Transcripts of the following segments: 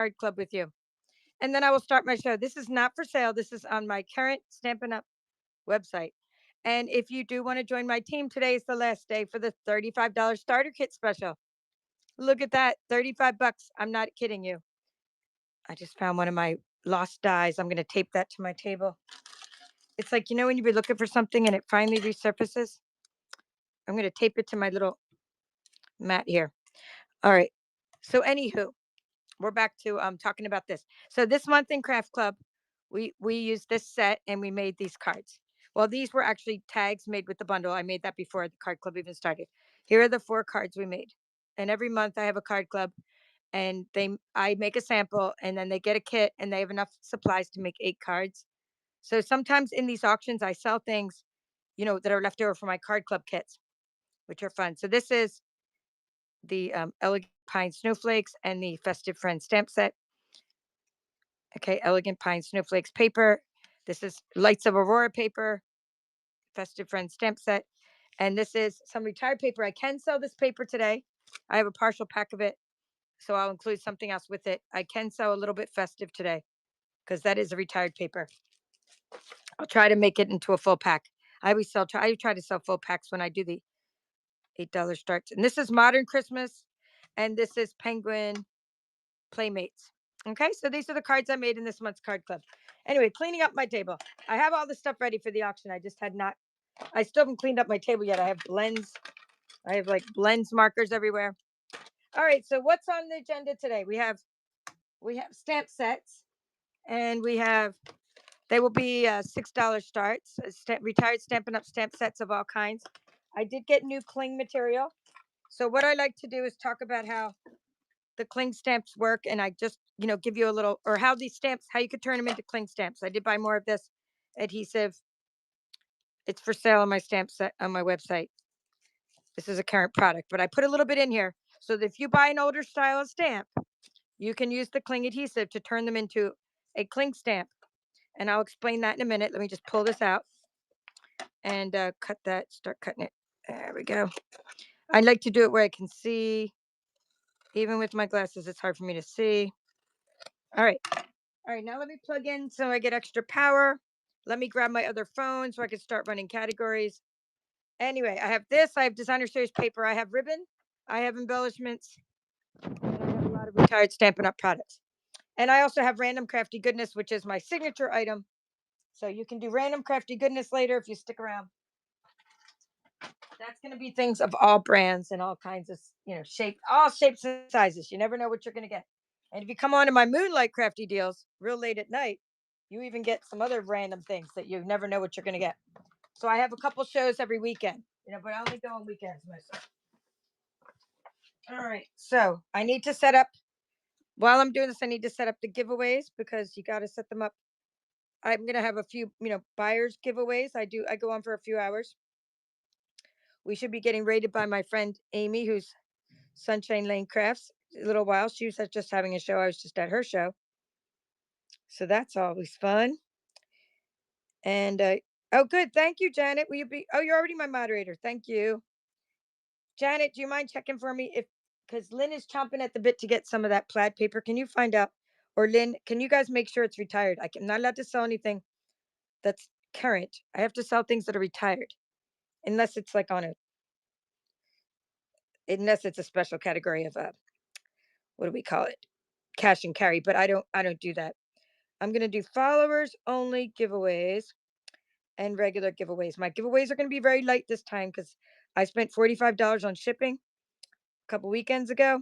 card club with you. And then I will start my show. This is not for sale. This is on my current Stampin' Up website. And if you do want to join my team, today is the last day for the $35 starter kit special. Look at that, 35 bucks. I'm not kidding you. I just found one of my lost dies. I'm going to tape that to my table. It's like, when you've been looking for something and it finally resurfaces? I'm going to tape it to my little mat here. All right. So, anywho, we're back to talking about this. So this month in Craft Club, we used this set and we made these cards. Well, these were actually tags made with the bundle. I made that before the card club even started. Here are the 4 cards we made. And every month I have a card club and I make a sample and then they get a kit and they have enough supplies to make 8 cards. So sometimes in these auctions I sell things, that are left over from my card club kits, which are fun. So this is the Elegant Pine Snowflakes and the Festive Friends stamp set. Okay, Elegant Pine Snowflakes paper. This is Lights of Aurora paper, Festive Friends stamp set. And this is some retired paper. I can sell this paper today. I have a partial pack of it, so I'll include something else with it. I can sell a little bit festive today because that is a retired paper. I'll try to make it into a full pack. I try to sell full packs when I do the $8 starts. And this is Modern Christmas, and this is Penguin Playmates. Okay, so these are the cards I made in this month's card club. Anyway, cleaning up my table. I have all the stuff ready for the auction. I still haven't cleaned up my table yet. I have blends. I have like blends markers everywhere. All right, so what's on the agenda today? We have stamp sets, and they will be $6 starts. Retired Stampin' Up stamp sets of all kinds. I did get new cling material. So what I like to do is talk about how the cling stamps work, and I just give you a little, or how these stamps, how you could turn them into cling stamps. I did buy more of this adhesive. It's for sale on my stamp set on my website. This is a current product, but I put a little bit in here so that if you buy an older style of stamp, you can use the cling adhesive to turn them into a cling stamp. And I'll explain that in a minute. Let me just pull this out and start cutting it. There we go. I like to do it where I can see. Even with my glasses, it's hard for me to see. All right. All right, now let me plug in so I get extra power. Let me grab my other phone so I can start running categories. Anyway, I have this. I have designer series paper. I have ribbon. I have embellishments. And I have a lot of retired Stampin' Up products. And I also have random crafty goodness, which is my signature item. So you can do random crafty goodness later if you stick around. That's going to be things of all brands and all kinds of, all shapes and sizes. You never know what you're going to get. And if you come on to my Moonlight Crafty deals real late at night, you even get some other random things that you never know what you're going to get. So I have a couple shows every weekend, but I only go on weekends myself. All right. So I need to set up, while I'm doing this, I need to set up the giveaways because you got to set them up. I'm going to have a few, buyers giveaways. I go on for a few hours. We should be getting rated by my friend Amy, who's Sunshine Lane Crafts. A little while. She was just having a show. I was just at her show. So that's always fun. And oh, good. Thank you, Janet. Will you be? Oh, you're already my moderator. Thank you, Janet. Do you mind checking for me because Lynn is chomping at the bit to get some of that plaid paper? Can you find out, or Lynn, can you guys make sure it's retired? I'm not allowed to sell anything that's current. I have to sell things that are retired, unless it's like unless it's a special category of what do we call it? Cash and carry. But I don't do that. I'm gonna do followers only giveaways and regular giveaways. My giveaways are going to be very light this time because I spent $45 on shipping a couple weekends ago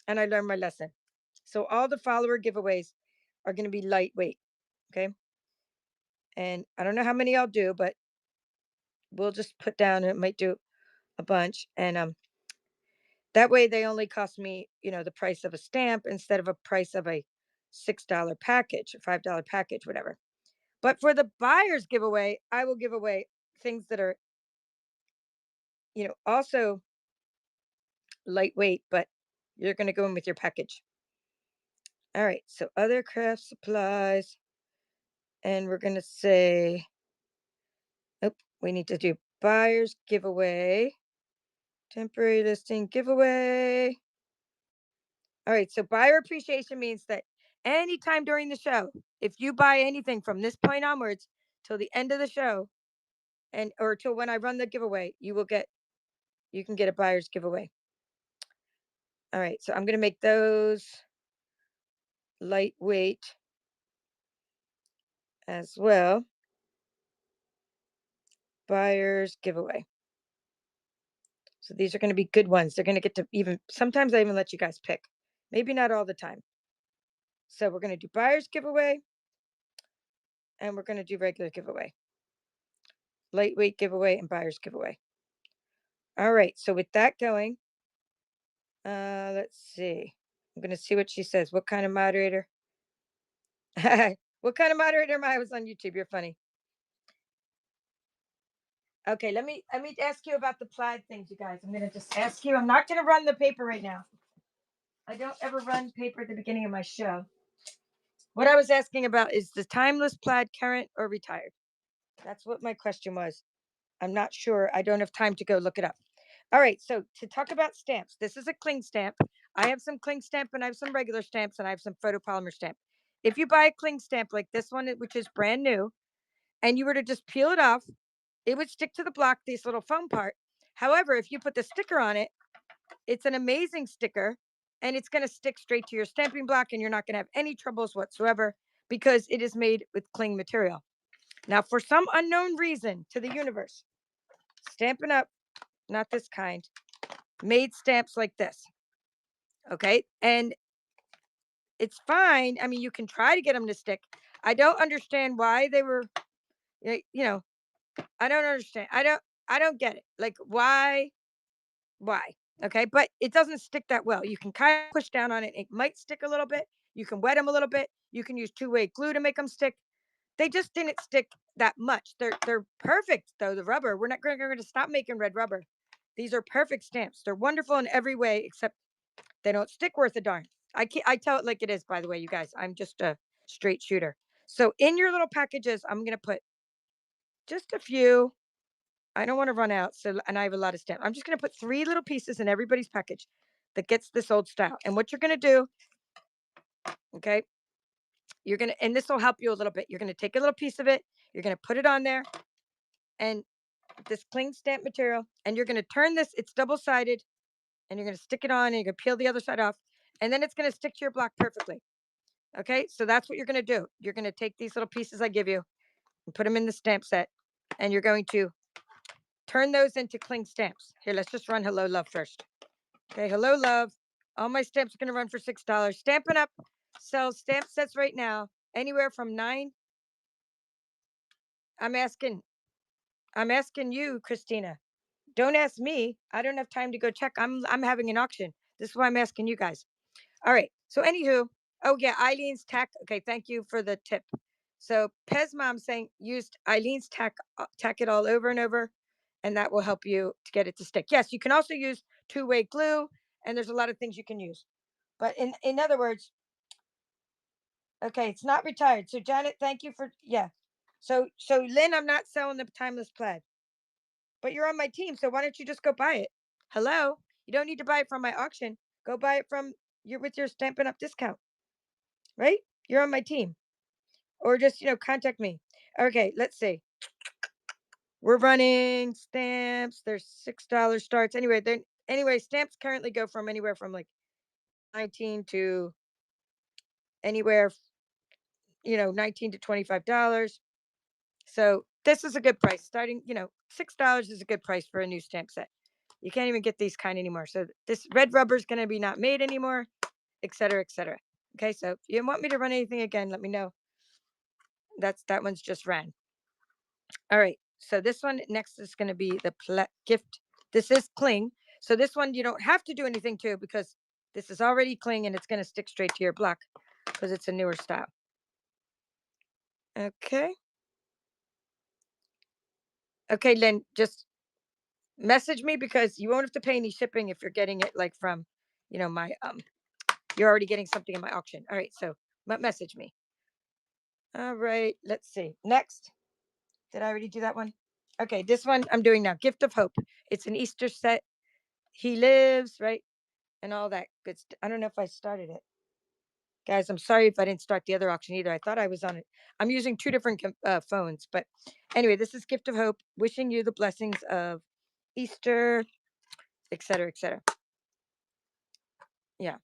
and I learned my lesson. So all the follower giveaways are going to be lightweight. Okay. And I don't know how many I'll do, but we'll just put down, it might do a bunch. And that way they only cost me, the price of a stamp instead of a price of a $6 package, or $5 package, whatever. But for the buyer's giveaway, I will give away things that are, also lightweight, but you're going to go in with your package. All right. So other craft supplies. And we're going to say, we need to do buyer's giveaway, temporary listing giveaway. All right. So buyer appreciation means that anytime during the show, if you buy anything from this point onwards till the end of the show, and or till when I run the giveaway, you can get a buyer's giveaway. All right, so I'm going to make those lightweight as well. Buyer's giveaway. So these are going to be good ones. They're going to get to sometimes I even let you guys pick. Maybe not all the time. So we're going to do buyer's giveaway, and we're going to do regular giveaway. Lightweight giveaway and buyer's giveaway. All right, so with that going, let's see. I'm going to see what she says. What kind of moderator? What kind of moderator am I? I was on YouTube. You're funny. Okay, let me ask you about the plaid things, you guys. I'm going to just ask you. I'm not going to run the paper right now. I don't ever run paper at the beginning of my show. What I was asking about is the timeless plaid current or retired? That's what my question was. I'm not sure. I don't have time to go look it up. All right, so to talk about stamps, this is a cling stamp. I have some cling stamp and I have some regular stamps and I have some photopolymer stamp. If you buy a cling stamp like this one, which is brand new, and you were to just peel it off, it would stick to the block, this little foam part. However, if you put the sticker on it, it's an amazing sticker and it's going to stick straight to your stamping block and you're not going to have any troubles whatsoever because it is made with cling material. Now, for some unknown reason to the universe, Stampin' Up, not this kind, made stamps like this. Okay. And it's fine. I mean, you can try to get them to stick. I don't understand why they were, you know, I don't understand. I don't get it. Like, why? Why? Okay. But it doesn't stick that well. You can kind of push down on it. It might stick a little bit. You can wet them a little bit. You can use two-way glue to make them stick. They just didn't stick that much. They're perfect though. The rubber. We're not going to stop making red rubber. These are perfect stamps. They're wonderful in every way except they don't stick worth a darn. I tell it like it is, by the way, you guys. I'm just a straight shooter. So in your little packages, I'm going to put just a few. I don't want to run out. So, and I have a lot of stamps. I'm just going to put 3 little pieces in everybody's package that gets this old style. And what you're going to do, okay, you're going to, and this will help you a little bit. You're going to take a little piece of it. You're going to put it on there and this cling stamp material, and you're going to turn this. It's double-sided, and you're going to stick it on, and you're going to peel the other side off, and then it's going to stick to your block perfectly. Okay, so that's what you're going to do. You're going to take these little pieces I give you and put them in the stamp set, and you're going to turn those into cling stamps. Here, let's just run Hello Love first. Okay, Hello Love. All my stamps are going to run for $6. Stampin' Up sells stamp sets right now anywhere from 9. I'm asking you, Christina. Don't ask me. I don't have time to go check. I'm having an auction. This is why I'm asking you guys. All right. So anywho, oh yeah, Eileen's tack. Okay, thank you for the tip. So Pez Mom saying used Eileen's tack it all over and over, and that will help you to get it to stick. Yes, you can also use two-way glue, and there's a lot of things you can use. But in other words, okay, it's not retired. So Janet, thank you for So Lynn, I'm not selling the timeless plaid. But you're on my team, so why don't you just go buy it? Hello? You don't need to buy it from my auction. Go buy it from with your Stampin' Up discount. Right? You're on my team. Or just, contact me. Okay, let's see. We're running stamps. There's $6 starts. Anyway, stamps currently go from anywhere from like 19 to anywhere, 19 to $25. So this is a good price. Starting, $6 is a good price for a new stamp set. You can't even get these kind anymore. So this red rubber is going to be not made anymore, et cetera, et cetera. Okay, so if you want me to run anything again, let me know. That one's just ran. All right, so this one next is going to be the gift. This is cling. So this one you don't have to do anything to because this is already cling and it's going to stick straight to your block because it's a newer style. Okay. Okay, Lynn, just message me because you won't have to pay any shipping if you're getting it like from, my you're already getting something in my auction. All right, so message me. All right, let's see. Next. Did I already do that one? Okay, this one I'm doing now. Gift of Hope. It's an Easter set. He lives, right? And all that good stuff. I don't know if I started it. Guys, I'm sorry if I didn't start the other auction either. I thought I was on it. I'm using two different phones. But anyway, this is Gift of Hope, wishing you the blessings of Easter, etc., etc. Yeah.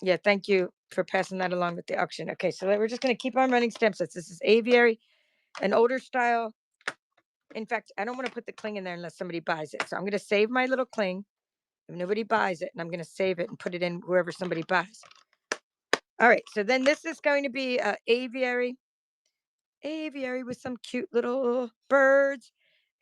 Yeah, thank you for passing that along with the auction. Okay, so we're just going to keep on running stamp sets. This is aviary, an older style. In fact, I don't want to put the cling in there unless somebody buys it. So I'm going to save my little cling if nobody buys it, and I'm going to save it and put it in wherever somebody buys. All right, so then this is going to be aviary with some cute little birds.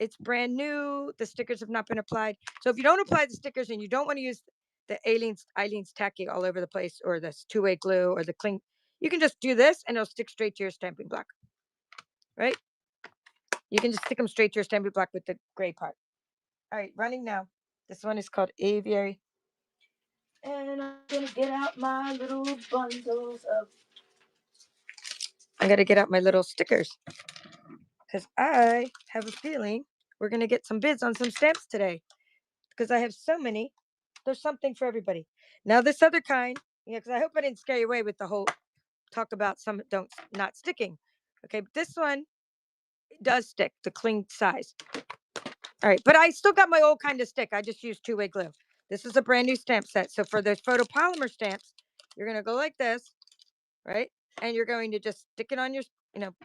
It's brand new. The stickers have not been applied. So if you don't apply the stickers and you don't want to use the Eileen's tacky all over the place, or this two-way glue or the cling, you can just do this and it'll stick straight to your stamping block, right? You can just stick them straight to your stamping block with the gray part. All right, running now. This one is called Aviary. And I'm going to get out my little bundles of, I got to get out my little stickers because I have a feeling we're going to get some bids on some stamps today because I have so many. There's something for everybody. Now this other kind, because I hope I didn't scare you away with the whole talk about some don't not sticking. Okay, but this one does stick, the cling size. All right, but I still got my old kind of stick. I just used two-way glue. This is a brand new stamp set. So for the photopolymer stamps, you're going to go like this, right? And you're going to just stick it on your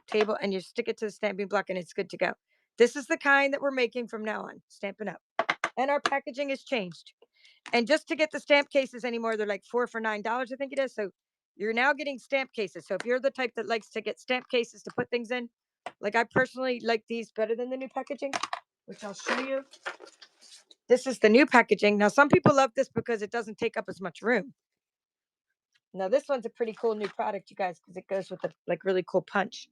table and you stick it to the stamping block and it's good to go. This is the kind that we're making from now on, Stampin' Up. And our packaging has changed. And just to get the stamp cases anymore, they're like 4 for $9, I think it is. So you're now getting stamp cases. So if you're the type that likes to get stamp cases to put things in, like I personally like these better than the new packaging, which I'll show you. This is the new packaging. Now, some people love this because it doesn't take up as much room. Now, this one's a pretty cool new product, you guys, because it goes with the like really cool punch,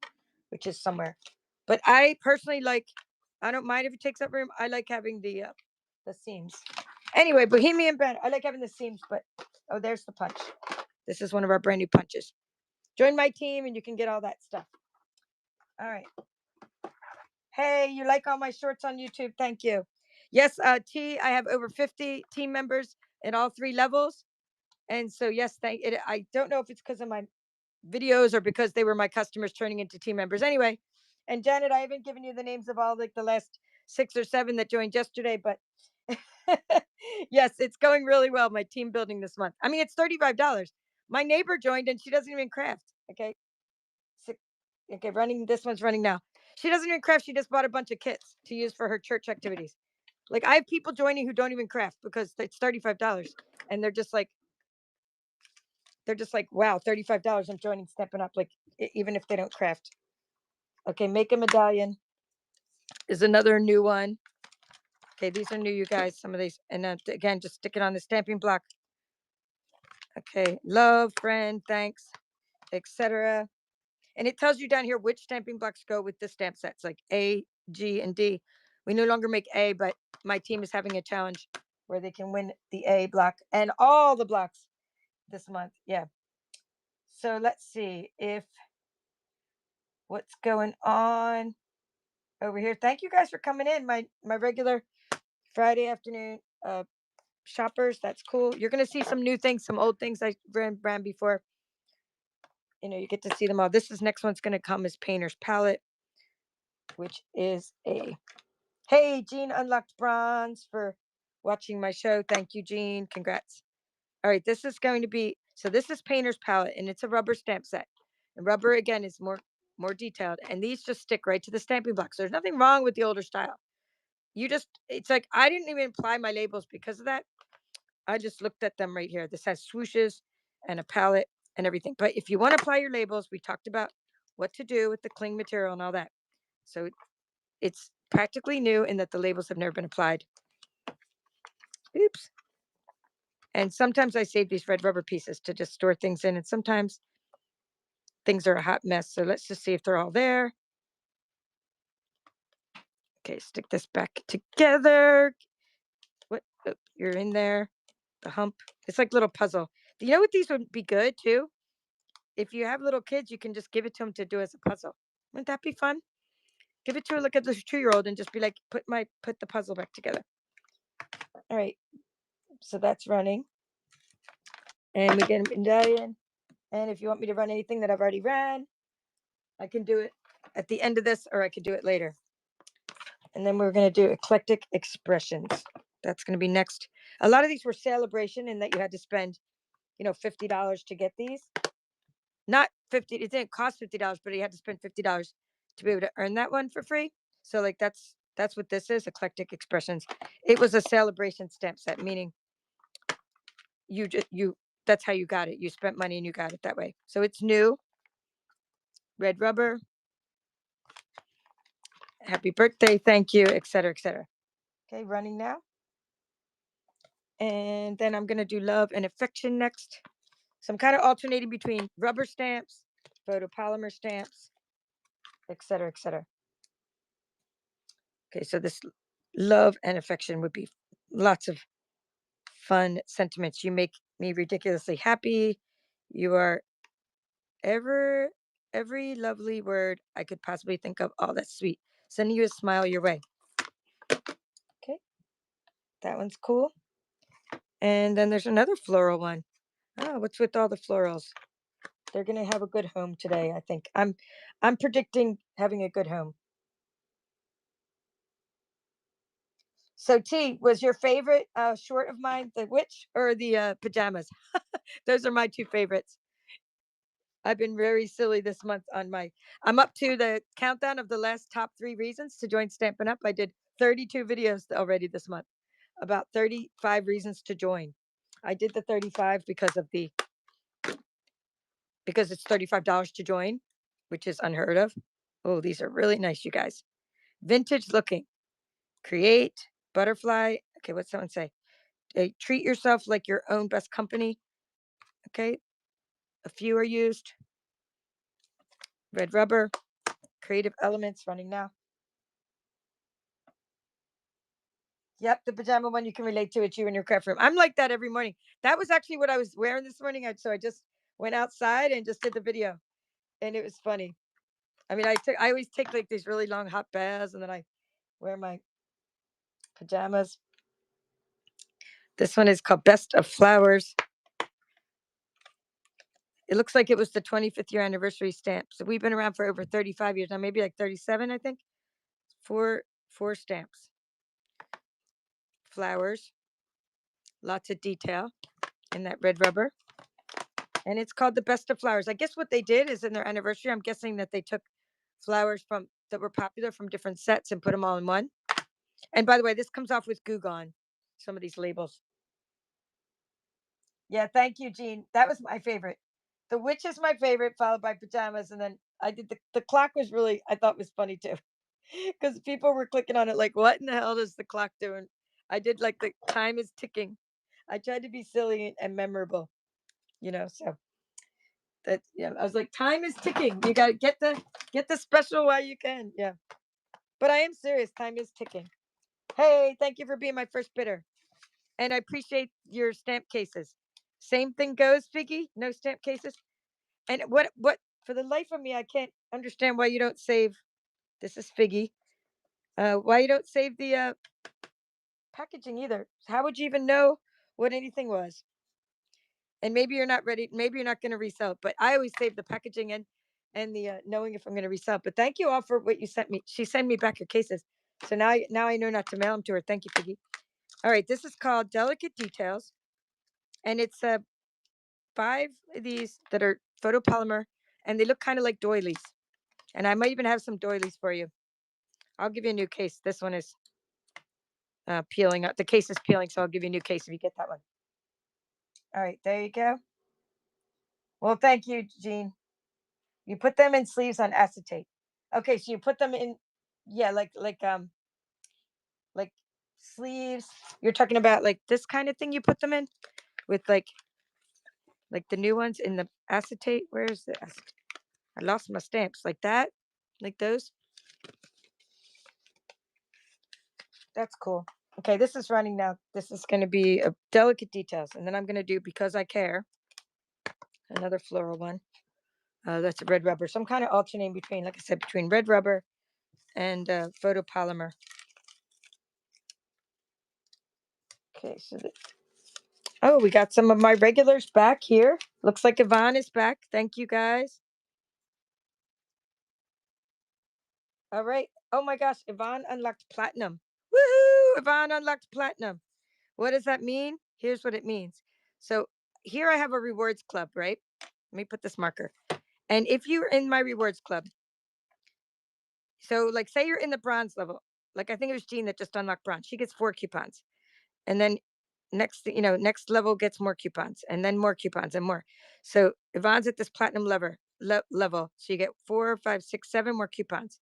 which is somewhere. But I personally like, I don't mind if it takes up room. I like having the seams. Anyway, Bohemian Band, I like having the seams, but oh, there's the punch. This is one of our brand new punches. Join my team and you can get all that stuff. All right. Hey, you like all my shorts on YouTube? Thank you. Yes, T, I have over 50 team members at all 3 levels. And so, yes, thank it. I don't know if it's because of my videos or because they were my customers turning into team members. Anyway, and Janet, I haven't given you the names of all like the last 6 or 7 that joined yesterday, but yes, it's going really well. My team building this month. I mean, it's $35. My neighbor joined and she doesn't even craft. Okay. Okay, running. This one's running now. She doesn't even craft. She just bought a bunch of kits to use for her church activities. Like I have people joining who don't even craft because it's $35, and they're just like, wow, $35. I'm joining Stampin' Up. Like even if they don't craft. Okay, make a medallion is another new one. Okay, these are new, you guys. Some of these, and then again, just stick it on the stamping block. Okay, love, friend, thanks, etc. And it tells you down here which stamping blocks go with the stamp sets, like A, G, and D. We no longer make A, but my team is having a challenge where they can win the A block and all the blocks this month. Yeah. So let's see if what's going on over here. Thank you guys for coming in. My regular Friday afternoon shoppers. That's cool. You're gonna see some new things, some old things I ran before. You get to see them all. This is next one's gonna come is Painter's Palette, which is a hey, Jean unlocked bronze for watching my show. Thank you, Jean. Congrats. All right, this is going to be so. This is Painter's Palette, and it's a rubber stamp set. And rubber again is more detailed, and these just stick right to the stamping block. So there's nothing wrong with the older style. It's like I didn't even apply my labels because of that. I just looked at them right here. This has swooshes and a palette and everything. But if you want to apply your labels, we talked about what to do with the cling material and all that. So it's practically new in that the labels have never been applied. Oops. And sometimes I save these red rubber pieces to just store things in. And sometimes things are a hot mess. So let's just see if they're all there. Okay, stick this back together. What? Oh, you're in there. The hump. It's like a little puzzle. You know what these would be good too? If you have little kids, you can just give it to them to do as a puzzle. Wouldn't that be fun? Give it to a look at this 2-year-old and just be like, put the puzzle back together. All right. So that's running. And we get a medallion. And if you want me to run anything that I've already ran, I can do it at the end of this, or I could do it later. And then we're going to do eclectic expressions. That's going to be next. A lot of these were celebration in that you had to spend, $50 to get these. Not 50, it didn't cost $50, but you had to spend $50 to be able to earn that one for free. So like that's what this is, eclectic expressions. It was a celebration stamp set, meaning you that's how you got it. You spent money and you got it that way. So it's new. Red rubber. Happy birthday, thank you, etc., etc. Okay, running now. And then I'm going to do love and affection next. So I'm kind of alternating between rubber stamps, photopolymer stamps, etc., etc. Okay, so this love and affection would be lots of fun sentiments. You make me ridiculously happy. You are every lovely word I could possibly think of. Oh, that's sweet. Sending you a smile your way. Okay, that one's cool. And then there's another floral one. Oh, what's with all the florals? They're gonna have a good home today, I think. I'm predicting having a good home. So T, was your favorite short of mine the witch or the pajamas? Those are my two favorites. I've been very silly this month on my. I'm up to the countdown of the last top 3 reasons to join Stampin' Up. I did 32 videos already this month, about 35 reasons to join. I did the 35 because it's $35 to join, which is unheard of. Oh, these are really nice, you guys. Vintage looking. Create, butterfly. Okay, what's someone say? Treat yourself like your own best company. Okay, a few are used. Red rubber, creative elements running now. Yep, the pajama one you can relate to. It's you in your craft room. I'm like that every morning. That was actually what I was wearing this morning. So I just went outside and just did the video, and it was funny. I mean, I always take like these really long hot baths, and then I wear my pajamas. This one is called Best of Flowers. It looks like it was the 25th year anniversary stamp. So we've been around for over 35 years now, maybe like 37, I think. Four stamps. Flowers. Lots of detail in that red rubber. And it's called the Best of Flowers. I guess what they did is in their anniversary, I'm guessing that they took flowers from that were popular from different sets and put them all in one. And by the way, this comes off with Goo Gone, some of these labels. Yeah, thank you, Jean. That was my favorite. The witch is my favorite, followed by pajamas, and then I did the clock was really I thought was funny too, because people were clicking on it like, what in the hell is the clock doing? I did like the time is ticking. I tried to be silly and memorable, So that yeah, I was like, time is ticking. You got to get the special while you can. Yeah, but I am serious. Time is ticking. Hey, thank you for being my first bidder, and I appreciate your stamp cases. Same thing goes, Figgy. No stamp cases. And what for the life of me, I can't understand why you don't save. This is Figgy. Why you don't save the packaging either? How would you even know what anything was? And maybe you're not ready. Maybe you're not going to resell it. But I always save the packaging and the knowing if I'm going to resell it. But thank you all for what you sent me. She sent me back your cases, so now I know not to mail them to her. Thank you, Figgy. All right, this is called Delicate Details, and it's 5 of these that are photopolymer, and they look kind of like doilies. And I might even have some doilies for you. I'll give you a new case. This one is peeling up. The case is peeling, so I'll give you a new case if you get that one. All right, there you go. Well, thank you, Jean. You put them in sleeves on acetate. Okay, so you put them in, yeah, like sleeves. You're talking about like this kind of thing. You put them in with like the new ones in the acetate. Where's the acetate? I lost my stamps like that, like those. That's cool. Okay, this is running now. This is going to be a delicate details, and then I'm going to do because I care. Another floral one. That's a red rubber. So I'm kind of alternating between, like I said, between red rubber and photopolymer. Okay, so Oh, we got some of my regulars back here. Looks like Yvonne is back. Thank you, guys. All right. Oh my gosh, Yvonne unlocked platinum. Woohoo! Yvonne unlocked platinum. What does that mean? Here's what it means. So here I have a rewards club, right? Let me put this marker. And if you're in my rewards club, so like say you're in the bronze level, like I think it was Jean that just unlocked bronze. She gets 4 coupons. And then next level gets more coupons and then more coupons and more. So Yvonne's at this platinum level. So you get 4, 5, 6, 7 more coupons.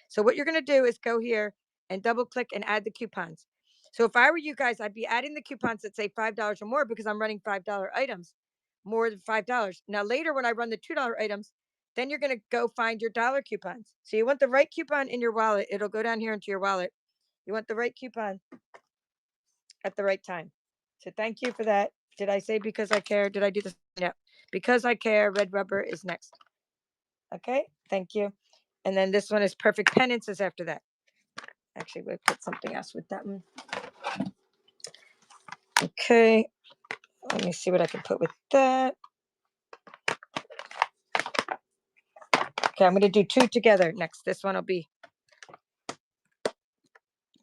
So what you're going to do is go here and double click and add the coupons. So if I were you guys, I'd be adding the coupons that say $5 or more because I'm running $5 items, more than $5. Now later when I run the $2 items, then you're going to go find your dollar coupons. So you want the right coupon in your wallet. It'll go down here into your wallet. You want the right coupon at the right time. So thank you for that. Did I say because I care? Did I do this? No. Because I care, red rubber is next. Okay, thank you. And then this one is perfect penances after that. Actually, we'll put something else with that one. Okay, let me see what I can put with that. Okay, I'm going to do 2 together next. This one will be,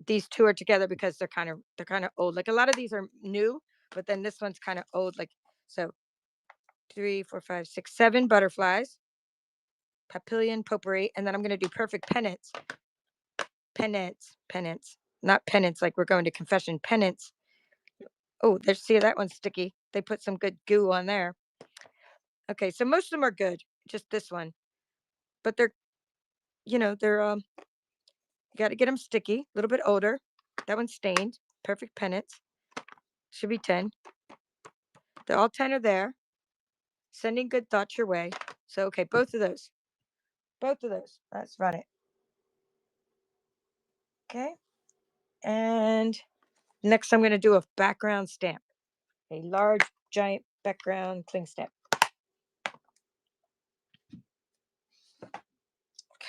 these 2 are together because they're kind of old. Like a lot of these are new, but then this one's kind of old. Like, so 3, 4, 5, 6, 7 butterflies, papillion, potpourri, and then I'm going to do perfect penance. Penance, not penance like we're going to confession. Penance. Oh, there's, see, that one's sticky. They put some good goo on there. Okay, so most of them are good. Just this one, but they're you got to get them sticky. A little bit older. That one's stained. Perfect penance. Should be 10. They're all 10 are there. Sending good thoughts your way. So okay, both of those. Let's run it. Okay, and next I'm going to do a background stamp, a large giant background cling stamp.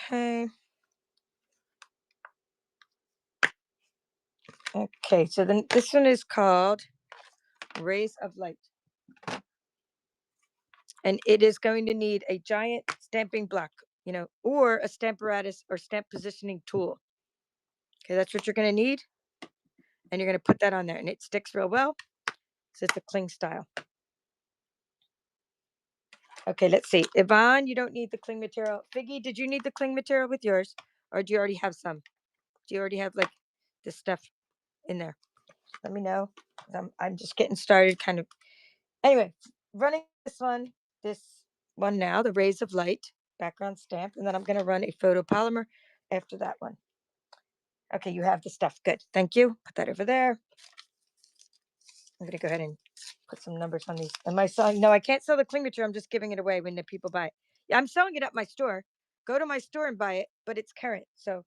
Okay. Okay, so then this one is called Rays of Light. And it is going to need a giant stamping block, or a stamparatus or stamp positioning tool. Okay, that's what you're going to need. And you're going to put that on there and it sticks real well. So it's a cling style. Okay, let's see. Yvonne, you don't need the cling material. Figgy, did you need the cling material with yours? Or do you already have some? Do you already have like this stuff in there? Let me know. I'm just getting started kind of. Anyway, running this one now, the Rays of Light background stamp, and then I'm going to run a photopolymer after that one. Okay, you have the stuff. Good. Thank you. Put that over there. I'm going to go ahead and put some numbers on these. Am I selling? No, I can't sell the cling material. I'm just giving it away when the people buy it. Yeah, I'm selling it at my store. Go to my store and buy it, but it's current. So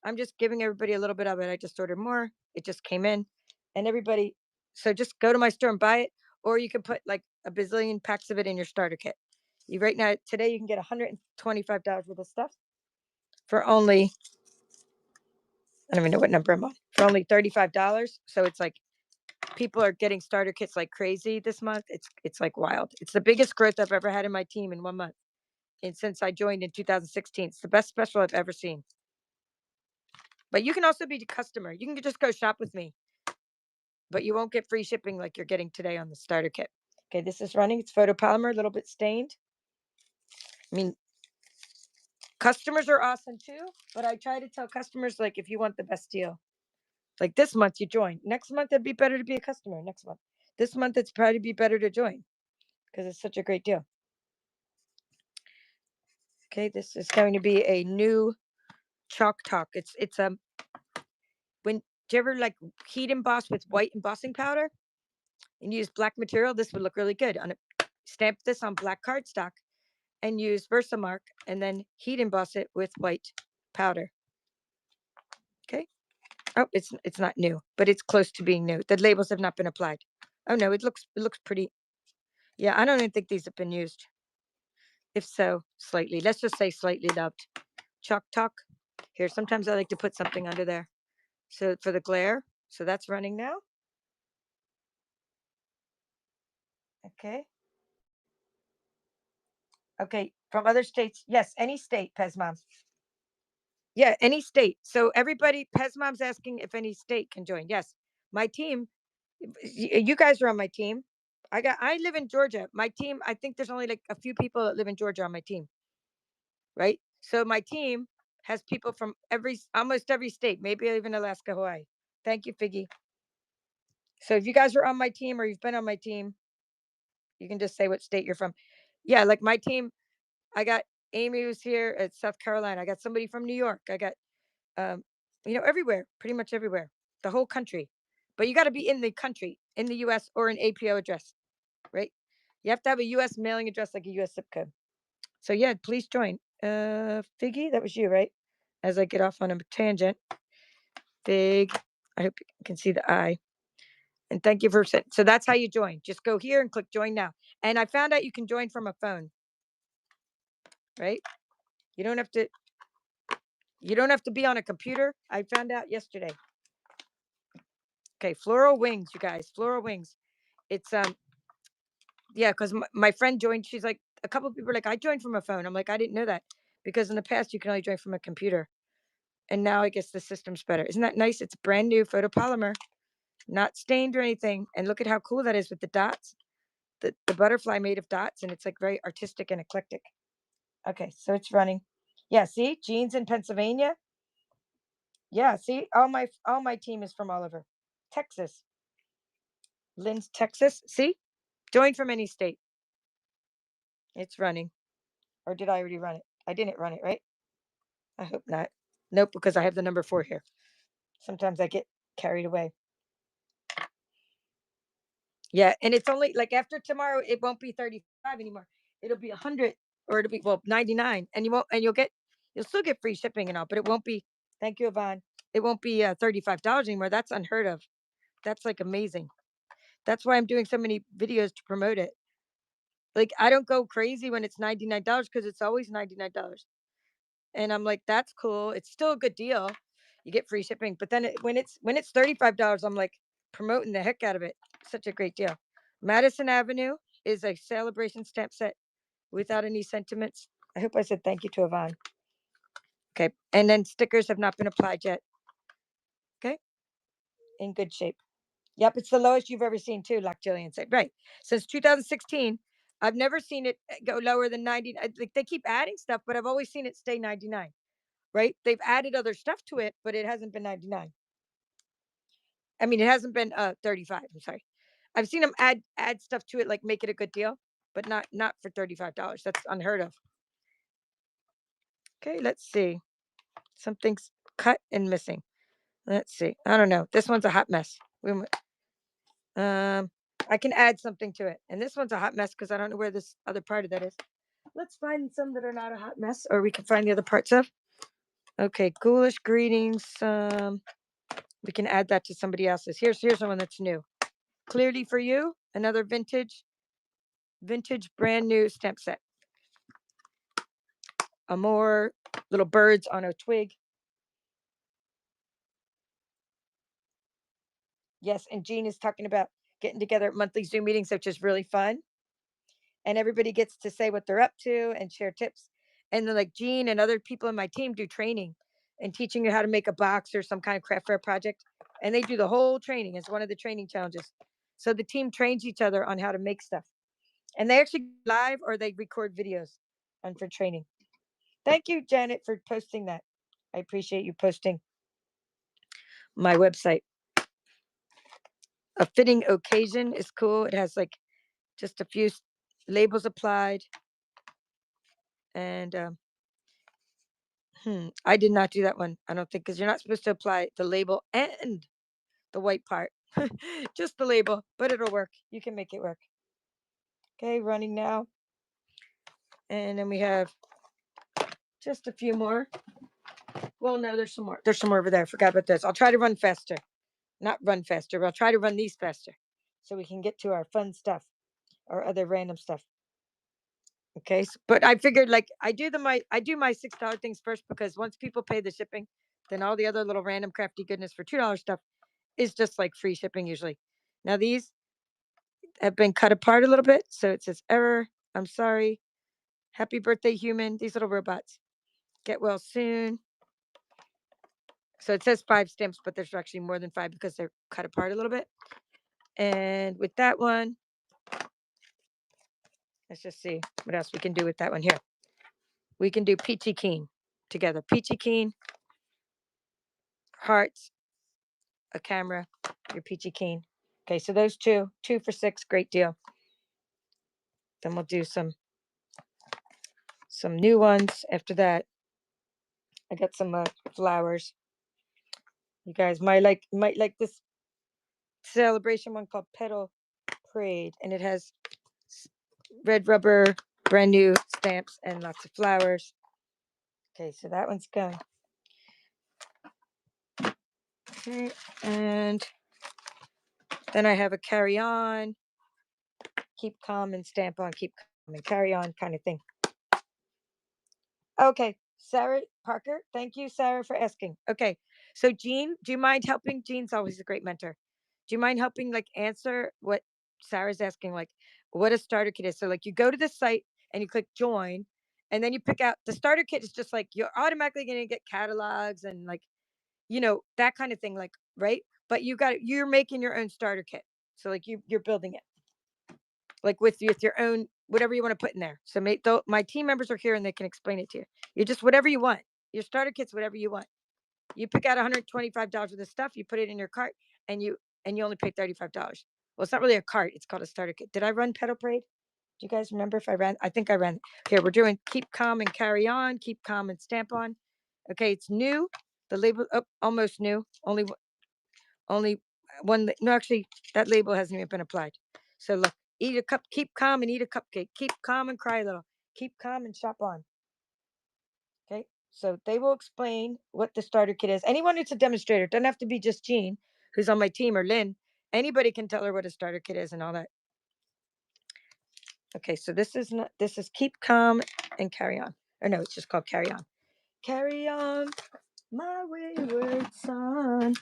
I'm just giving everybody a little bit of it. I just ordered more. It just came in. And everybody, so just go to my store and buy it, or you can put like a bazillion packs of it in your starter kit. Right now, today, you can get $125 worth of stuff for only, I don't even know what number I'm on, for only $35. So it's like people are getting starter kits like crazy this month. It's like wild. It's the biggest growth I've ever had in my team in 1 month. And since I joined in 2016, it's the best special I've ever seen. But you can also be a customer. You can just go shop with me, but you won't get free shipping like you're getting today on the starter kit. Okay, this is running. It's photopolymer, a little bit stained. I mean, customers are awesome too, but I try to tell customers, like, if you want the best deal, like this month you join. Next month it'd be better to be a customer. Next month, this month it's probably be better to join because it's such a great deal. Okay, this is going to be a new Chalk Talk. It's when do you ever like heat emboss with white embossing powder and use black material? This would look really good on a stamp this on black cardstock and use Versamark and then heat emboss it with white powder. Okay. Oh, it's not new, but it's close to being new. The labels have not been applied. Oh no, it looks pretty. Yeah, I don't even think these have been used. If so, slightly. Let's just say slightly loved. Chalk Talk. Here, sometimes I like to put something under there. So for the glare, so that's running now. Okay. Okay. From other states. Yes, any state, Pez Mom. Yeah, any state. So everybody, Pez Mom's asking if any state can join. Yes. My team, you guys are on my team. I live in Georgia. My team, I think there's only like a few people that live in Georgia on my team, right? So my team has people from almost every state, maybe even Alaska, Hawaii. Thank you, Figgy. So if you guys are on my team or you've been on my team, you can just say what state you're from. Yeah, like my team, I got Amy who's here at South Carolina. I got somebody from New York. I got everywhere, pretty much everywhere, the whole country. But you got to be in the country, in the US or an APO address, right? You have to have a US mailing address, like a US zip code. So yeah, please join. Figgy, that was you, right? As I get off on a tangent. Fig, I hope you can see the eye. And thank you for so that's how you join. Just go here and click join now. And I found out you can join from a phone, right? You don't have to be on a computer. I found out yesterday. Okay, floral wings, you guys. Floral wings. It's yeah, because my friend joined. She's like, a couple of people are like, I joined from a phone. I'm like, I didn't know that, because in the past you can only join from a computer, and now I guess the system's better. Isn't that nice? It's brand new photopolymer, not stained or anything. And look at how cool that is with the dots. The butterfly made of dots, and it's like very artistic and eclectic. Okay, so it's running. Yeah, see, Jean's in Pennsylvania. Yeah, see, all my team is from all over. Texas. Lynn's Texas. See? Join from any state. It's running. Or did I already run it? I didn't run it, right? I hope not. Nope, because I have the number 4 here. Sometimes I get carried away. Yeah, and it's only like after tomorrow, it won't be 35 anymore. It'll be 100, or it'll be 99, and you'll still get free shipping and all, but it won't be. Thank you, Yvonne. It won't be $35 anymore. That's unheard of. That's like amazing. That's why I'm doing so many videos to promote it. Like, I don't go crazy when it's $99, because it's always $99. And I'm like, that's cool. It's still a good deal. You get free shipping. But then when it's $35, I'm like promoting the heck out of it. Such a great deal. Madison Avenue is a celebration stamp set without any sentiments. I hope I said thank you to Yvonne. Okay. And then stickers have not been applied yet. Okay. In good shape. Yep, it's the lowest you've ever seen too, like Jillian said. Right. Since 2016, I've never seen it go lower than 90. Like, they keep adding stuff, but I've always seen it stay 99. Right? They've added other stuff to it, but it hasn't been 99. I mean, it hasn't been 35. I'm sorry. I've seen them add stuff to it, like make it a good deal, but not for $35. That's unheard of. Okay, let's see. Something's cut and missing. Let's see. I don't know. This one's a hot mess. I can add something to it. And this one's a hot mess because I don't know where this other part of that is. Let's find some that are not a hot mess, or we can find the other parts of. Okay, ghoulish greetings. We can add that to somebody else's. Here's one that's new. Clearly for you, another vintage brand new stamp set. A more little birds on a twig. Yes, and Jean is talking about getting together at monthly Zoom meetings, which is really fun. And everybody gets to say what they're up to and share tips. And then, like, Jean and other people in my team do training and teaching you how to make a box or some kind of craft fair project. And they do the whole training as one of the training challenges. So the team trains each other on how to make stuff. And they actually live or they record videos and for training. Thank you, Janet, for posting that. I appreciate you posting my website. A fitting occasion is cool. It has like just a few labels applied. And I did not do that one. I don't think, because you're not supposed to apply the label and the white part. Just the label, but it'll work. You can make it work. Okay, running now. And then we have just a few more. Well, no, there's some more. There's some more over there. I forgot about this. I'll try to run faster. Not run faster, but I'll try to run these faster so we can get to our fun stuff or other random stuff. Okay, but I figured, like, I do my $6 things first, because once people pay the shipping, then all the other little random crafty goodness for $2 stuff is just like free shipping usually. Now these, have been cut apart a little bit. So it says error. I'm sorry. Happy birthday, human. These little robots. Get well soon. So it says 5 stamps, but there's actually more than 5 because they're cut apart a little bit. And with that one, let's just see what else we can do with that one here. We can do Peachy Keen together. Peachy Keen, hearts, a camera, your Peachy Keen. Okay, so those two for $6, great deal. Then we'll do some new ones after that. I got some flowers. You guys might like this celebration one called Petal Parade, and it has red rubber, brand new stamps, and lots of flowers. Okay, so that one's gone. Okay, and then I have a carry on, keep calm and stamp on, keep calm and carry on kind of thing. Okay, Sarah Parker, thank you, Sarah, for asking. Okay, so Jean, do you mind helping? Jean's always a great mentor. Do you mind helping like answer what Sarah's asking, like what a starter kit is? So like you go to the site and you click join, and then you pick out the starter kit is just like you're automatically going to get catalogs and like that kind of thing, like right. But you're making your own starter kit, so like you're building it like with your own whatever you want to put in there. So my team members are here and they can explain it to you. You just whatever you want. Your starter kit's whatever you want. You pick out $125 worth of stuff, you put it in your cart, and you only pay $35. Well, it's not really a cart, it's called a starter kit. Did I run Petal Parade? Do you guys remember if I ran? I think I ran. Here, we're doing keep calm and carry on, keep calm and stamp on. Okay, it's new. The label almost new. Only one. No, actually, that label hasn't even been applied. So look, eat a cup, keep calm and eat a cupcake. Keep calm and cry a little. Keep calm and shop on. Okay, so they will explain what the starter kit is. Anyone who's a demonstrator, doesn't have to be just Jean, who's on my team, or Lynn. Anybody can tell her what a starter kit is and all that. Okay, so this is keep calm and carry on. Or no, it's just called carry on. Carry on, my wayward son.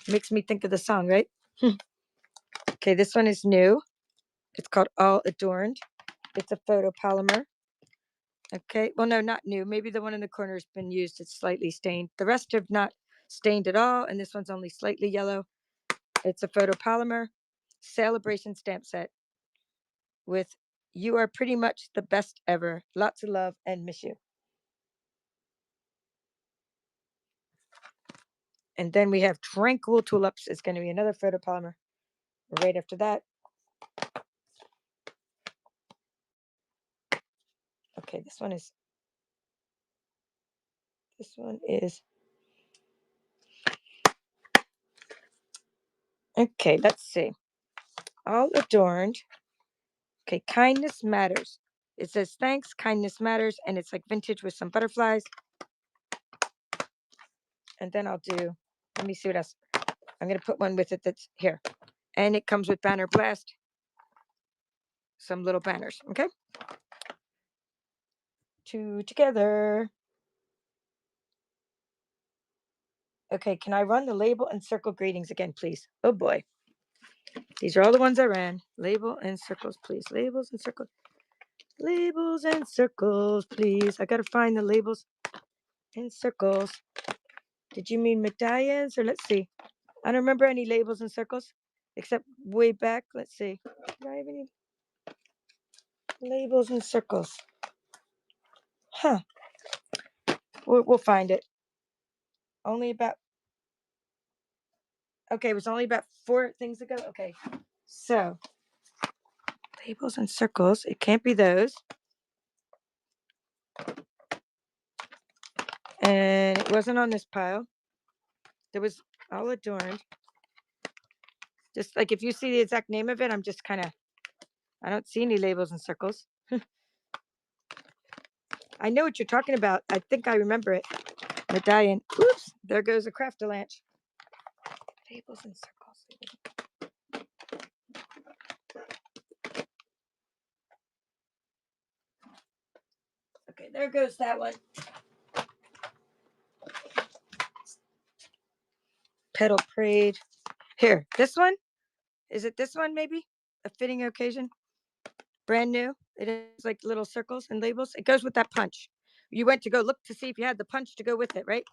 Makes me think of the song, right? Okay, this one is new. It's called All Adorned. It's a photopolymer. Okay, well, no, not new. Maybe the one in the corner has been used. It's slightly stained. The rest have not stained at all, and this one's only slightly yellow. It's a photopolymer celebration stamp set with "You are pretty much the best ever. Lots of love and miss you." And then we have Tranquil Tulips. It's going to be another photopolymer right after that. Okay, this one is okay, let's see. All Adorned. Okay, Kindness Matters. It says thanks, kindness matters, and it's like vintage with some butterflies. And then I'll do, let me see what else. I'm going to put one with it that's here. And it comes with Banner Blast. Some little banners, okay? 2 together. Okay, can I run the label and circle greetings again, please? Oh boy. These are all the ones I ran. Label and circles, please. Labels and circles. Labels and circles, please. I got to find the labels and circles. Did you mean medallions? Or let's see. I don't remember any labels and circles except way back. Let's see. Do I have any labels and circles? Huh. We'll find it. Only about. Okay, it was only about 4 things ago. Okay. So, labels and circles. It can't be those. And it wasn't on this pile. There was All Adorned. Just like if you see the exact name of it, I'm just kind of, I don't see any labels and circles. I know what you're talking about. I think I remember it. Medallion. Oops, there goes a Craftalanche. Labels and circles. Okay, there goes that one. Petal Parade. Here, this one? Is it this one maybe? a fitting occasion. Brand new. It is like little circles and labels. It goes with that punch. You went to go look to see if you had the punch to go with it, right?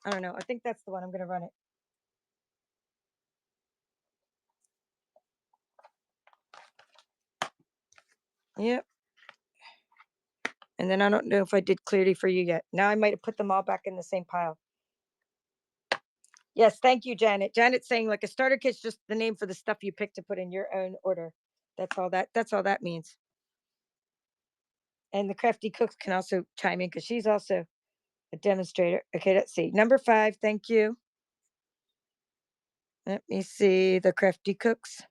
I don't know. I think that's the one I'm going to run it. Yep. And then I don't know if I did clearly for you yet. Now I might have put them all back in the same pile. Yes, thank you, Janet. Janet's saying like a starter kit's just the name for the stuff you pick to put in your own order. That's all that means. And the crafty cooks can also chime in because she's also a demonstrator. Okay, let's see. Number 5, thank you. Let me see the crafty cooks.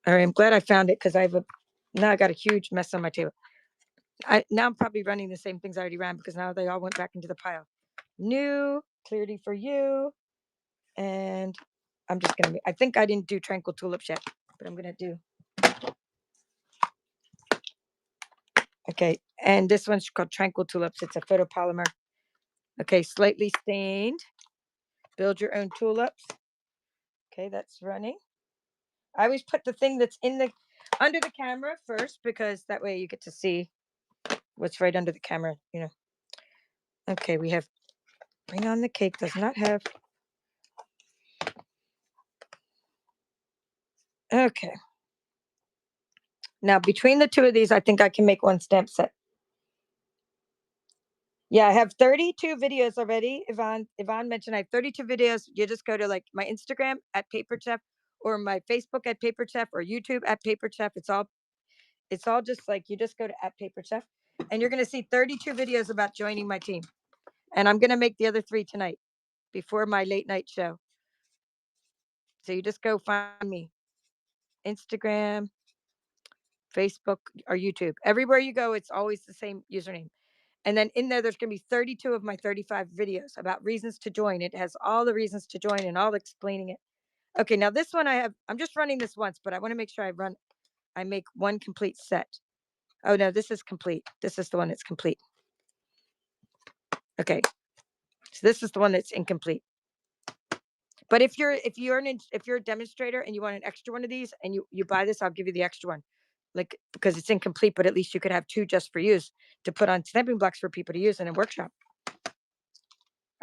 All right, I'm glad I found it because now I got a huge mess on my table. Now I'm probably running the same things I already ran because now they all went back into the pile. New, clearly for you. And I'm just going to, I think I didn't do Tranquil Tulips yet, but I'm going to do. Okay, and this one's called Tranquil Tulips. It's a photopolymer. Okay, slightly stained. Build your own tulips. Okay, that's running. I always put the thing that's under the camera first because that way you get to see what's right under the camera, you know. Okay, we have Bring on the Cake does not have. Okay. Now between the two of these, I think I can make one stamp set. Yeah, I have 32 videos already. Yvonne mentioned I have 32 videos. You just go to like my Instagram at Paper Chef or my Facebook at Paper Chef or YouTube at Paper Chef. It's all just like you just go to at Paper Chef and you're going to see 32 videos about joining my team. And I'm going to make the other 3 tonight before my late night show. So you just go find me. Instagram, Facebook, or YouTube. Everywhere you go, it's always the same username. And then in there's going to be 32 of my 35 videos about reasons to join. It has all the reasons to join and all explaining it. Okay, now this one I'm just running this once, but I want to make sure I make one complete set. Oh no, this is complete. This is the one that's complete. Okay, so this is the one that's incomplete. But if you're a demonstrator and you want an extra one of these and you buy this, I'll give you the extra one. Like because it's incomplete, but at least you could have 2 just for use to put on stamping blocks for people to use in a workshop.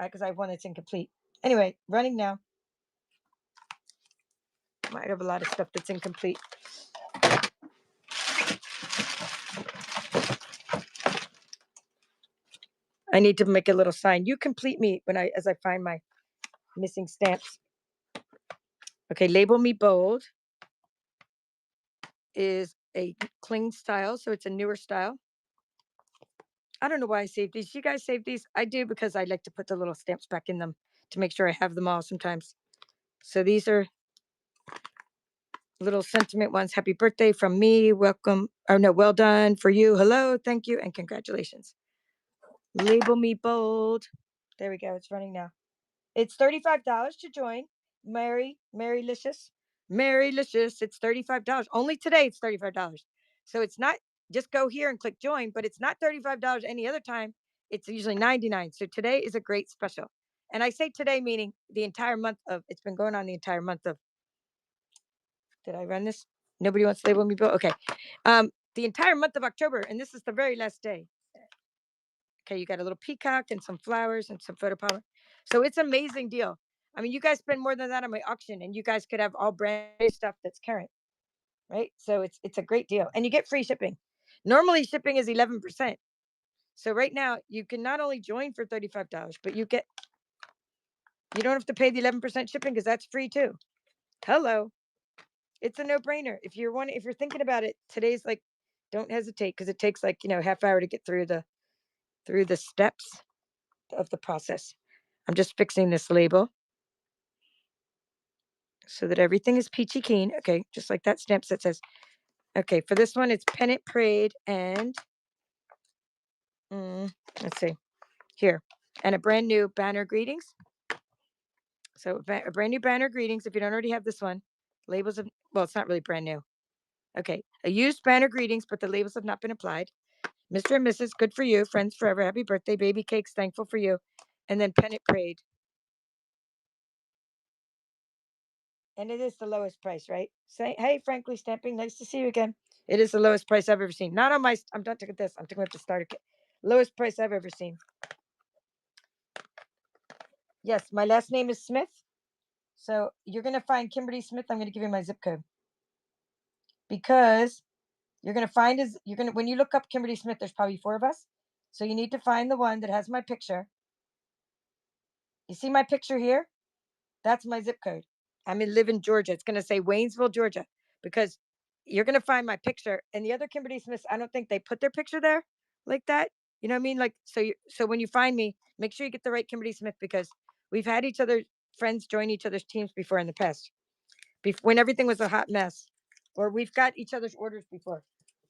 Because I have one that's incomplete. Anyway, running now. I have a lot of stuff that's incomplete. I need to make a little sign. You complete me as I find my missing stamps. Okay, label me bold is a cling style, so it's a newer style. I don't know why I saved these. You guys save these? I do because I like to put the little stamps back in them to make sure I have them all sometimes. So these are little sentiment ones. Happy birthday from me. Welcome. Or no, well done for you. Hello, thank you, and congratulations. Label me bold. There we go. It's running now. It's $35 to join. Marylicious. It's $35. Only today it's $35. So it's not just go here and click join, but it's not $35 any other time. It's usually $99. So today is a great special. And I say today meaning the entire month of it's been going on the entire month of. Did I run this? Nobody wants to label me bold. Okay. The entire month of October, and this is the very last day. Okay, you got a little peacock and some flowers and some photopolymer. So it's an amazing deal. I mean, you guys spend more than that on my auction, and you guys could have all brand new stuff that's current, right? So it's a great deal, and you get free shipping. Normally, shipping is 11%. So right now, you can not only join for $35, but you don't have to pay the 11% shipping because that's free too. Hello, it's a no-brainer. If you're thinking about it, today's like, don't hesitate because it takes like half hour to get through the steps of the process. I'm just fixing this label so that everything is peachy keen. Okay, just like that stamp that says, okay, for this one, it's Pennant Parade and, let's see, here, and a brand new banner greetings. So a brand new banner greetings, if you don't already have this one, labels of, well, it's not really brand new. Okay, a used banner greetings, but the labels have not been applied. Mr. and Mrs., good for you. Friends forever, happy birthday. Baby cakes, thankful for you. And then Pennant Parade. And it is the lowest price, right? Say, hey, Frankly Stamping, nice to see you again. It is the lowest price I've ever seen. Not on my, I'm not talking about this. I'm talking about the starter kit. Lowest price I've ever seen. Yes, my last name is Smith. So you're going to find Kimberly Smith. I'm going to give you my zip code because you're going to find is you're going to, when you look up Kimberly Smith, there's probably 4 of us. So you need to find the one that has my picture. You see my picture here? That's my zip code. Live in Georgia. It's going to say Waynesville, Georgia, because you're going to find my picture. And the other Kimberly Smiths, I don't think they put their picture there like that. You know what I mean? Like, so when you find me, make sure you get the right Kimberly Smith because we've had each other friends join each other's teams before in the past, when everything was a hot mess, or we've got each other's orders before.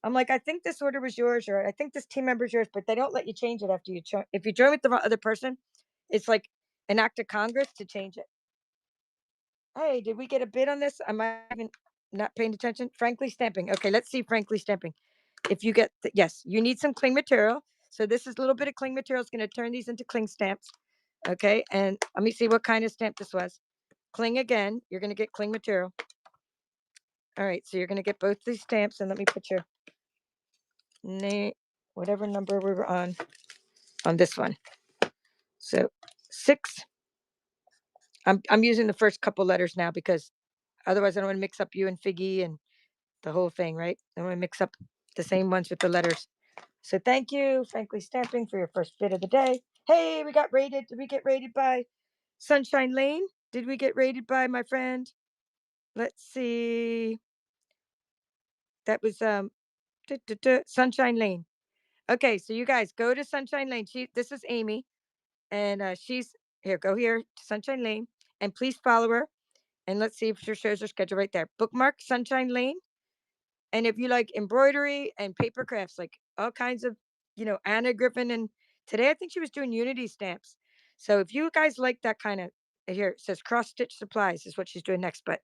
I'm like, I think this order was yours, or I think this team member's yours, but they don't let you change it after you join. If you join with the other person, it's like an act of Congress to change it. Hey, did we get a bid on this? Am I even not paying attention? Frankly Stamping. Okay, let's see Frankly Stamping. If you get, yes, you need some cling material. So this is a little bit of cling material. It's going to turn these into cling stamps. Okay, and let me see what kind of stamp this was. Cling again. You're going to get cling material. All right, so you're going to get both these stamps, and let me put your name, whatever number we were on this one. So 6. I'm using the first couple letters now because otherwise I don't want to mix up you and Figgy and the whole thing, right? I don't want to mix up the same ones with the letters. So thank you, Frankly Stamping, for your first bid of the day. Hey, we got rated. Did we get rated by Sunshine Lane? Did we get rated by my friend? Let's see. That was Sunshine Lane. Okay, so you guys go to Sunshine Lane. This is Amy, and she's here. Go here to Sunshine Lane, and please follow her. And let's see if she shows her schedule right there. Bookmark Sunshine Lane, and if you like embroidery and paper crafts, like all kinds of, Anna Griffin, and today I think she was doing Unity stamps. So if you guys like that kind of, here it says cross stitch supplies is what she's doing next. But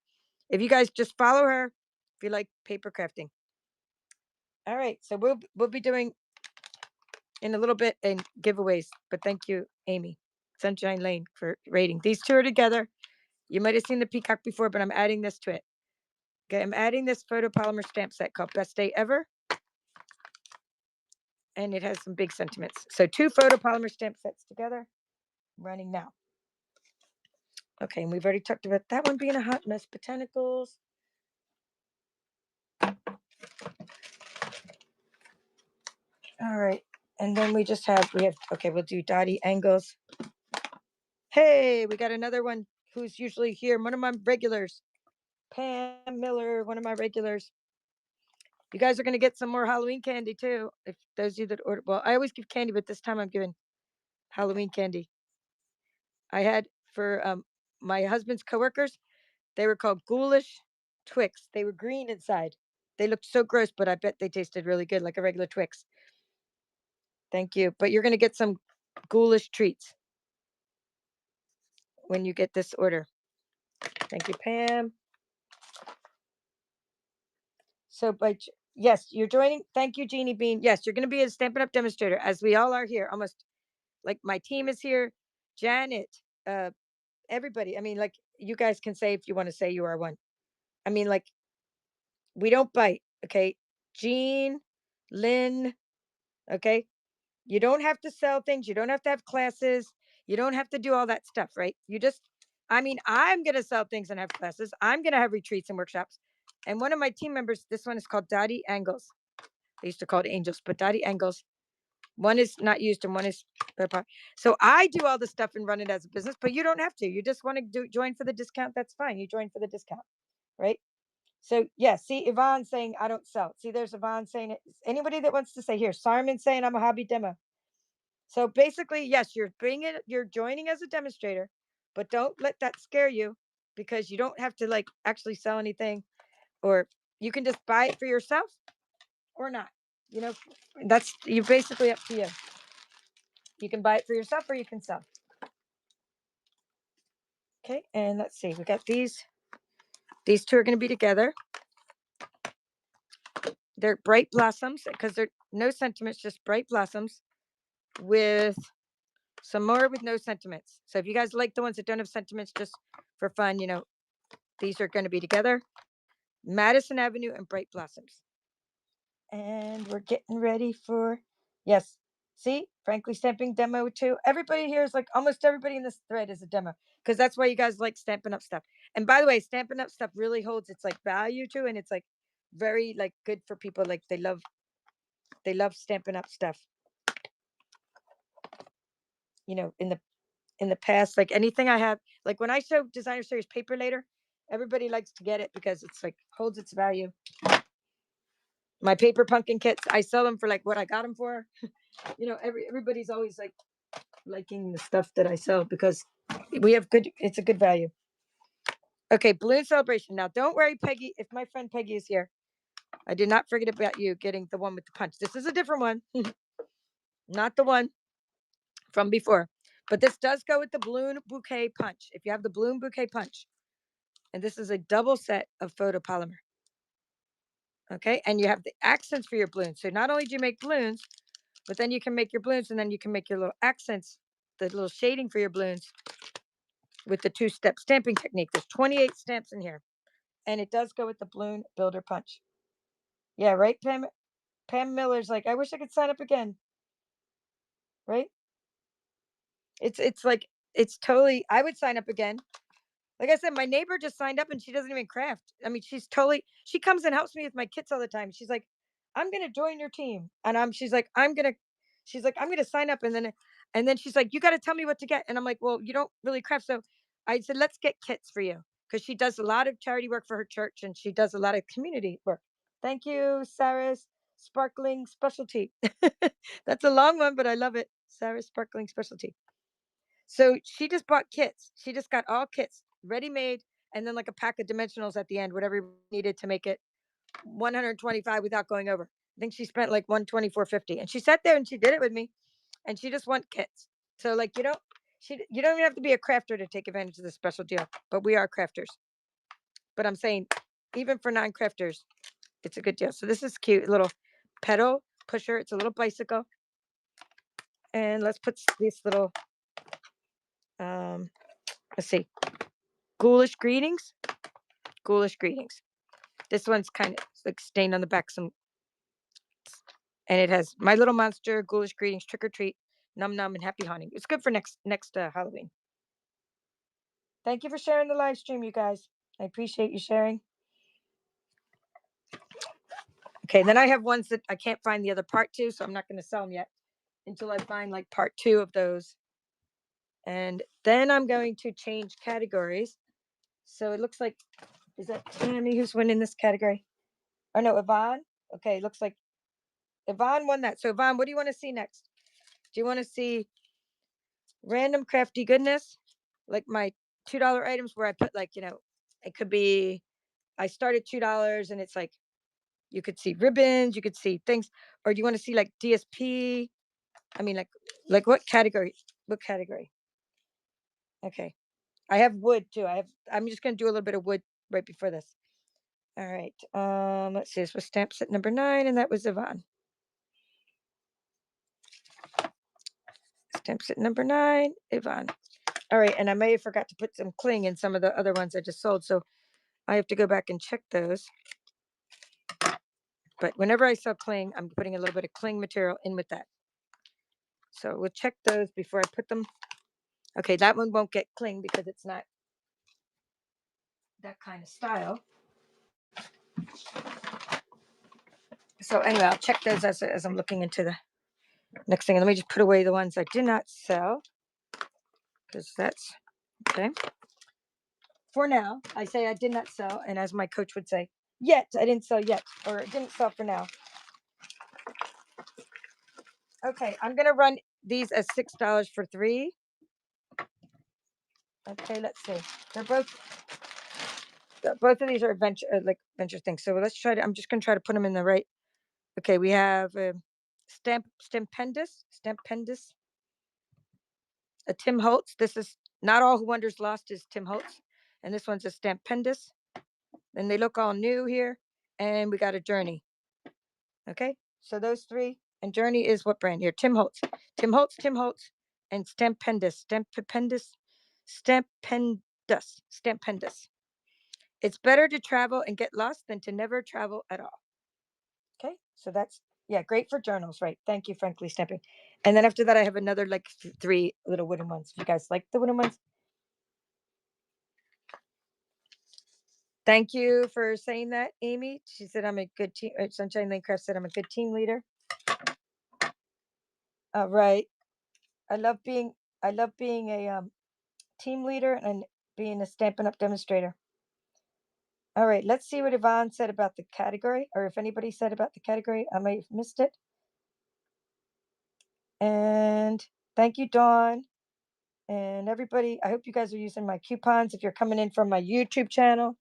if you guys just follow her, if you like paper crafting. All right, so we'll be doing in a little bit and giveaways. But thank you, Amy, Sunshine Lane, for rating. These two are together. You might have seen the peacock before, but I'm adding this to it. Okay, I'm adding this photopolymer stamp set called Best Day Ever. And it has some big sentiments. So 2 photopolymer stamp sets together, running now. Okay, and we've already talked about that one being a hot mess. Botanicals. All right, and then we have, okay, we'll do Dottie Angles. Hey, we got another one who's usually here. One of my regulars, Pam Miller, one of my regulars. You guys are going to get some more Halloween candy too. If those of you that order, well, I always give candy, but this time I'm giving Halloween candy. I had for my husband's coworkers, they were called Ghoulish Twix. They were green inside. They looked so gross, but I bet they tasted really good, like a regular Twix. Thank you. But you're going to get some ghoulish treats when you get this order. Thank you, Pam. So, yes, you're joining. Thank you, Jeannie Bean. Yes, you're going to be a Stampin' Up! Demonstrator, as we all are here. Almost like my team is here. Janet, everybody. Like you guys can say if you want to say you are one. Like we don't bite. Okay. Jean, Lynn. Okay. You don't have to sell things. You don't have to have classes. You don't have to do all that stuff, right? I'm going to sell things and have classes. I'm going to have retreats and workshops. And one of my team members, this one is called Dottie Angles. They used to call it Angels, but Dottie Angles. One is not used and one is. So I do all the stuff and run it as a business, but you don't have to. You just want to join for the discount. That's fine. You join for the discount, right? So yeah, see Yvonne saying I don't sell. See, there's Yvonne saying it. Anybody that wants to say here, Simon saying I'm a hobby demo. So basically, yes, you're joining as a demonstrator, but don't let that scare you because you don't have to like actually sell anything, or you can just buy it for yourself or not. That's you basically up to you. You can buy it for yourself or you can sell. Okay, and let's see, we got these. These two are going to be together. They're bright blossoms because they're no sentiments, just bright blossoms with some more with no sentiments. So if you guys like the ones that don't have sentiments, just for fun, These are going to be together. Madison Avenue and Bright Blossoms. And we're getting ready for, yes. See, frankly, stamping demo too. Everybody here is like, almost everybody in this thread is a demo, because that's why you guys like Stampin' Up stuff. And by the way, Stampin' Up stuff really holds its like value too, and it's like very like good for people. Like they love Stampin' Up stuff. You know, in the past, like anything I have, like when I show Designer Series paper later, everybody likes to get it because it's like holds its value. My paper pumpkin kits, I sell them for like what I got them for. You know, everybody's always like liking the stuff that I sell because we have good, it's a good value. Okay, balloon celebration. Now, don't worry, Peggy. If my friend Peggy is here, I did not forget about you getting the one with the punch. This is a different one, not the one from before. But this does go with the balloon bouquet punch. If you have the balloon bouquet punch, and this is a double set of photopolymer. Okay, and you have the accents for your balloons. So not only do you make balloons, but then you can make your balloons, and then you can make your little accents, the little shading for your balloons with the two-step stamping technique. There's 28 stamps in here, and it does go with the balloon builder punch. Yeah, right, Pam. Pam Miller's like, I wish I could sign up again. Right? It's like it's totally. I would sign up again. Like I said, my neighbor just signed up and she doesn't even craft. I mean, she comes and helps me with my kits all the time. She's like, I'm gonna join your team. And she's like, I'm gonna sign up. And then she's like, you gotta tell me what to get. And I'm like, well, you don't really craft. So I said, let's get kits for you. Because she does a lot of charity work for her church and she does a lot of community work. Thank you, Sarah's Sparkling Specialty. That's a long one, but I love it. Sarah's Sparkling Specialty. So she just bought kits. She just got all kits ready made, and then like a pack of dimensionals at the end, whatever you needed to make it 125 without going over. I think she spent like 124.50, and she sat there and she did it with me, and she just wants kits. So like you don't even have to be a crafter to take advantage of this special deal, but we are crafters. But I'm saying, even for non-crafters, it's a good deal. So this is cute, little pedal pusher. It's a little bicycle, and let's put this little let's see, ghoulish greetings. Ghoulish greetings. This one's kind of like stained on the back some, and it has My Little Monster, ghoulish greetings, trick or treat, num num, and happy haunting. It's good for next Halloween. Thank you for sharing the live stream, you guys. I appreciate you sharing. Okay, then I have ones that I can't find the other part to, so I'm not going to sell them yet until I find like part 2 of those. And then I'm going to change categories. So it looks like, is that Tammy who's winning this category? Oh no, Yvonne. Okay, looks like Yvonne won that. So Yvonne, what do you want to see next? Do you want to see random crafty goodness, like my $2 items where I put like, it could be, I started $2 and it's like, you could see ribbons, you could see things, or do you want to see like DSP? I mean, like what category? What category? Okay, I have wood too. I'm just gonna do a little bit of wood right before this. All right. Let's see. This was stamp set number 9, and that was Yvonne. Stamp set number 9, Yvonne. All right, and I may have forgot to put some cling in some of the other ones I just sold, so I have to go back and check those. But whenever I sell cling, I'm putting a little bit of cling material in with that. So we'll check those before I put them. Okay, that one won't get cling because it's not that kind of style. So anyway, I'll check those as I'm looking into the next thing. And let me just put away the ones I did not sell, because that's okay. For now, I say I did not sell, and as my coach would say, yet, I didn't sell yet, or it didn't sell for now. Okay, I'm going to run these as $6 for 3. Okay, let's see. They're both of these are adventure, like venture things. So let's try to, I'm just going to try to put them in the right. Okay, we have Stampendous, a Tim Holtz. This is Not All Who Wanders Lost is Tim Holtz, and this one's a Stampendous. And they look all new here, and we got a Journey. Okay, so those 3, and Journey is what brand here? Tim Holtz, and Stampendous. It's better to travel and get lost than to never travel at all. Okay, so that's, yeah, great for journals, right? Thank you, Frankly Stamping. And then after that, I have another like three little wooden ones. If you guys like the wooden ones, thank you for saying that, Amy. She said I'm a good team. Sunshine Lane Craft said I'm a good team leader. All right, I love being a team leader and being a Stampin' Up demonstrator. All right, let's see what Yvonne said about the category, or if anybody said about the category. I might have missed it. And thank you, Dawn. And everybody, I hope you guys are using my coupons if you're coming in from my YouTube channel.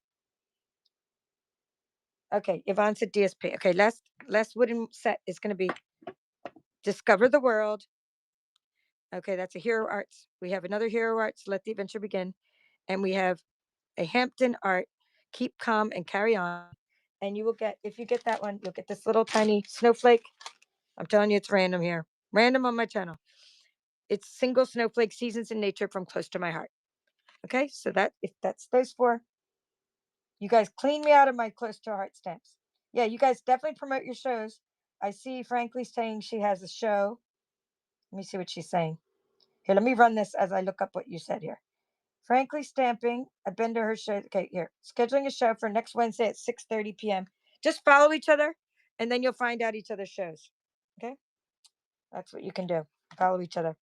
Okay, Yvonne said DSP. Okay, last wooden set is going to be Discover the World. Okay, that's a Hero Arts. We have another Hero Arts, Let the Adventure Begin. And we have a Hampton Art, Keep Calm and Carry On. And you will get, if you get that one, you'll get this little tiny snowflake. I'm telling you, it's random here. Random on my channel. It's single snowflake seasons in nature from close to my heart. Okay, so that, if that's those four, you guys clean me out of my close to heart stamps. Yeah, you guys definitely promote your shows. I see Frankly saying she has a show. Let me see what she's saying. Here, let me run this as I look up what you said here. Frankly Stamping, I've been to her show. Okay, here. Scheduling a show for next Wednesday at 6:30 p.m. Just follow each other, and then you'll find out each other's shows. Okay? That's what you can do. Follow each other.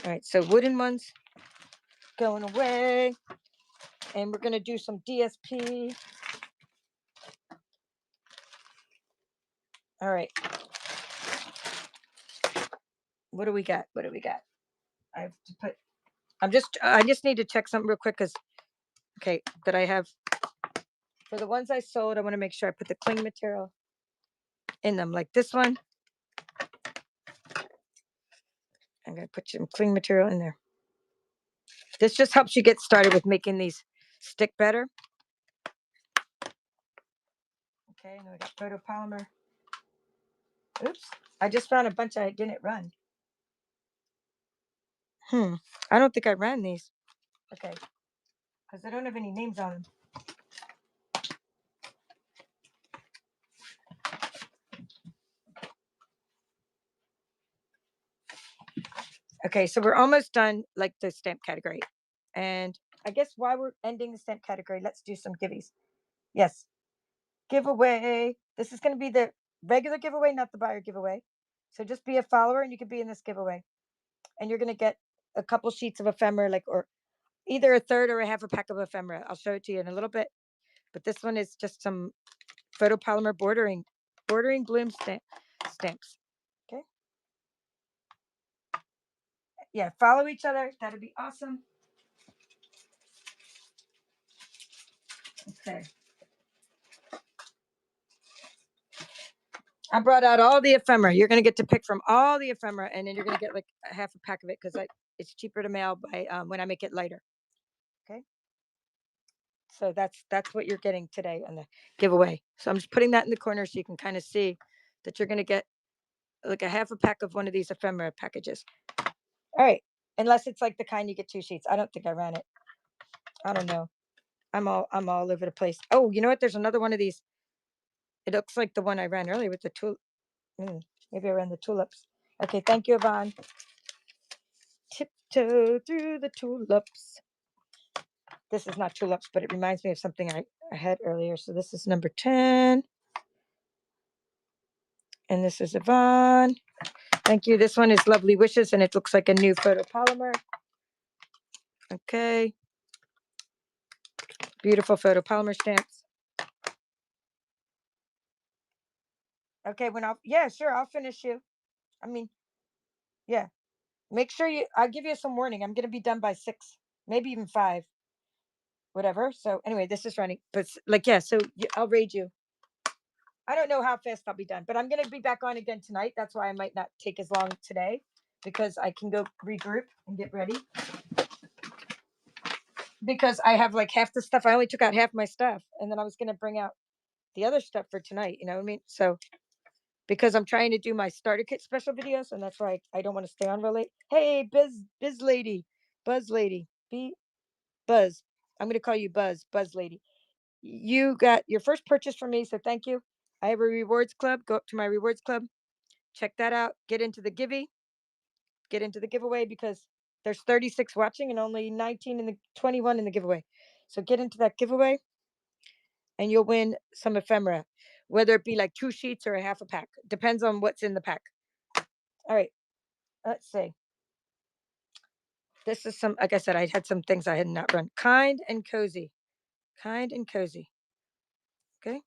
All right, so wooden ones going away. And we're going to do some DSP. All right. What do we got? What do we got? I have to put, I just need to check something real quick because, okay, that I have, for the ones I sold, I want to make sure I put the cling material in them, like this one. I'm going to put some cling material in there. This just helps you get started with making these stick better. Okay, now we got photopolymer. Oops, I just found a bunch I didn't run. I don't think I ran these. Okay, because I don't have any names on them. Okay, so we're almost done, like the stamp category. And I guess while we're ending the stamp category, let's do some giveaways. Yes, giveaway. This is going to be the regular giveaway, not the buyer giveaway. So just be a follower and you can be in this giveaway. And you're going to get a couple sheets of ephemera, like, or either a third or a half a pack of ephemera. I'll show it to you in a little bit. But this one is just some photopolymer bordering bloom stamps. Okay. Yeah, follow each other. That'd be awesome. Okay. I brought out all the ephemera. You're going to get to pick from all the ephemera, and then you're going to get like a half a pack of it because it's cheaper to mail by when I make it lighter. Okay. So that's what you're getting today on the giveaway. So I'm just putting that in the corner so you can kind of see that you're going to get like a half a pack of one of these ephemera packages. All right. Unless it's like the kind you get 2 sheets. I don't think I ran it. I don't know. I'm all over the place. Oh, you know what? There's another one of these. It looks like the one I ran earlier with the tulip. Maybe I ran the tulips. Okay, thank you, Yvonne. Tiptoe through the tulips. This is not tulips, but it reminds me of something I had earlier. So this is number 10. And this is Yvonne. Thank you. This one is Lovely Wishes, and it looks like a new photopolymer. Okay. Beautiful photopolymer stamps. Okay, yeah, sure, I'll finish you. I mean, yeah. Make sure I'll give you some warning. I'm going to be done by 6, maybe even 5, whatever. So anyway, this is running, but like, yeah, so I'll raid you. I don't know how fast I'll be done, but I'm going to be back on again tonight. That's why I might not take as long today, because I can go regroup and get ready. Because I have like half the stuff. I only took out half my stuff, and then I was going to bring out the other stuff for tonight. You know what I mean? So because I'm trying to do my starter kit special videos, and that's why I don't want to stay on real late. Hey, Buzz lady, Buzz, I'm going to call you Buzz Lady. You got your first purchase from me, so thank you. I have a rewards club. Go up to my rewards club, check that out. Get into the giveaway because there's 36 watching and only 19 in the 21 in the giveaway. So get into that giveaway and you'll win some ephemera, whether it be like 2 sheets or a half a pack. Depends on what's in the pack. All right, let's see. This is some, like I said, I had some things I had not run. Kind and cozy. Kind and cozy. Okay.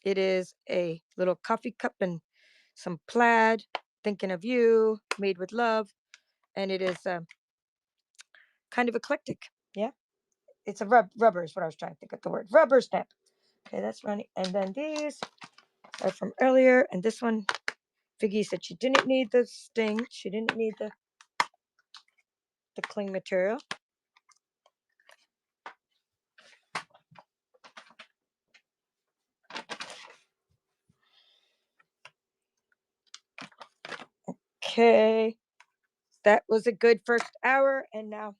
It is a little coffee cup and some plaid. Thinking of you, made with love. And it is kind of eclectic. Yeah. It's a rubber is what I was trying to think of the word. Rubber stamp. Okay, that's running. And then these are from earlier. And this one, Figgy said she didn't need the sting. She didn't need the cling material. Okay. That was a good first hour. And now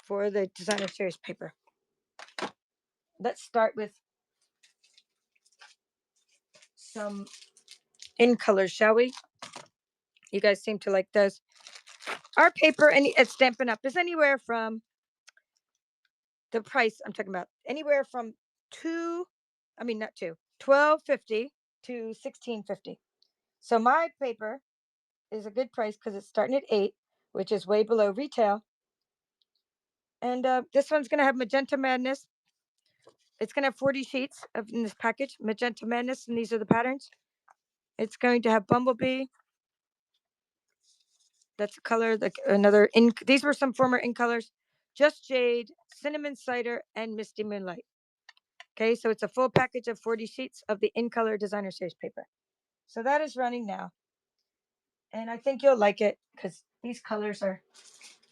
for the designer series paper. Let's start with some in colors, shall we? You guys seem to like those. Our paper at Stampin' Up is anywhere from the price I'm talking about, anywhere from not two, 12.50 to 16.50. So my paper is a good price because it's starting at 8, which is way below retail. And this one's gonna have Magenta Madness. It's gonna have 40 sheets in this package, Magenta Madness, and these are the patterns. It's going to have Bumblebee. That's a color. Another ink. These were some former ink colors. Just Jade, Cinnamon Cider, and Misty Moonlight. Okay, so it's a full package of 40 sheets of the in color designer series paper. So that is running now. And I think you'll like it because these colors are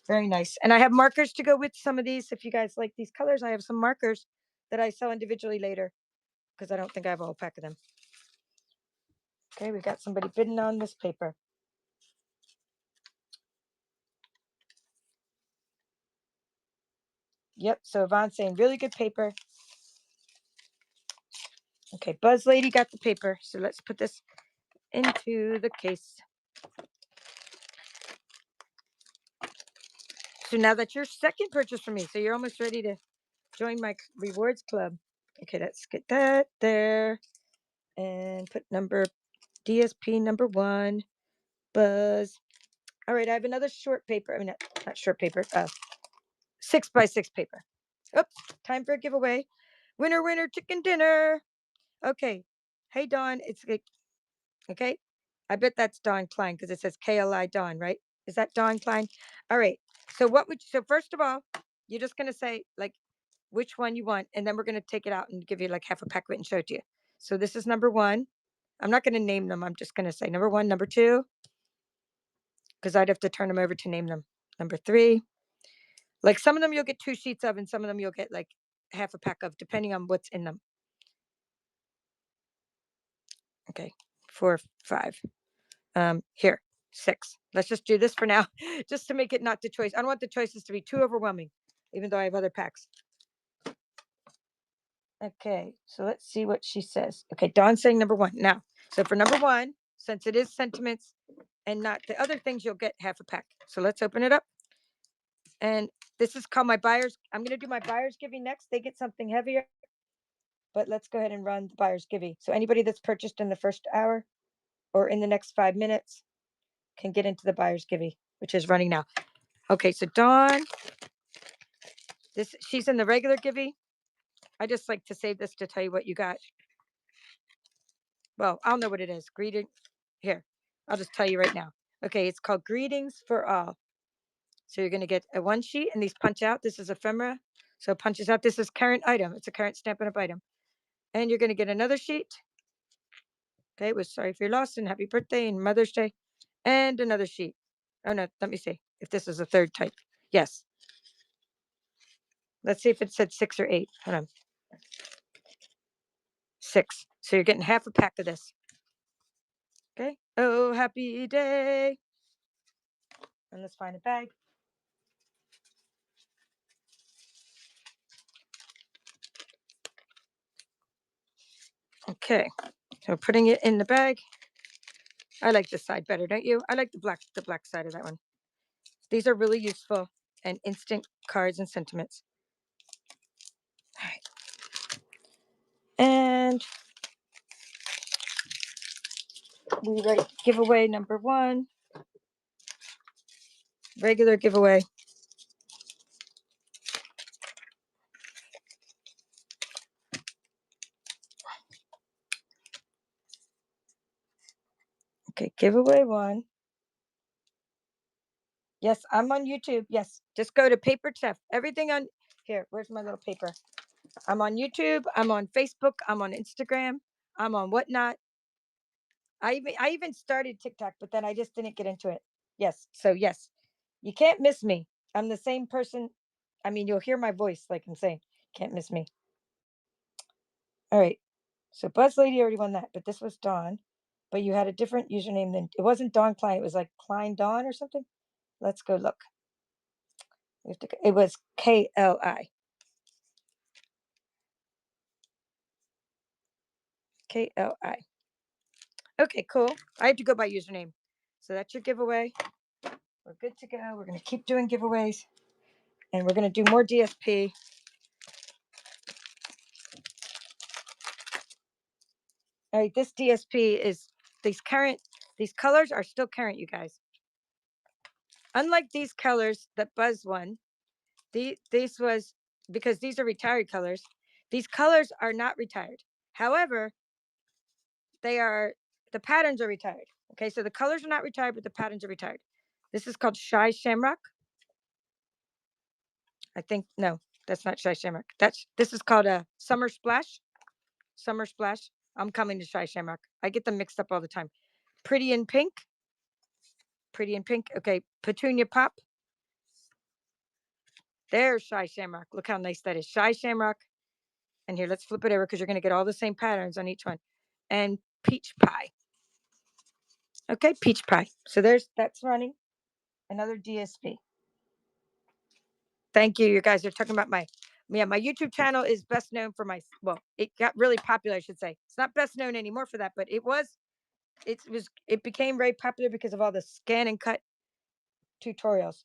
very nice. And I have markers to go with some of these. If you guys like these colors, I have some markers that I sell individually later because I don't think I have a whole pack of them. Okay, we got somebody bidding on this paper. Yep, so Yvonne's saying really good paper. Okay, Buzz Lady got the paper. So let's put this into the case. So now that's your second purchase from me. So you're almost ready to join my rewards club. Okay, let's get that there. And put DSP number 1, Buzz. All right, I have another short paper. I mean, not short paper, 6x6 paper. Oops, time for a giveaway. Winner, winner, chicken dinner. Okay. Hey, Dawn. It's okay. I bet that's Dawn Klein because it says KLI Dawn, right? Is that Dawn Klein? All right. So first of all, you're just going to say like which one you want, and then we're going to take it out and give you like half a pack of it and show it to you. So this is number 1. I'm not going to name them. I'm just going to say number 1, number 2, because I'd have to turn them over to name them. Number 3. Like some of them you'll get 2 sheets of, and some of them you'll get like half a pack of, depending on what's in them. Okay, 4, 5. Here, 6. Let's just do this for now, just to make it not the choice. I don't want the choices to be too overwhelming, even though I have other packs. Okay, so let's see what she says. Okay, Dawn's saying number 1. Now, so for number 1, since it is sentiments and not the other things, you'll get half a pack. So let's open it up. And this is called my buyers. I'm going to do my buyers giving next. They get something heavier. But let's go ahead and run the buyers giving. So anybody that's purchased in the first hour or in the next 5 minutes can get into the buyers giving, which is running now. Okay, so Dawn, she's in the regular giving. I just like to save this to tell you what you got. Well, I'll know what it is. Greeting. Here, I'll just tell you right now. Okay, it's called Greetings for All. So you're going to get a 1 sheet, and these punch out. This is ephemera, so it punches out. This is current item. It's a current Stampin' Up item. And you're going to get another sheet. Okay, was sorry for your loss and happy birthday and Mother's Day. And another sheet. Oh no, let me see if this is a third type. Yes. Let's see if it said 6 or 8. Hold on. 6. So you're getting half a pack of this. Okay. Oh, happy day. And let's find a bag. Okay, so putting it in the bag. I like this side better, don't you? I like the black side of that one. These are really useful and instant cards and sentiments. All right. And we write giveaway number 1, regular giveaway. Okay, giveaway 1. Yes, I'm on YouTube. Yes, just go to Paper Chef. Everything on here. Where's my little paper? I'm on YouTube. I'm on Facebook. I'm on Instagram. I'm on Whatnot. I even started TikTok, but then I just didn't get into it. Yes, so yes, you can't miss me. I'm the same person. I mean, you'll hear my voice, like I'm saying. Can't miss me. All right. So Buzz Lady already won that, but this was Dawn. But you had a different username than it wasn't Dawn Klein. It was like Klein Dawn or something. Let's go look. It was KLI. KLI. Okay, cool. I have to go by username. So that's your giveaway. We're good to go. We're going to keep doing giveaways. And we're going to do more DSP. All right, this DSP is these colors are still current, you guys. Unlike these colors that Buzz won, these was because these are retired colors. These colors are not retired. However, the patterns are retired. Okay, so the colors are not retired, but the patterns are retired. This is called Shy Shamrock. I think no, that's not Shy Shamrock. This is called a Summer Splash. Summer Splash. I'm coming to Shy Shamrock. I get them mixed up all the time. Pretty in Pink. Pretty in Pink. Okay, Petunia Pop. There's Shy Shamrock. Look how nice that is. Shy Shamrock. And here, let's flip it over because you're going to get all the same patterns on each one. And Peach Pie. Okay, Peach Pie. So that's running. Another DSP. Thank you. You guys are talking about my YouTube channel is best known for it got really popular, I should say. It's not best known anymore for that, but it became very popular because of all the scan and cut tutorials.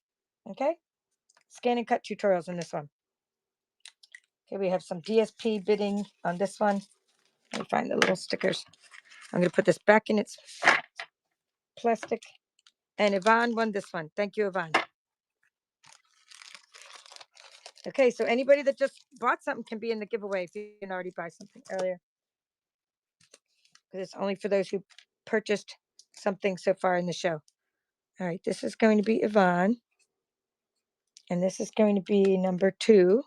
Okay? Scan and cut tutorials in this one. Okay, we have some DSP bidding on this one. Let me find the little stickers. I'm going to put this back in its plastic. And Yvonne won this one. Thank you, Yvonne. Okay, so anybody that just bought something can be in the giveaway if you didn't already buy something earlier. Because it's only for those who purchased something so far in the show. All right, this is going to be Yvonne. And this is going to be number 2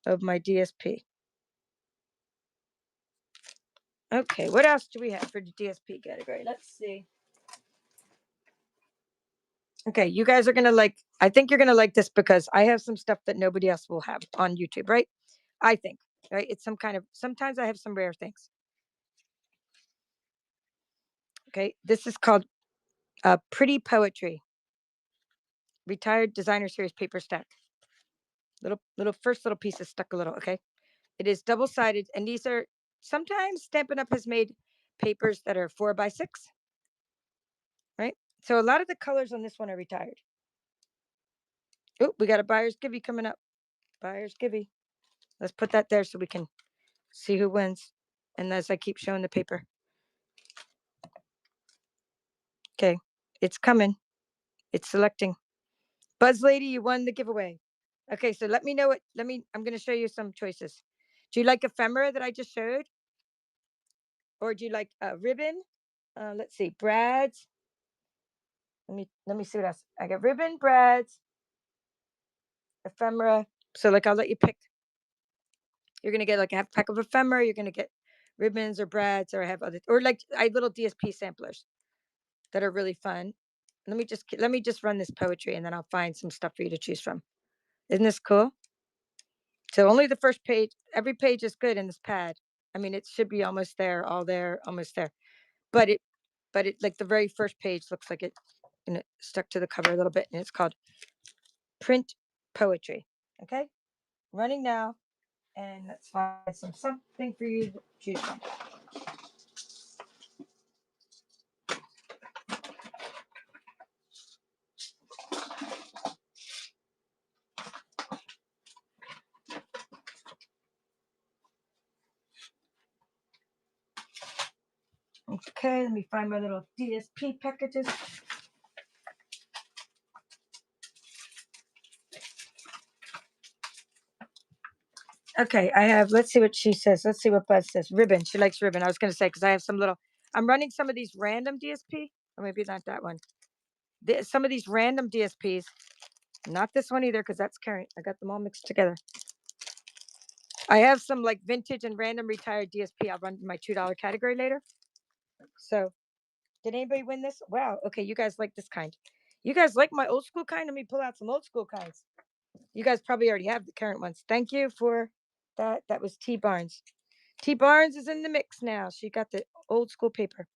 of my DSP. Okay, what else do we have for the DSP category? Let's see. Okay, you guys are going to I think you're going to like this because I have some stuff that nobody else will have on YouTube, right? I think, right? It's sometimes I have some rare things. Okay, this is called Pretty Poetry. Retired Designer Series paper stack. First little piece is stuck a little, okay? It is double-sided, and these are sometimes Stampin' Up! Has made papers that are 4x6, right? So a lot of the colors on this one are retired. Oh, we got a buyer's givey coming up. Buyer's givey. Let's put that there so we can see who wins. And as I keep showing the paper. Okay, it's coming. It's selecting. Buzz Lady, you won the giveaway. Okay, so let me know I'm going to show you some choices. Do you like ephemera that I just showed? Or do you like a ribbon? Let's see, brads. Let me see what else. I got ribbon, brads, ephemera. So I'll let you pick. You're gonna get like a half pack of ephemera. You're gonna get ribbons or brads, or I have other, or I have little DSP samplers that are really fun. Let me just run this poetry, and then I'll find some stuff for you to choose from. Isn't this cool? So only the first page. Every page is good in this pad. I mean, it should be almost there, all there, almost there. But it like the very first page looks like it stuck to the cover a little bit, and it's called Print Poetry. Okay, running now, And let's find something for you to choose from. Okay, let me find my little DSP packages. Okay, I have, let's see what she says. Let's see what Buzz says. Ribbon. She likes ribbon. I was going to say, because I have some little, I'm running some of these random DSP, or maybe not that one. Some of these random DSPs, not this one either, because that's current. I got them all mixed together. I have some like vintage and random retired DSP. I'll run my $2 category later. So, did anybody win this? Wow. Okay, you guys like this kind. You guys like my old school kind? Let me pull out some old school kinds. You guys probably already have the current ones. Thank you for that. That was T Barnes. T Barnes is in the mix now. She got the old school paper.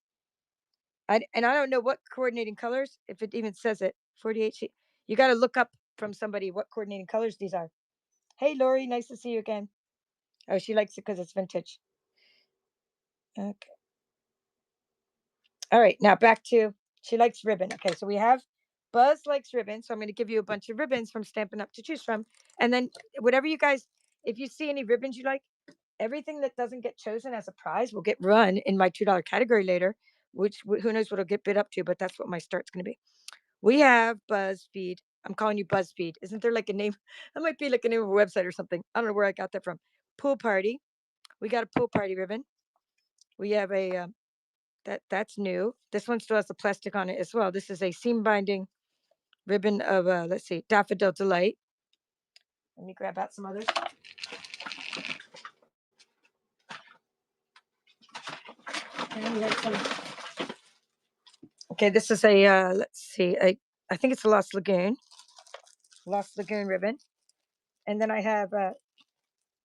And I don't know what coordinating colors, if it even says it. 48 sheet. You got to look up from somebody what coordinating colors these are. Hey, Lori, nice to see you again. Oh, she likes it because it's vintage. Okay. All right, now back to she likes ribbon. Okay, so we have Buzz likes ribbon. So I'm going to give you a bunch of ribbons from Stampin' Up to choose from. And then whatever you guys, if you see any ribbons you like, everything that doesn't get chosen as a prize will get run in my $2 category later, which who knows what it'll get bid up to, but that's what my start's going to be. We have BuzzFeed. I'm calling you BuzzFeed. Isn't there like a name? That might be like a name of a website or something. I don't know where I got that from. Pool Party. We got a pool party ribbon. We have a that's new. This one still has the plastic on it as well. This is a seam binding ribbon of let's see, Daffodil Delight. Let me grab out some others. And we have some. Okay, this is a let's see, I think it's a Lost Lagoon ribbon. And then I have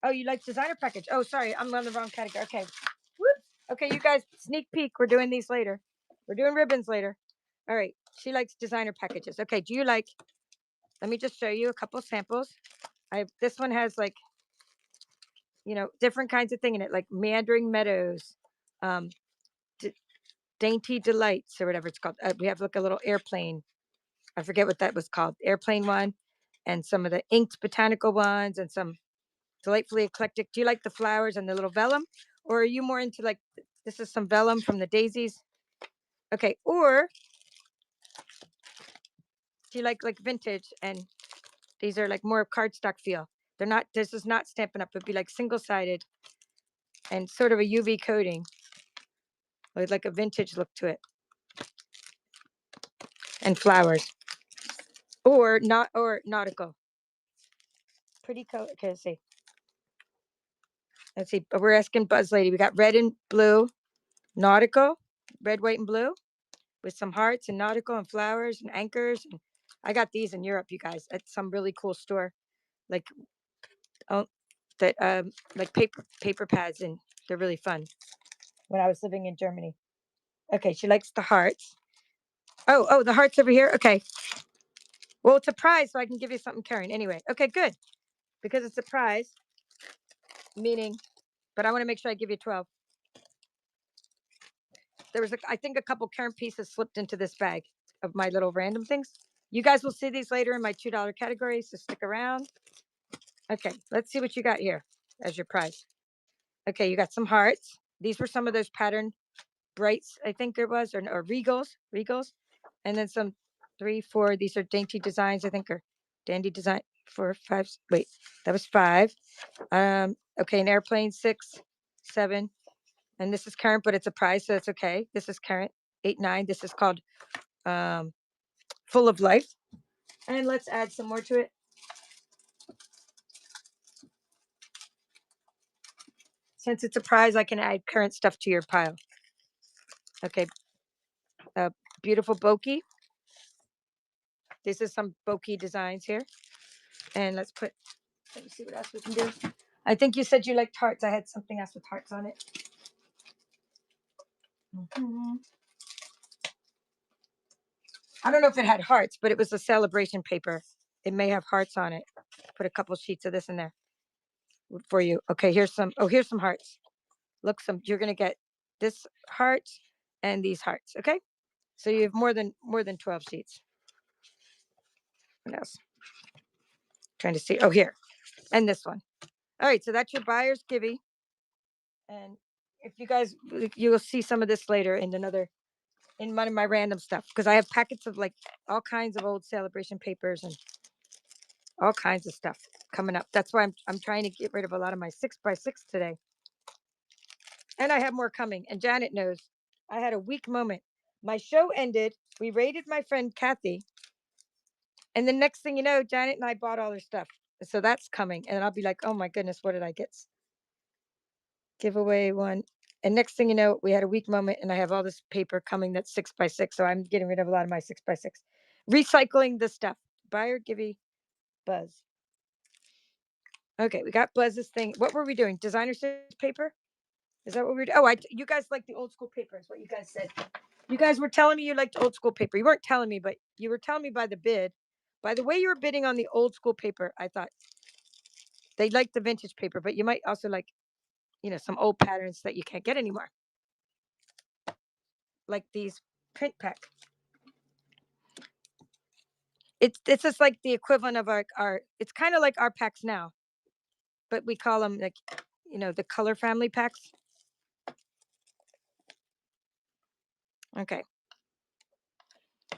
oh, you like designer package? Oh, sorry, I'm on the wrong category. Okay. Whoops. Okay, you guys, sneak peek. We're doing these later. We're doing ribbons later. All right. She likes designer packages. Okay. Do you like? Let me just show you a couple samples. This one has like, different kinds of thing in it, like meandering meadows, um, dainty delights or whatever it's called. We have like a little airplane. I forget what that was called. Airplane one, and some of the inked botanical ones, and some delightfully eclectic. Do you like the flowers and the little vellum, or are you more into like this is some vellum from the daisies? Okay, or do you like vintage and these are like more cardstock feel? They're not. This is not Stampin' Up. It'd be like single sided and sort of a UV coating with like a vintage look to it, and flowers, or not, or nautical. Pretty coat. Okay, let's see. Let's see. We're asking Buzz Lady. We got red and blue, nautical, red, white, and blue, with some hearts and nautical and flowers and anchors. And I got these in Europe, you guys, at some really cool store, like oh, that like paper pads, and they're really fun. When I was living in Germany. Okay, she likes the hearts. Oh, the hearts over here. Okay. Well, it's a prize, so I can give you something, Karen. Anyway, okay, good, because it's a prize, meaning. But I want to make sure I give you 12. There was, I think, a couple current pieces slipped into this bag of my little random things. You guys will see these later in my $2 category, so stick around. Okay, let's see what you got here as your prize. Okay, you got some hearts. These were some of those pattern brights, I think there was, or regals, and then some 3, 4. These are dainty designs, I think, or dandy design. 4, 5. Wait, that was 5. Okay, an airplane 6, 7, and this is current, but it's a prize, so it's okay. This is current 8, 9. This is called Full of Life, and let's add some more to it. Since it's a prize, I can add current stuff to your pile. Okay. Beautiful bokeh. This is some bokeh designs here. And let me see what else we can do. I think you said you liked hearts. I had something else with hearts on it. I don't know if it had hearts, but it was a celebration paper. It may have hearts on it. Put a couple sheets of this in there. for you. Okay, here's some hearts. Look, you're gonna get this heart and these hearts. Okay, so you have more than 12 sheets. What else? Trying to see. Oh, here, and this one. All right, so that's your buyer's givey. And if you guys, you will see some of this later in one of my random stuff, because I have packets of like all kinds of old celebration papers and all kinds of stuff coming up. That's why I'm trying to get rid of a lot of my 6x6 today. And I have more coming. And Janet knows I had a weak moment. My show ended. We raided my friend Kathy. And the next thing you know, Janet and I bought all her stuff. So that's coming. And I'll be like, oh my goodness, what did I get? Giveaway one. And next thing you know, we had a weak moment and I have all this paper coming that's 6x6. So I'm getting rid of a lot of my 6x6. Recycling the stuff. Buyer, givey, Buzz. Okay, we got Buzz's thing. What were we doing? Designer stitch paper? Is that what we're doing? Oh, you guys like the old school paper is what you guys said. You guys were telling me you liked old school paper. You weren't telling me, but you were telling me by the bid. By the way you were bidding on the old school paper, I thought they liked the vintage paper, but you might also like, some old patterns that you can't get anymore. Like these print pack. It's just like the equivalent of our it's kind of like our packs now, but we call them like, the color family packs. Okay.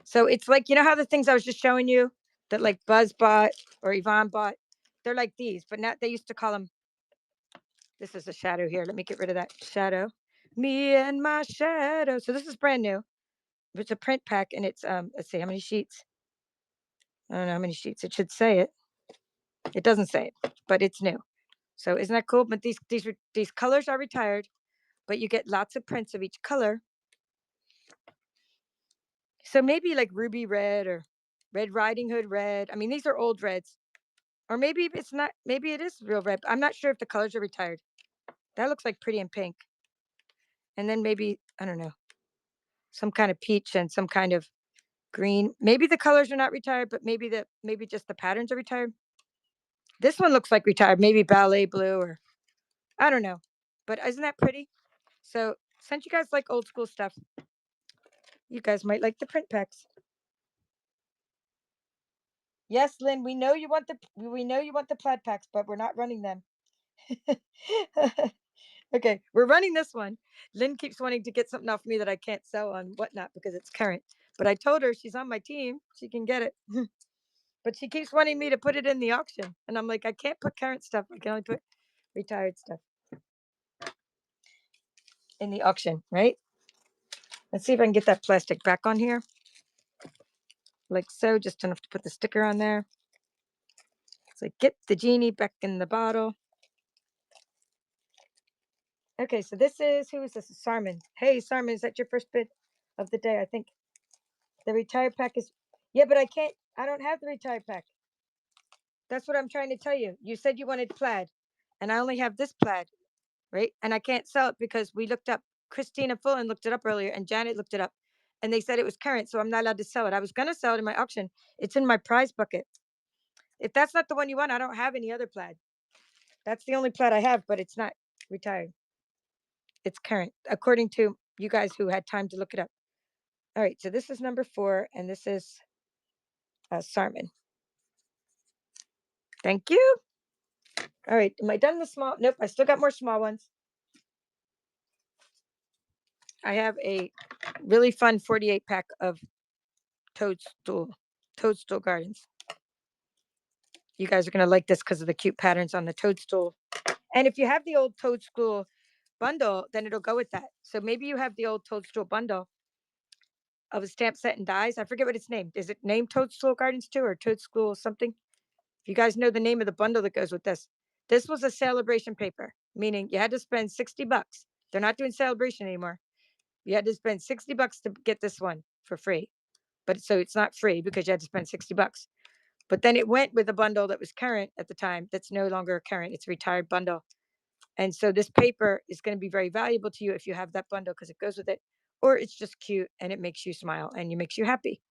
So it's like, how the things I was just showing you that like Buzz bought or Yvonne bought, they're like these, but not, they used to call them, this is a shadow here. Let me get rid of that shadow. Me and my shadow. So this is brand new. It's a print pack and it's, let's see how many sheets. I don't know how many sheets. It should say it. It doesn't say it, but it's new. So isn't that cool? But these colors are retired, but you get lots of prints of each color. So maybe like ruby red or Red Riding Hood red. I mean, these are old reds. Or maybe it's not, maybe it is real red. I'm not sure if the colors are retired. That looks like pretty in pink. And then maybe, I don't know, some kind of peach and some kind of green. Maybe the colors are not retired, but maybe just the patterns are retired. This one looks like retired, maybe ballet blue or I don't know. But isn't that pretty? So since you guys like old school stuff, you guys might like the print packs. Yes, Lynn, we know you want the plaid packs, but we're not running them. Okay, we're running this one. Lynn keeps wanting to get something off me that I can't sell on Whatnot because it's current. But I told her she's on my team. She can get it. But she keeps wanting me to put it in the auction. And I'm like, I can't put current stuff. I can only put retired stuff in the auction, right? Let's see if I can get that plastic back on here. Like so, just enough to put the sticker on there. So get the genie back in the bottle. Okay, so this is, who is this? Sarman. Hey, Sarman, is that your first bid of the day? I think the retired pack is, yeah, but I don't have the retired pack. That's what I'm trying to tell you. You said you wanted plaid, and I only have this plaid, right? And I can't sell it because we looked up, Christina Fullen looked it up earlier, and Janet looked it up, and they said it was current, so I'm not allowed to sell it. I was going to sell it in my auction. It's in my prize bucket. If that's not the one you want, I don't have any other plaid. That's the only plaid I have, but it's not retired. It's current, according to you guys who had time to look it up. All right, so this is number 4, and this is Sarman. Thank you. All right, am I done with small? Nope, I still got more small ones. I have a really fun 48 pack of toadstool gardens. You guys are going to like this because of the cute patterns on the toadstool. And if you have the old toadstool bundle, then it'll go with that. So maybe you have the old toadstool bundle of a stamp set and dies. I forget what it's named. Is it named Toadstool Gardens 2 or Toadstool something? If you guys know the name of the bundle that goes with this was a celebration paper, meaning you had to spend $60. They're not doing celebration anymore. You had to spend $60 to get this one for free. But so it's not free because you had to spend $60. But then it went with a bundle that was current at the time. That's no longer current. It's a retired bundle. And so this paper is going to be very valuable to you if you have that bundle because it goes with it, or it's just cute and it makes you smile and it makes you happy.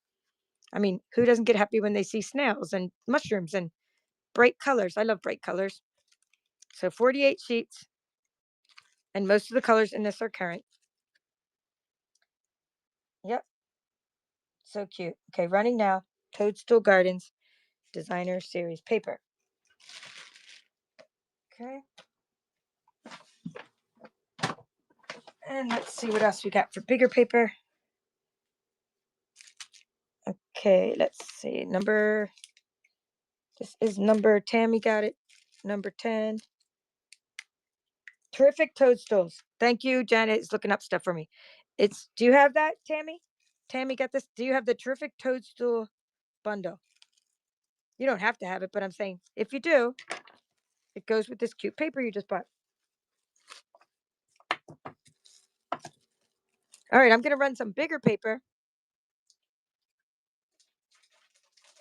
I mean, who doesn't get happy when they see snails and mushrooms and bright colors? I love bright colors. So 48 sheets. And most of the colors in this are current. Yep. So cute. Okay, running now. Toadstool Gardens Designer Series paper. Okay. And let's see what else we got for bigger paper. Okay, let's see. This is number, Tammy got it. Number 10. Terrific Toadstools. Thank you. Janet is looking up stuff for me. Do you have that, Tammy? Tammy got this. Do you have the Terrific Toadstool bundle? You don't have to have it, but I'm saying if you do, it goes with this cute paper you just bought. All right, I'm going to run some bigger paper.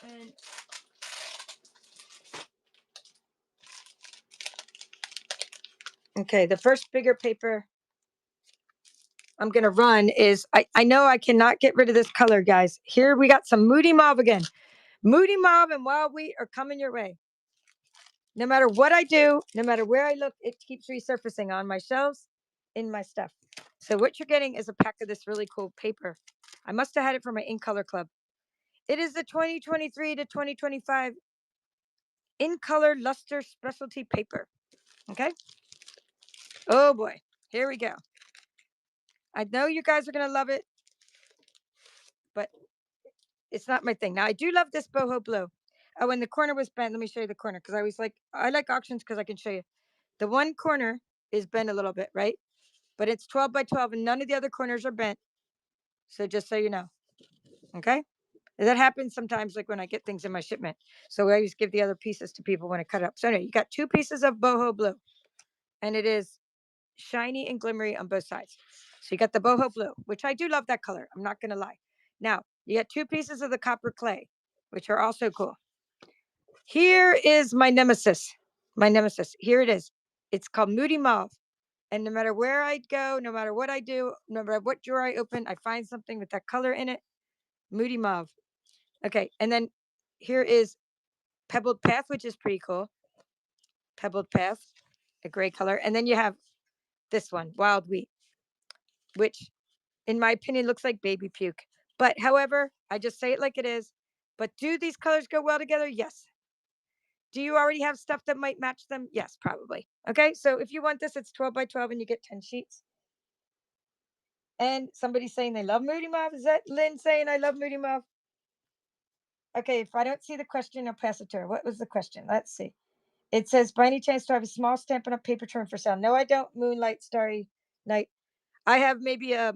And okay, the first bigger paper I'm going to run is, I know I cannot get rid of this color, guys. Here we got some Moody Mauve again. Moody Mauve and Wild Wheat are coming your way. No matter what I do, no matter where I look, it keeps resurfacing on my shelves, in my stuff. So what you're getting is a pack of this really cool paper. I must have had it for my In Color Club. It is the 2023 to 2025 In Color Luster Specialty Paper. Okay. Oh boy. Here we go. I know you guys are going to love it, but it's not my thing. Now, I do love this boho blue. Oh, and the corner was bent. Let me show you the corner, because I like auctions because I can show you. The one corner is bent a little bit, right? But it's 12 by 12 and none of the other corners are bent. So just so you know. Okay. And that happens sometimes, like when I get things in my shipment. So I always give the other pieces to people when I cut it up. So anyway, you got 2 pieces of boho blue, and it is shiny and glimmery on both sides. So you got the boho blue, which I do love that color. I'm not going to lie. Now, you got 2 pieces of the copper clay, which are also cool. Here is my nemesis. My nemesis. Here it is. It's called Moody Mauve. And no matter where I go, no matter what I do, no matter what drawer I open, I find something with that color in it. Moody Mauve. Okay. And then here is Pebbled Path, which is pretty cool. Pebbled Path, a gray color. And then you have this one, Wild Wheat, which in my opinion looks like baby puke. But however, I just say it like it is. But do these colors go well together? Yes. Do you already have stuff that might match them? Yes, probably. Okay, so if you want this, it's 12 by 12 and you get 10 sheets. And somebody's saying they love Moody Mauve. Is that Lynn saying I love Moody Mauve? Okay, if I don't see the question, I'll pass it to her. What was the question? Let's see. It says, by any chance, do I have a small Stampin' Up! Paper trim for sale? No, I don't. Moonlight, Starry Night. I have maybe a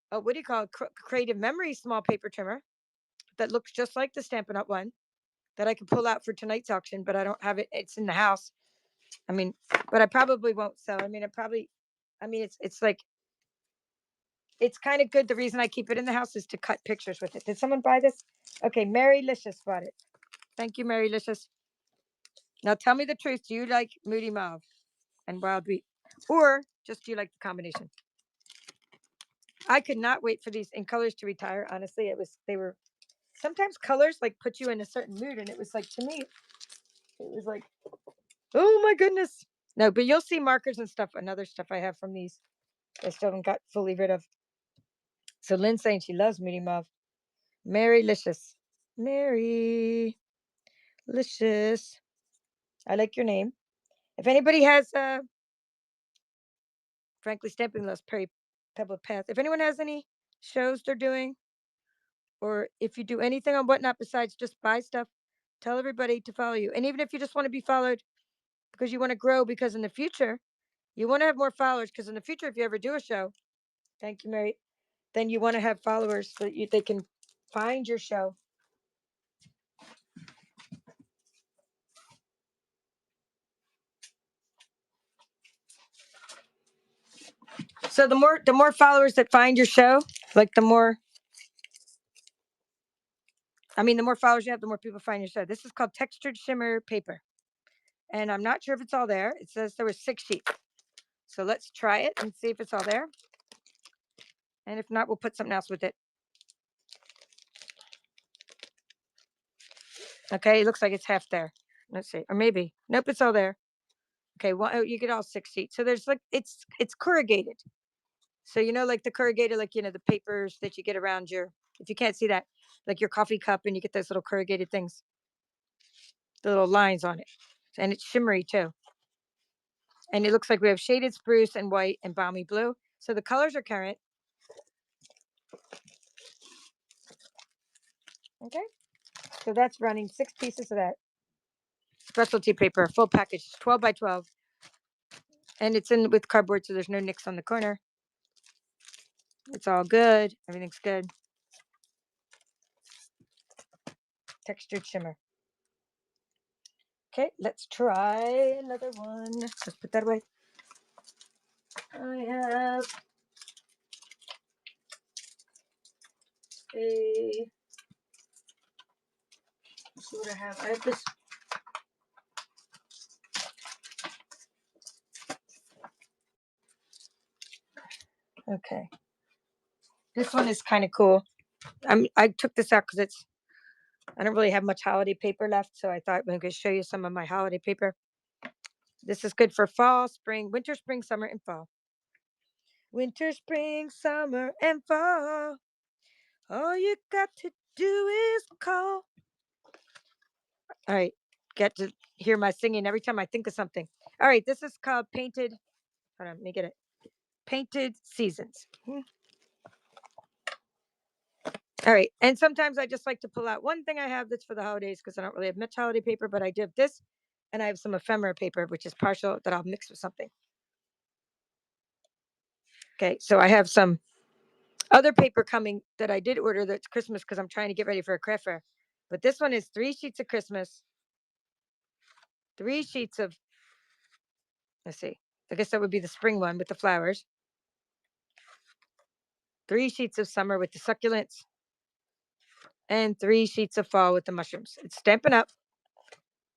what do you call it? Creative Memory small paper trimmer that looks just like the Stampin' Up! One that I can pull out for tonight's auction, but I don't have it. It's in the house. I mean, but I probably won't sell. I mean, it's like, it's kind of good. The reason I keep it in the house is to cut pictures with it. Did someone buy this? Okay, Mary Licious bought it. Thank you, Mary Licious. Now tell me the truth. Do you like Moody Mauve and Wild Wheat? Or just do you like the combination? I could not wait for these In Colors to retire. Honestly, they were sometimes colors like put you in a certain mood, and it was like, to me, it was like, oh my goodness. No, but you'll see markers and stuff and other stuff I have from these I still haven't got fully rid of. So Lynn's saying she loves Moody Mauve. Mary Licious. Mary Licious. I like your name. If anybody has frankly Stamping Loves Perry Pebble Path, if anyone has any shows they're doing, or if you do anything on Whatnot besides just buy stuff, tell everybody to follow you. And even if you just want to be followed because you want to grow, because in the future you want to have more followers, because in the future, if you ever do a show, thank you, Mary, then you want to have followers so that they can find your show. So the more followers that find your show, like the more followers you have, the more people find your show. This is called Textured Shimmer Paper. And I'm not sure if it's all there. It says there were 6 sheets. So let's try it and see if it's all there. And if not, we'll put something else with it. Okay, it looks like it's half there. Let's see. Or maybe. Nope, it's all there. Okay, well, you get all 6 sheets. So there's like it's corrugated. So like the corrugated, like the papers that you get around your. If you can't see that, like your coffee cup, and you get those little corrugated things, the little lines on it, and it's shimmery too. And it looks like we have shaded spruce and white and balmy blue. So the colors are current. Okay, so that's running 6 pieces of that specialty paper, full package, 12 by 12, and it's in with cardboard, so there's no nicks on the corner. It's all good. Everything's good. Textured shimmer. Okay, let's try another one. Let's put that away. I have a. Let's see what I have. I have this. Okay, this one is kind of cool. I took this out because I don't really have much holiday paper left, so I thought I could show you some of my holiday paper. This is good for fall, spring, winter, spring, summer, and fall. Winter, spring, summer, and fall. All you got to do is call. All right, get to hear my singing every time I think of something. All right, this is called Painted. Hold on, let me get it. Painted Seasons. All right, and sometimes I just like to pull out one thing I have that's for the holidays because I don't really have much holiday paper, but I do have this, and I have some ephemera paper, which is partial that I'll mix with something. Okay, so I have some other paper coming that I did order that's Christmas because I'm trying to get ready for a craft fair. But this one is 3 sheets of Christmas, 3 sheets of, let's see, I guess that would be the spring one with the flowers, 3 sheets of summer with the succulents, and 3 sheets of fall with the mushrooms. It's Stampin' Up!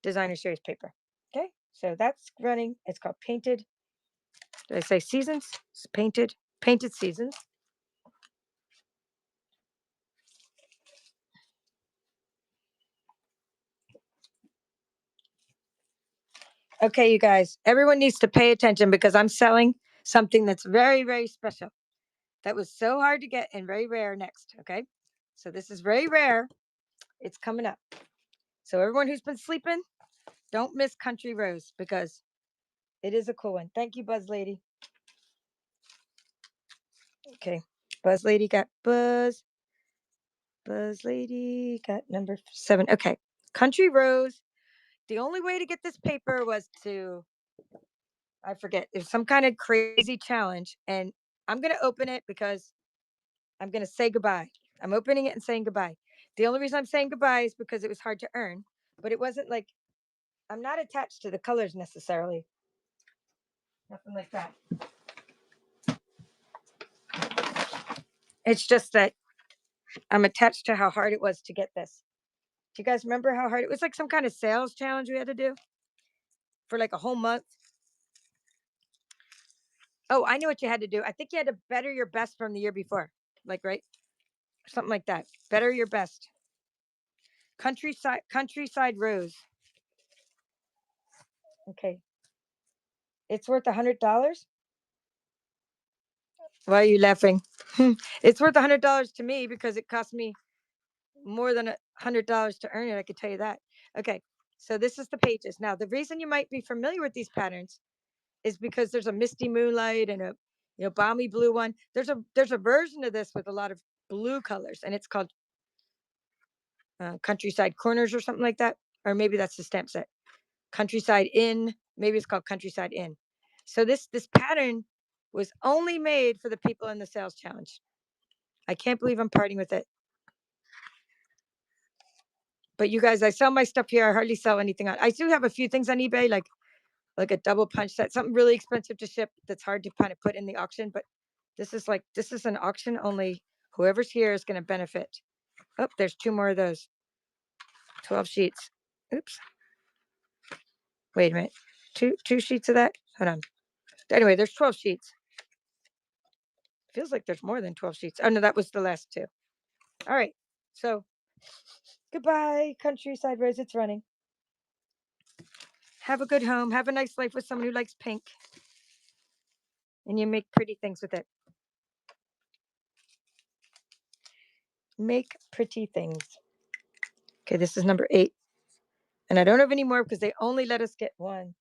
Designer Series paper. Okay, so that's running. It's called Painted. Did I say Seasons? It's Painted Seasons. Okay, you guys, everyone needs to pay attention because I'm selling something that's very, very special. That was so hard to get and very rare next. Okay, so this is very rare. It's coming up. So everyone who's been sleeping, don't miss Country Rose because it is a cool one. Thank you, Buzz Lady. Okay, Buzz Lady got Buzz. Buzz Lady got number 7. Okay, Country Rose. The only way to get this paper was to, I forget, there's some kind of crazy challenge, and I'm gonna open it because I'm gonna say goodbye. I'm opening it and saying goodbye. The only reason I'm saying goodbye is because it was hard to earn, but it wasn't like I'm not attached to the colors necessarily. Nothing like that. It's just that I'm attached to how hard it was to get this. Do you guys remember how hard it was? Like some kind of sales challenge we had to do for like a whole month. Oh, I know what you had to do. I think you had to better your best from the year before. Like, right? Something like that. Better your best. Countryside Rose. Okay. It's worth $100. Why are you laughing? It's worth $100 to me because it cost me more than $100 to earn it. I could tell you that. Okay. So this is the pages. Now, the reason you might be familiar with these patterns is because there's a misty moonlight and a balmy blue one. There's a version of this with a lot of blue colors, and it's called Countryside Corners or something like that, or maybe that's the stamp set. Countryside Inn, maybe it's called Countryside Inn. So this pattern was only made for the people in the sales challenge. I can't believe I'm parting with it. But you guys, I sell my stuff here. I hardly sell anything on. I do have a few things on eBay, like a double punch set, something really expensive to ship that's hard to kind of put in the auction. But this is an auction only. Whoever's here is going to benefit. Oh, there's 2 more of those. 12 sheets. Oops. Wait a minute. Two sheets of that. Hold on. Anyway, there's 12 sheets. Feels like there's more than 12 sheets. Oh no, that was the last 2. All right. So goodbye, Countryside Rose. It's running. have a good home, have a nice life with someone who likes pink, and you make pretty things with it. Make pretty things. Okay, this is number 8. And I don't have any more because they only let us get one.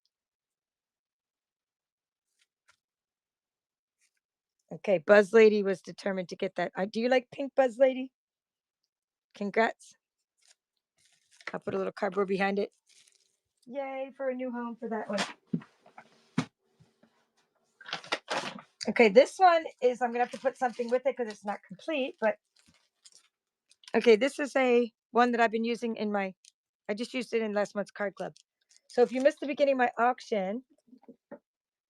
Okay, Buzz Lady was determined to get that. Do you like pink, Buzz Lady? Congrats. I'll put a little cardboard behind it. Yay for a new home for that one. Okay, this one is, I'm going to have to put something with it because it's not complete, but okay, this is a one that I've been using in my, I just used it in last month's card club. So if you missed the beginning of my auction,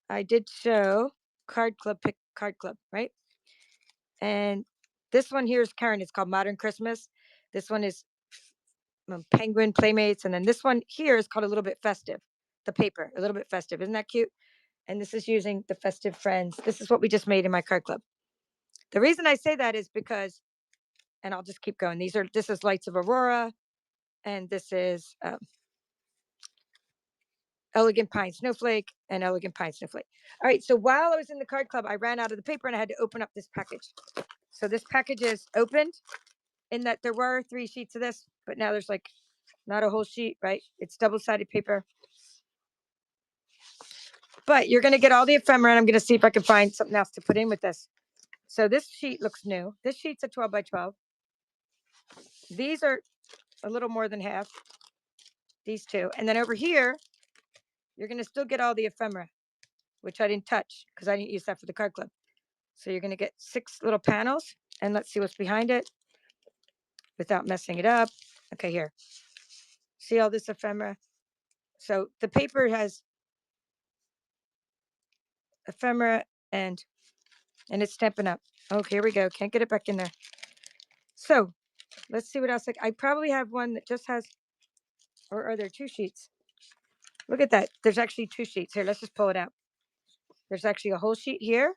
I did show card club, right? And this one here is Karen. It's called Modern Christmas. This one is Penguin Playmates. And then this one here is called A Little Bit Festive. The paper, A Little Bit Festive. Isn't that cute? And this is using the Festive Friends. This is what we just made in my card club. The reason I say that is because, and I'll just keep going. This is Lights of Aurora, and this is Elegant Pine Snowflake and Elegant Pine Snowflake. All right, so while I was in the card club, I ran out of the paper and I had to open up this package. So this package is opened in that there were 3 sheets of this, but now there's like not a whole sheet, right? It's double-sided paper. But you're going to get all the ephemera, and I'm going to see if I can find something else to put in with this. So this sheet looks new. This sheet's a 12 by 12. These are a little more than half. These 2. And then over here, you're going to still get all the ephemera, which I didn't touch because I didn't use that for the card club. So you're going to get 6 little panels, and let's see what's behind it without messing it up. Okay, here. See all this ephemera? So the paper has ephemera and it's Stampin' Up. Oh, here we go. Can't get it back in there. So let's see what else. I probably have one that just has, or are there 2 sheets? Look at that. There's actually 2 sheets. Here, let's just pull it out. There's actually a whole sheet here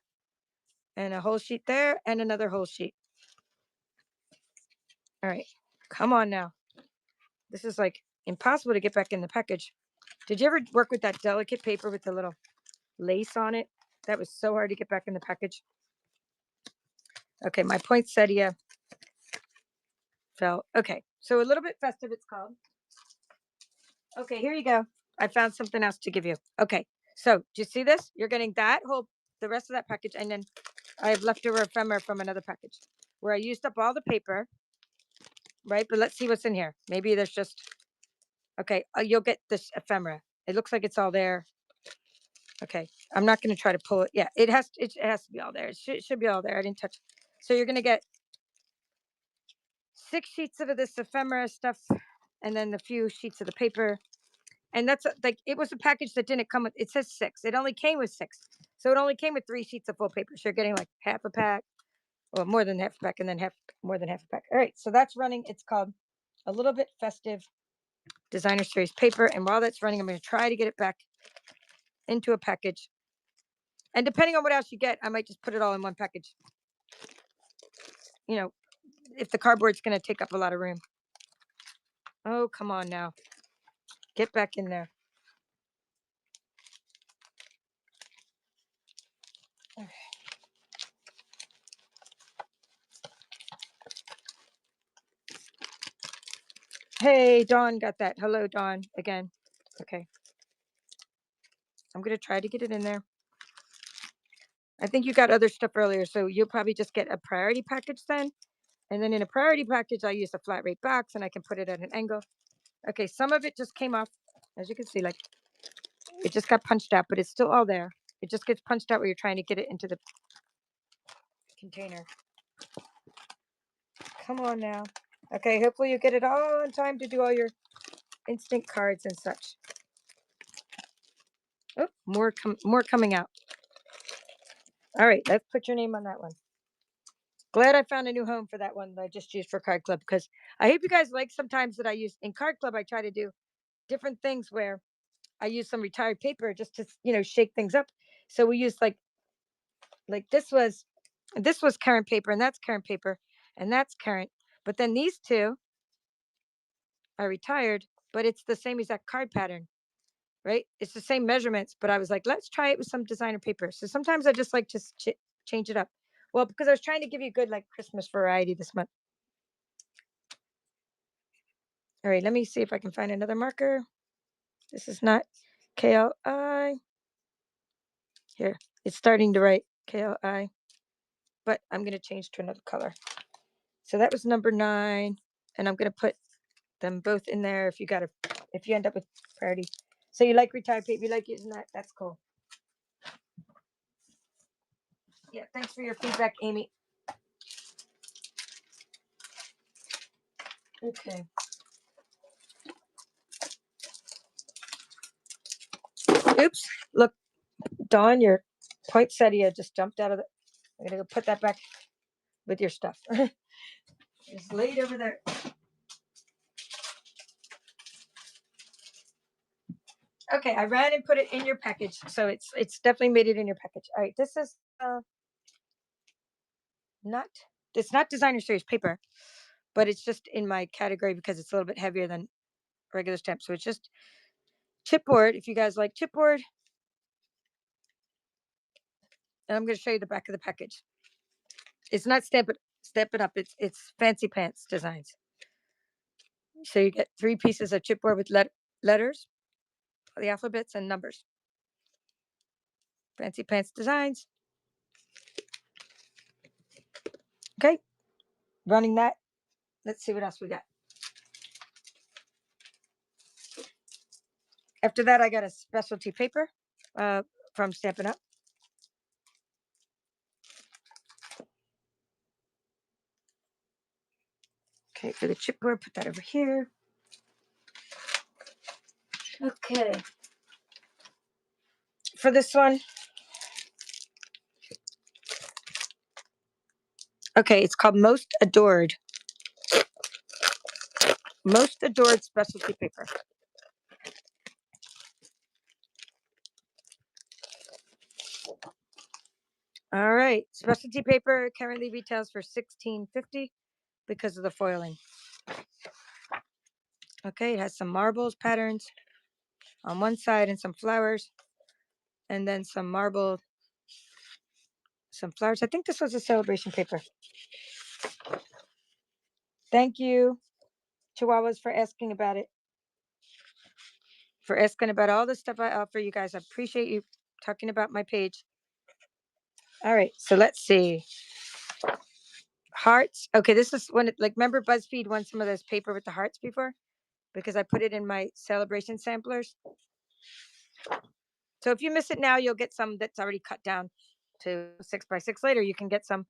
and a whole sheet there and another whole sheet. All right. Come on now. This is like impossible to get back in the package. Did you ever work with that delicate paper with the little lace on it? That was so hard to get back in the package. Okay, my poinsettia fell. Okay, so A Little Bit Festive, it's called. Okay, here you go. I found something else to give you. Okay, so do you see this? You're getting that whole, the rest of that package, and then I have leftover ephemera from another package where I used up all the paper, right? But let's see what's in here. Maybe there's just, okay, you'll get this ephemera. It looks like it's all there. Okay, I'm not going to try to pull it. Yeah, it has to be all there. It should be all there. I didn't touch. So you're going to get 6 sheets of this ephemera stuff, and then a few sheets of the paper. And that's like, it was a package that didn't come with, it says 6. It only came with 6. So it only came with 3 sheets of full paper. So you're getting like half a pack, or more than half a pack, and then more than half a pack. All right, so that's running. It's called A Little Bit Festive Designer Series paper. And while that's running, I'm going to try to get it back into a package. And depending on what else you get, I might just put it all in one package. You know, if the cardboard's going to take up a lot of room. Oh, come on now. Get back in there. Okay. Hey, Dawn got that. Hello, Dawn, again. Okay. I'm going to try to get it in there. I think you got other stuff earlier, so you'll probably just get a priority package then. And then in a priority package, I use a flat rate box, and I can put it at an angle. Okay, some of it just came off. As you can see, like, it just got punched out, but it's still all there. It just gets punched out where you're trying to get it into the container. Come on now. Okay, hopefully you get it all in time to do all your instant cards and such. Oh, more coming out. All right, let's put your name on that one. Glad I found a new home for that one that I just used for card club, because I hope you guys like sometimes that I use in card club. I try to do different things where I use some retired paper just to, shake things up. So we use like this was current paper, and that's current paper, and that's current. But then these 2 are retired, but it's the same exact card pattern. right? It's the same measurements, but I was like, let's try it with some designer paper. So sometimes I just like to change it up. Well, because I was trying to give you good like Christmas variety this month. All right, let me see if I can find another marker. This is not KLI. Here, it's starting to write KLI, but I'm going to change to another color. So that was number 9, and I'm going to put them both in there if you end up with priority. So you like retired paper, you like using that, that's cool. Yeah, thanks for your feedback, Amy. Okay. Oops, look, Dawn, your poinsettia just jumped out of the, I'm going to go put that back with your stuff. It's laid over there. Okay, I ran and put it in your package, so it's definitely made it in your package. All right, this is not it's not designer series paper, but it's just in my category because it's a little bit heavier than regular stamp. So it's just chipboard. If you guys like chipboard, and I'm going to show you the back of the package. It's not Stamp It Up. It's Fancy Pants designs. So you get 3 pieces of chipboard with letters, the alphabets, and numbers. Fancy Pants designs. Okay, running that. Let's see what else we got. After that, I got a specialty paper from Stampin' Up. Okay, for the chipboard, put that over here. Okay. For this one, okay, it's called Most Adored. Most Adored Specialty Paper. All right, specialty paper currently retails for $16.50 because of the foiling. Okay, it has some marbles patterns on one side and some flowers, and then some flowers. I think this was a celebration paper. Thank you, Chihuahuas, for asking about it. For asking about all the stuff I offer you guys. I appreciate you talking about my page. All right, so let's see. Hearts. Okay, this is when like remember BuzzFeed won some of this paper with the hearts before because I put it in my celebration samplers. So if you miss it now, you'll get some that's already cut down to 6x6 later. You can get some.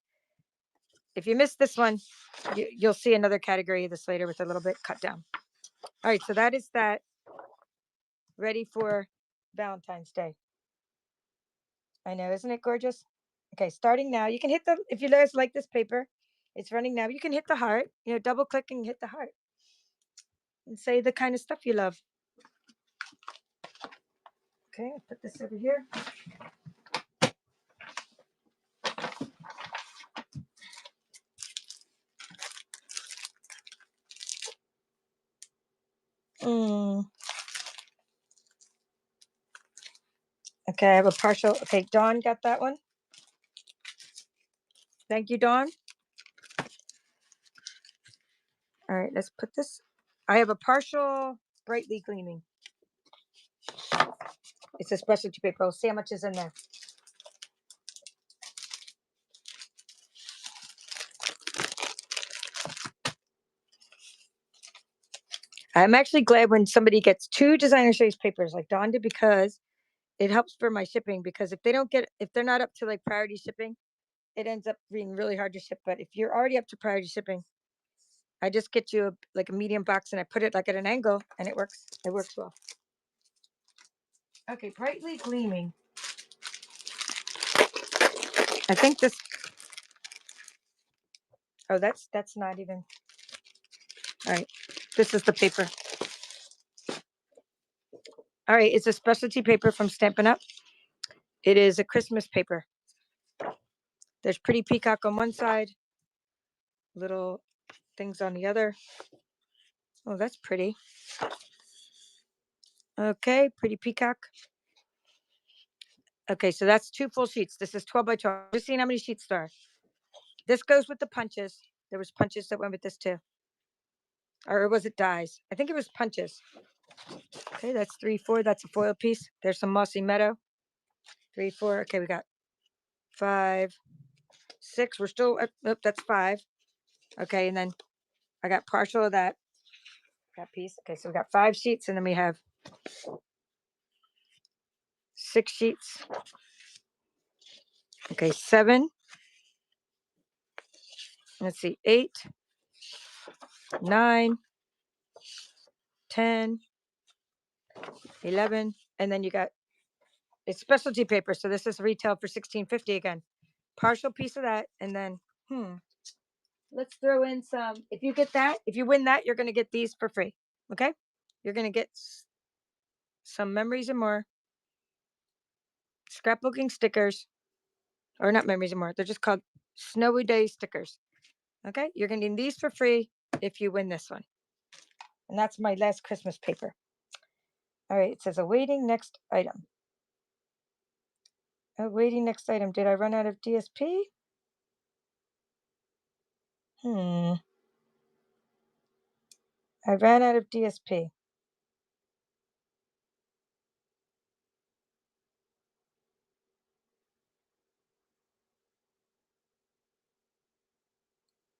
If you miss this one, you'll see another category of this later with a little bit cut down. All right, so that is that. Ready for Valentine's Day. I know, isn't it gorgeous? Okay, starting now. You can hit the, if you guys like this paper, it's running now. You can hit the heart, double click and hit the heart and say the kind of stuff you love. Okay, I'll put this over here. Okay, I have a partial. Okay, Dawn got that one. Thank you, Dawn. All right, let's put this. I have a partial brightly gleaming. It's a specialty paper. We'll see how much is in there. I'm actually glad when somebody gets 2 designer series papers like Dawn did because it helps for my shipping. Because if they're not up to like priority shipping, it ends up being really hard to ship. But if you're already up to priority shipping, I just get you like a medium box and I put it like at an angle and it works. It works well. Okay, brightly gleaming. I think this. Oh, that's not even. All right, this is the paper. All right, it's a specialty paper from Stampin' Up. It is a Christmas paper. There's pretty peacock on one side, little things on the other. Oh, that's pretty. Okay, pretty peacock. Okay, so that's 2 full sheets. This is 12 by 12. Just seeing how many sheets there are. This goes with the punches. There was punches that went with this too. Or was it dies? I think it was punches. Okay, that's 3, 4. That's a foil piece. There's some mossy meadow. 3, 4. Okay, we got 5, 6. We're still at, oh, that's 5. Okay, and then I got partial of that piece. Okay, so we got 5 sheets, and then we have 6 sheets. Okay, 7. Let's see, 8, 9, 10, 11, and then you got it's specialty paper. So this is retail for $16.50 again. Partial piece of that, and then let's throw in some. If you get that, if you win that, you're gonna get these for free. Okay, you're gonna get some memories and more scrapbooking stickers, or not memories and more. They're just called Snowy Day stickers. Okay, you're gonna get these for free if you win this one. And that's my last Christmas paper. All right, it says awaiting next item. Awaiting next item. Did I run out of DSP? I ran out of DSP.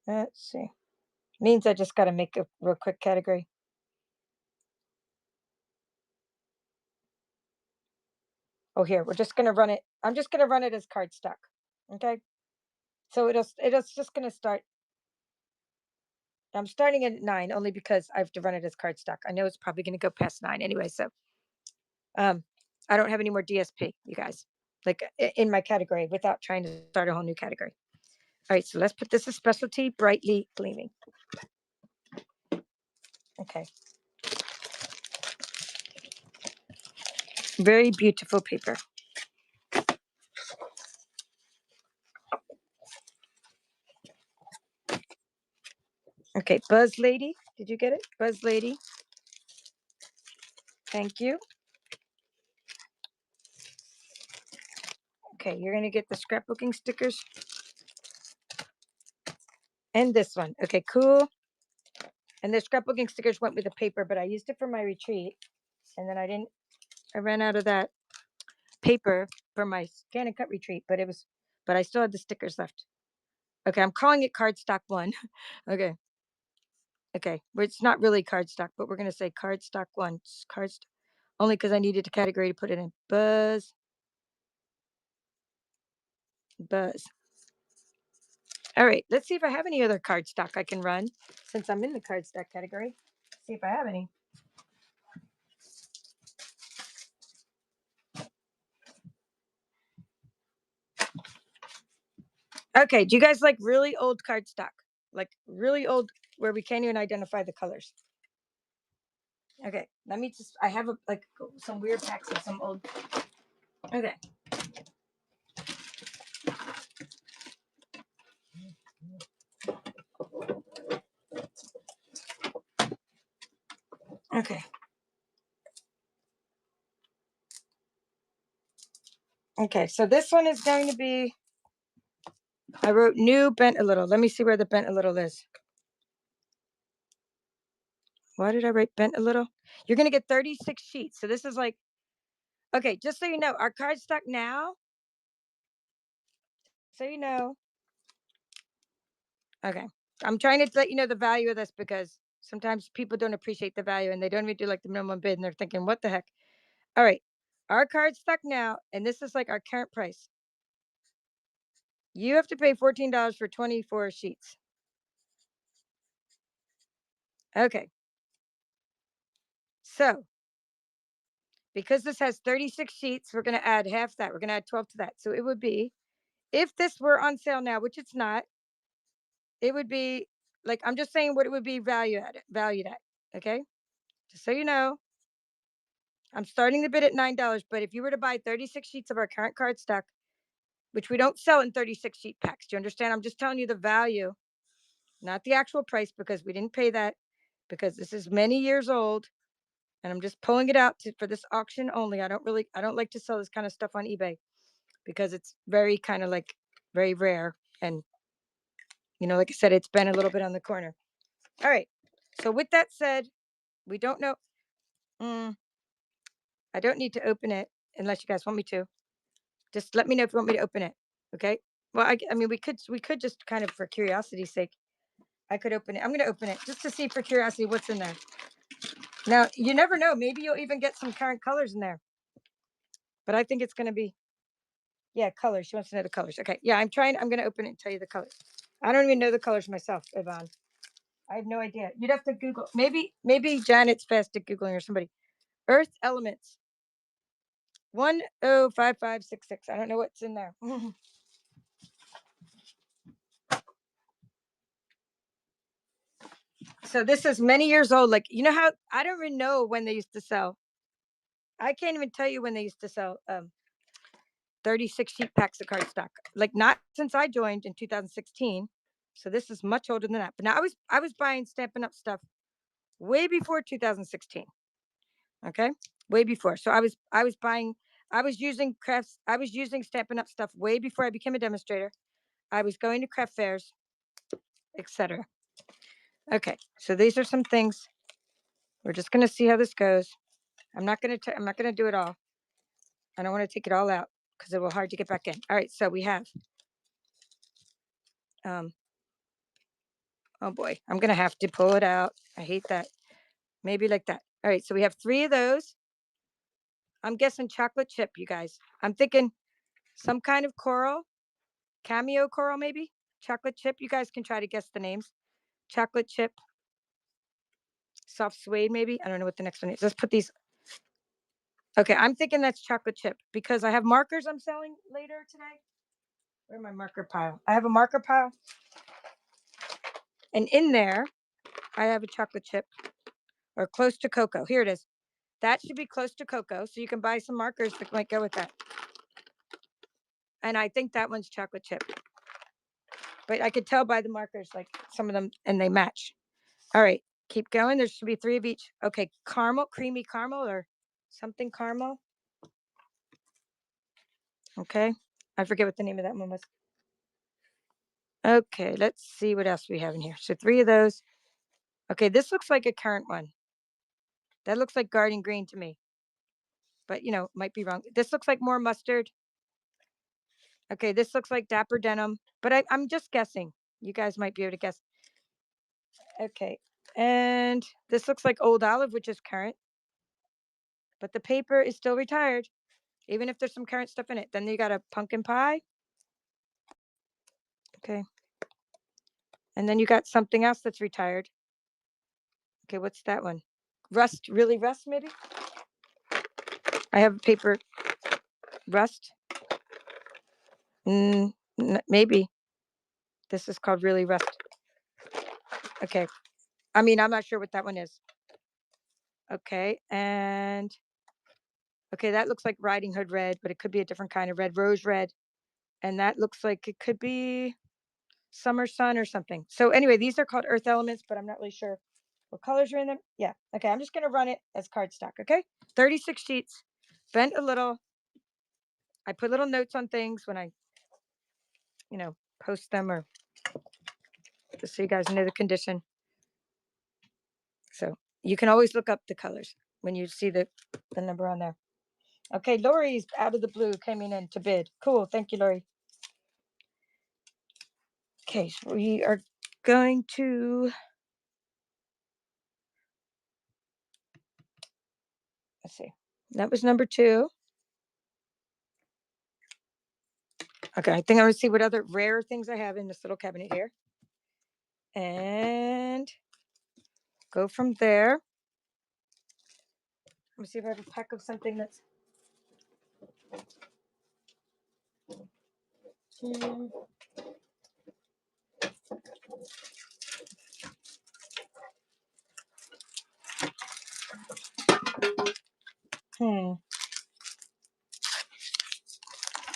Let's see. Means I just got to make a real quick category. Oh, here, we're just going to run it. I'm just going to run it as cardstock. Okay. So it's just going to start. I'm starting at 9 only because I have to run it as cardstock. I know it's probably going to go past 9 anyway. So, I don't have any more DSP, you guys, like in my category without trying to start a whole new category. All right. So let's put this as specialty brightly gleaming. Okay. Very beautiful paper. Okay, Buzz Lady. Did you get it? Buzz Lady. Thank you. Okay, you're going to get the scrapbooking stickers. And this one. Okay, cool. And the scrapbooking stickers went with the paper, but I used it for my retreat. And then I ran out of that paper for my scan and cut retreat, but I still had the stickers left. Okay, I'm calling it cardstock 1. Okay. Okay, well, it's not really cardstock, but we're going to say cardstock 1. Cardstock. Only because I needed a category to put it in. Buzz. All right, let's see if I have any other cardstock I can run since I'm in the cardstock category. See if I have any. Okay, do you guys like really old cardstock? Like really old where we can't even identify the colors? Okay, let me just, I have like some weird packs of some old. Okay. Okay. Okay, so this one is going to be, I wrote new bent a little. Let me see where the bent a little is. Why did I write bent a little? You're going to get 36 sheets. So this is like, okay, just so you know, our cardstock now, so you know, okay. I'm trying to let you know the value of this because sometimes people don't appreciate the value and they don't even do like the minimum bid and they're thinking, what the heck? All right. Our cardstock now, and this is like our current price. You have to pay $14 for 24 sheets. Okay. So because this has 36 sheets, we're going to add half that. We're going to add 12 to that. So it would be, if this were on sale now, which it's not, it would be like, I'm just saying what it would be valued at. Okay. Just so you know, I'm starting the bid at $9, but if you were to buy 36 sheets of our current cardstock, which we don't sell in 36 sheet packs, do you understand? I'm just telling you the value, not the actual price, because we didn't pay that, because this is many years old. And I'm just pulling it out for this auction only. I don't like to sell this kind of stuff on eBay because it's very kind of like very rare. And, like I said, it's been a little bit on the corner. All right. So with that said, we don't know. I don't need to open it unless you guys want me to. Just let me know if you want me to open it. Okay. Well, I mean, we could just kind of for curiosity's sake, I could open it. I'm going to open it just to see for curiosity what's in there. Now, you never know. Maybe you'll even get some current colors in there. But I think it's going to be, yeah, colors. She wants to know the colors. Okay. Yeah, I'm going to open it and tell you the colors. I don't even know the colors myself, Yvonne. I have no idea. You'd have to Google. Maybe Janet's fast at Googling or somebody. Earth elements. 105566. I don't know what's in there. So this is many years old. Like, you know how I don't even know when they used to sell. I can't even tell you when they used to sell 36 sheet packs of cardstock. Like, not since I joined in 2016. So this is much older than that. But now I was buying Stampin' Up stuff way before 2016. Okay, way before. So I was buying. I was using crafts. I was using Stampin' Up stuff way before I became a demonstrator. I was going to craft fairs, etc. Okay, so these are some things. We're just going to see how this goes. I'm not going to do it all. I don't want to take it all out because it will hard to get back in. All right, so we have. Oh boy, I'm going to have to pull it out. I hate that. Maybe like that. All right, so we have 3 of those. I'm guessing chocolate chip, you guys. I'm thinking some kind of coral, cameo coral, maybe chocolate chip. You guys can try to guess the names. Chocolate chip, soft suede, maybe. I don't know what the next one is. Let's put these. Okay, I'm thinking that's chocolate chip because I have markers I'm selling later today. Where's my marker pile? I have a marker pile. And in there, I have a chocolate chip or close to cocoa. Here it is. That should be close to cocoa. So you can buy some markers that might go with that. And I think that one's chocolate chip. But I could tell by the markers, like some of them, and they match. All right, keep going. There should be 3 of each. Okay, caramel, creamy caramel or something caramel. Okay, I forget what the name of that one was. Okay, let's see what else we have in here. So 3 of those. Okay, this looks like a current one. That looks like garden green to me. But, might be wrong. This looks like more mustard. Okay, this looks like dapper denim. But I'm just guessing. You guys might be able to guess. Okay, and this looks like old olive, which is current. But the paper is still retired, even if there's some current stuff in it. Then you got a pumpkin pie. Okay. And then you got something else that's retired. Okay, what's that one? Rust, really rust, maybe? I have paper rust. Maybe. This is called really rust. Okay. I mean, I'm not sure what that one is. Okay, and okay, that looks like Riding Hood red, but it could be a different kind of red, rose red. And that looks like it could be summer sun or something. So anyway, these are called earth elements, but I'm not really sure what colors are in them. Yeah. Okay, I'm just going to run it as cardstock. Okay, 36 sheets, bent a little. I put little notes on things when I, post them or just so you guys know the condition. So you can always look up the colors when you see the number on there. Okay, Lori's out of the blue coming in to bid. Cool. Thank you, Lori. Okay, so we are going to, let's see. That was number 2. Okay, I think I'm going to see what other rare things I have in this little cabinet here. And go from there. Let me see if I have a pack of something that's.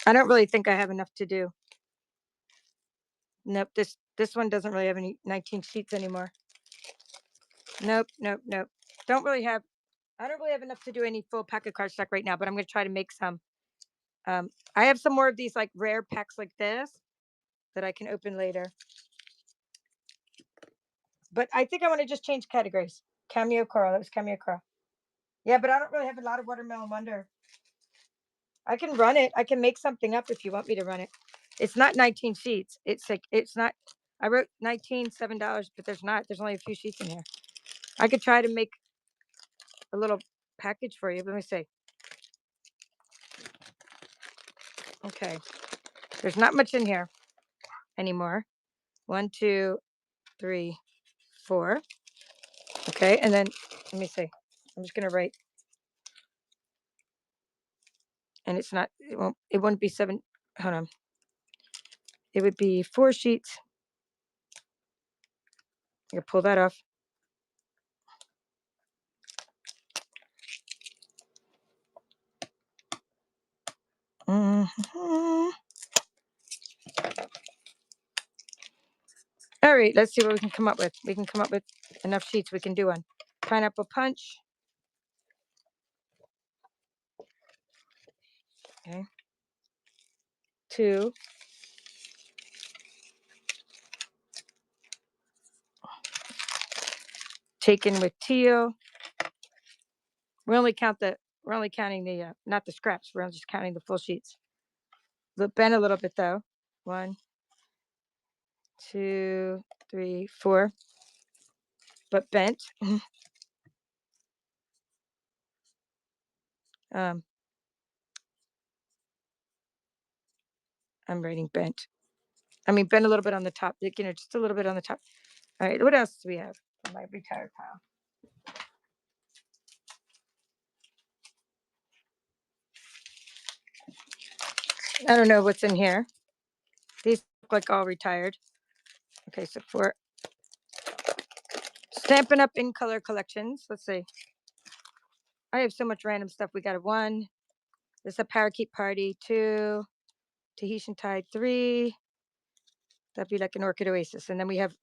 I don't really think I have enough to do. Nope, this one doesn't really have any 19 sheets anymore. Nope. Don't really have. I don't really have enough to do any full pack of cardstock right now, but I'm going to try to make some. I have some more of these like rare packs like this that I can open later. But I think I want to just change categories. Cameo Coral. That was Cameo Coral. Yeah, but I don't really have a lot of Watermelon Wonder. I can run it. I can make something up if you want me to run it. It's not 19 sheets. It's like, it's not, I wrote 19, $7, but there's only a few sheets in here. I could try to make a little package for you. Let me see. Okay. There's not much in here anymore. 1, 2, 3, 4. Okay. And then let me see. I'm just going to write, and it's not, it won't be 7. Hold on. It would be 4 sheets. You pull that off. Mm-hmm. All right, let's see what we can come up with. We can come up with enough sheets. We can do one. Pineapple punch. Okay. 2. Taken with teal. We're only counting the not the scraps. We're just counting the full sheets. Bend a little bit though. 1, 2, 3, 4. But bent. I'm writing bent. I mean bend a little bit on the top. Just a little bit on the top. All right. What else do we have on my retired pile? I don't know what's in here. These look like all retired. Okay, so for Stampin' Up! In Color collections. Let's see. I have so much random stuff. We got a 1. This is a Parakeet Party. 2. Tahitian Tide. 3. That'd be like an Orchid Oasis. And then we have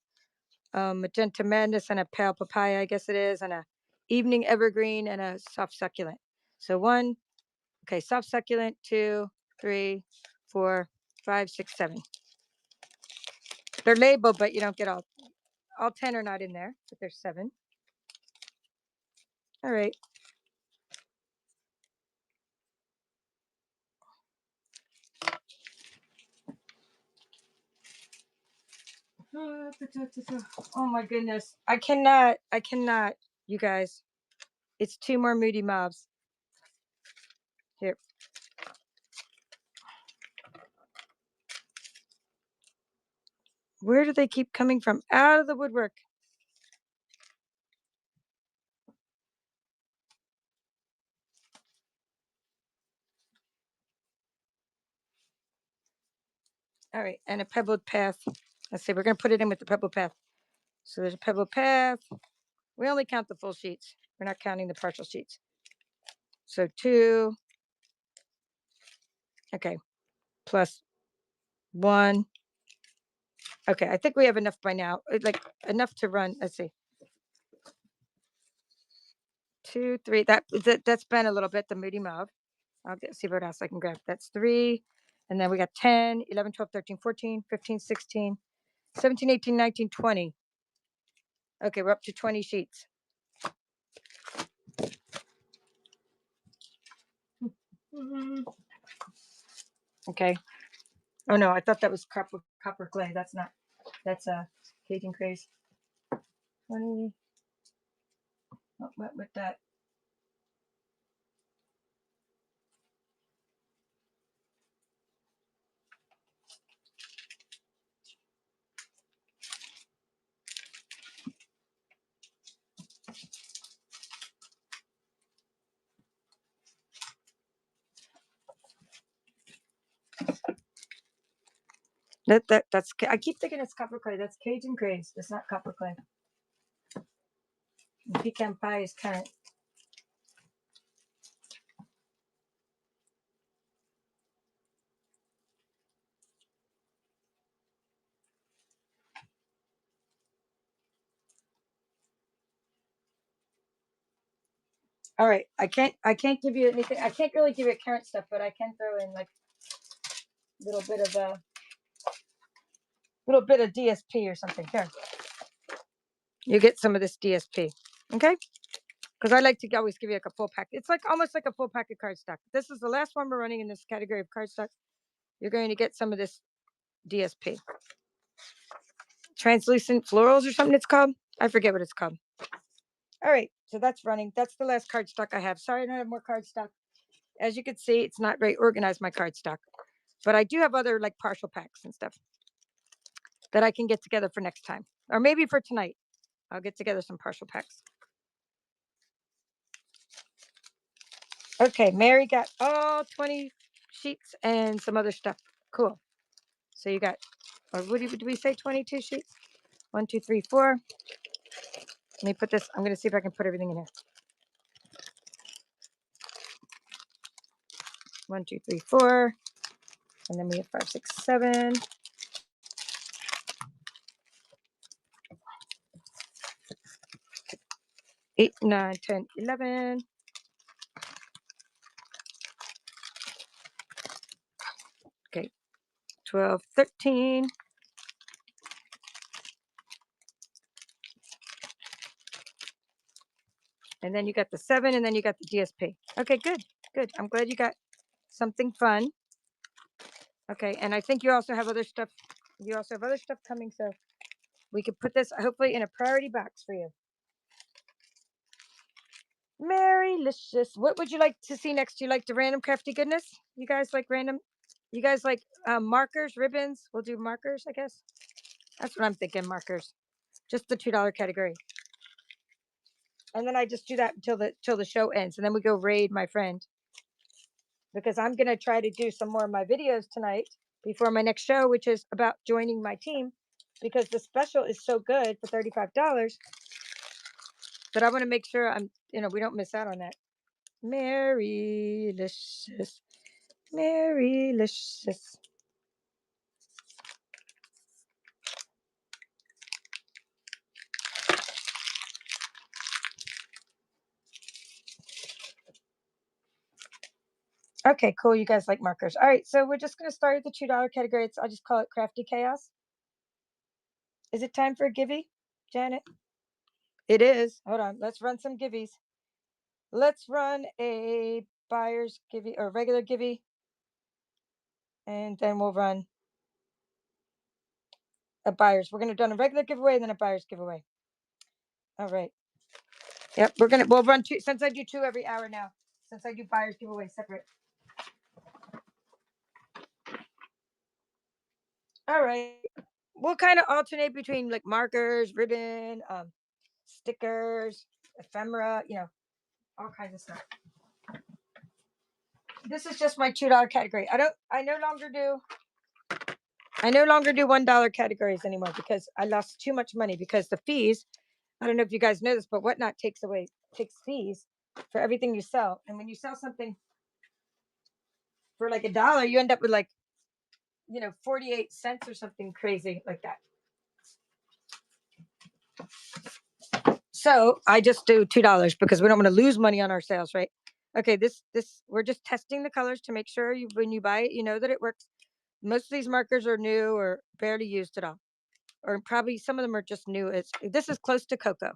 Magenta Madness and a Pale Papaya, I guess it is, and a Evening Evergreen and a Soft Succulent. So 1. Okay, Soft Succulent. 2, 3, 4, 5, 6, 7. They're labeled, but you don't get all 10 are not in there, but there's 7. All right. Oh my goodness. I cannot, you guys. It's 2 more Moody Mobs. Here. Where do they keep coming from? Out of the woodwork. All right, and a pebbled path. Let's see, we're going to put it in with the pebbled path. So there's a pebbled path. We only count the full sheets. We're not counting the partial sheets. So 2. Okay, plus 1. Okay, I think we have enough by now. Like enough to run. Let's see. 2, 3. That's been a little bit, the Moody Mob. I'll see what else I can grab. That's 3. And then we got 10, 11, 12, 13, 14, 15, 16, 17, 18, 19, 20. Okay, we're up to 20 sheets. Okay. Oh no, I thought that was copper clay. That's not. That's a Cajun craze. 20. What with that? That's. I keep thinking it's copper clay. That's Cajun craze. It's not copper clay. And pecan pie is current. All right. I can't give you anything. I can't really give you current stuff, but I can throw in like a little bit of DSP or something. Here. You get some of this DSP. Okay? Because I like to always give you like a full pack. It's like almost like a full pack of cardstock. This is the last one we're running in this category of cardstock. You're going to get some of this DSP. Translucent florals or something it's called. I forget what it's called. All right, so that's running. That's the last cardstock I have. Sorry I don't have more cardstock. As you can see, it's not very organized, my cardstock. But I do have other like partial packs and stuff that I can get together for next time. Or maybe for tonight. I'll get together some partial packs. Okay, Mary got all 20 sheets and some other stuff. Cool. So you got, or what did we say, 22 sheets? 1, 2, 3, 4. Let me put this, I'm going to see if I can put everything in here. 1, 2, 3, 4. And then we have 5, 6, 7. 8, 9, 10, 11. Okay, 12, 13. And then you got the 7, and then you got the DSP. Okay, good, good. I'm glad you got something fun. Okay, and I think you also have other stuff. You also have other stuff coming, so we could put this hopefully in a priority box for you. Marylicious. What would you like to see next? Do you like the random crafty goodness? You guys like random? You guys like markers, ribbons? We'll do markers, I guess. That's what I'm thinking, markers. Just the $2 category. And then I just do that until the show ends. And then we go raid my friend. Because I'm going to try to do some more of my videos tonight before my next show, which is about joining my team. Because the special is so good for $35 that I want to make sure we don't miss out on that. Marylicious. Marylicious. Okay, cool. You guys like markers. All right, so we're just going to start at the $2 category. I'll just call it Crafty Chaos. Is it time for a givey, Janet? It is. Hold on. Let's run some givvies. Let's run a buyer's givey or regular givey. And then we'll run a buyer's. We're going to do a regular giveaway and then a buyer's giveaway. All right. Yep, we'll run 2, since I do 2 every hour now, since I do buyer's giveaway separate. All right. We'll kind of alternate between like markers, ribbon, stickers, ephemera, all kinds of stuff. This is just my $2 category. I no longer do $1 categories anymore because I lost too much money because the fees. I don't know if you guys know this, but Whatnot takes fees for everything you sell. And when you sell something for like $1, you end up with like 48 cents or something crazy like that. So I just do $2 because we don't want to lose money on our sales, right? Okay, this we're just testing the colors to make sure when you buy it, you know that it works. Most of these markers are new or barely used at all, or probably some of them are just new. This is close to cocoa.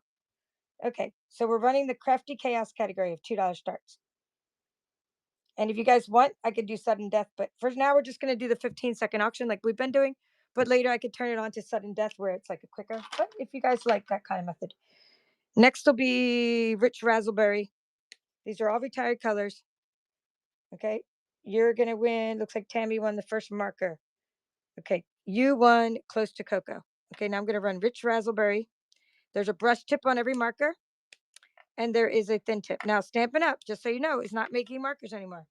Okay, so we're running the Crafty Chaos category of $2 starts. And if you guys want, I could do sudden death, but for now we're just going to do the 15-second auction like we've been doing. But later I could turn it on to sudden death where it's like a quicker. But if you guys like that kind of method. Next will be Rich Razzleberry. These are all retired colors. Okay. You're going to win. Looks like Tammy won the first marker. Okay. You won Close to Cocoa. Okay. Now I'm going to run Rich Razzleberry. There's a brush tip on every marker. And there is a thin tip. Now Stampin' Up, just so you know, is not making markers anymore.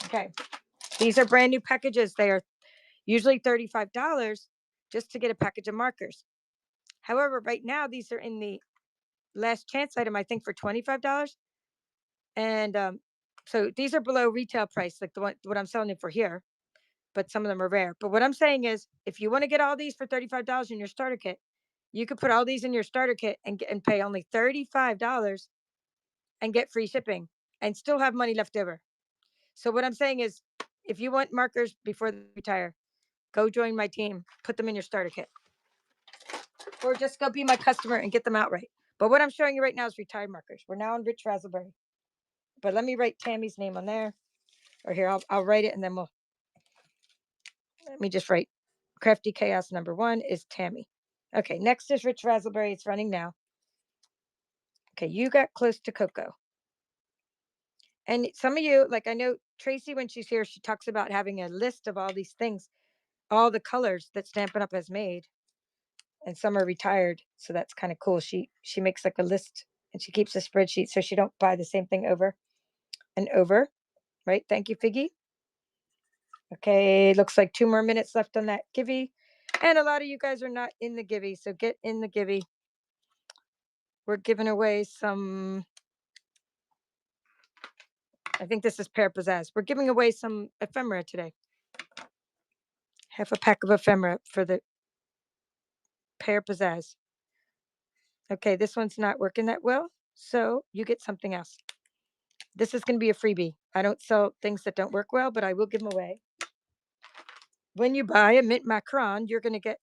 Okay. These are brand new packages. They are usually $35 just to get a package of markers. However, right now, these are in the last chance item, I think, for $25. And so these are below retail price, like what I'm selling it for here, but some of them are rare. But what I'm saying is, if you want to get all these for $35 in your starter kit, You could put all these in your starter kit and pay only $35 and get free shipping and still have money left over. So what I'm saying is, if you want markers before they retire, go join my team. Put them in your starter kit, or just go be my customer and get them outright. But what I'm showing you right now is retired markers. We're now on Rich Razzleberry. But let me write Tammy's name on there. Or here, I'll write it, and then let me just write Crafty Chaos #1 is Tammy. Okay, next is Rich Razzleberry. It's running now. Okay, you got close to Coco. And some of you, like I know Tracy, when she's here, she talks about having a list of all these things, all the colors that Stampin' Up! Has made. And some are retired, so that's kind of cool. She makes like a list, and she keeps a spreadsheet so she don't buy the same thing over and over. Right? Thank you, Figgy. Okay, looks like 2 more minutes left on that Givey. And a lot of you guys are not in the Givey, so get in the Givey. We're giving away some, I think this is Pear Pizzazz. We're giving away some ephemera today. Half a pack of ephemera for the Pear Pizzazz. Okay, this one's not working that well, so you get something else. This is going to be a freebie. I don't sell things that don't work well, but I will give them away. When you buy a mint macaron, you're going to get,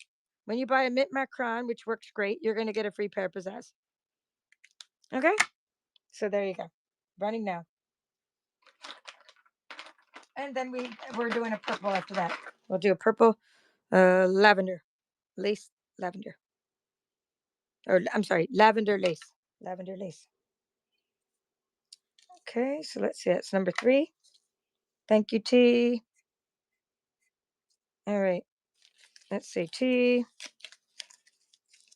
when you buy a mint macaron, which works great, you're going to get a free Pear Pizzazz. Okay, so there you go. Running now. And then we're doing a purple after that. We'll do a purple lavender lace, lavender. Or I'm sorry, lavender lace. Lavender lace. Okay, so let's see. That's number 3. Thank you, T. All right. Let's see. T.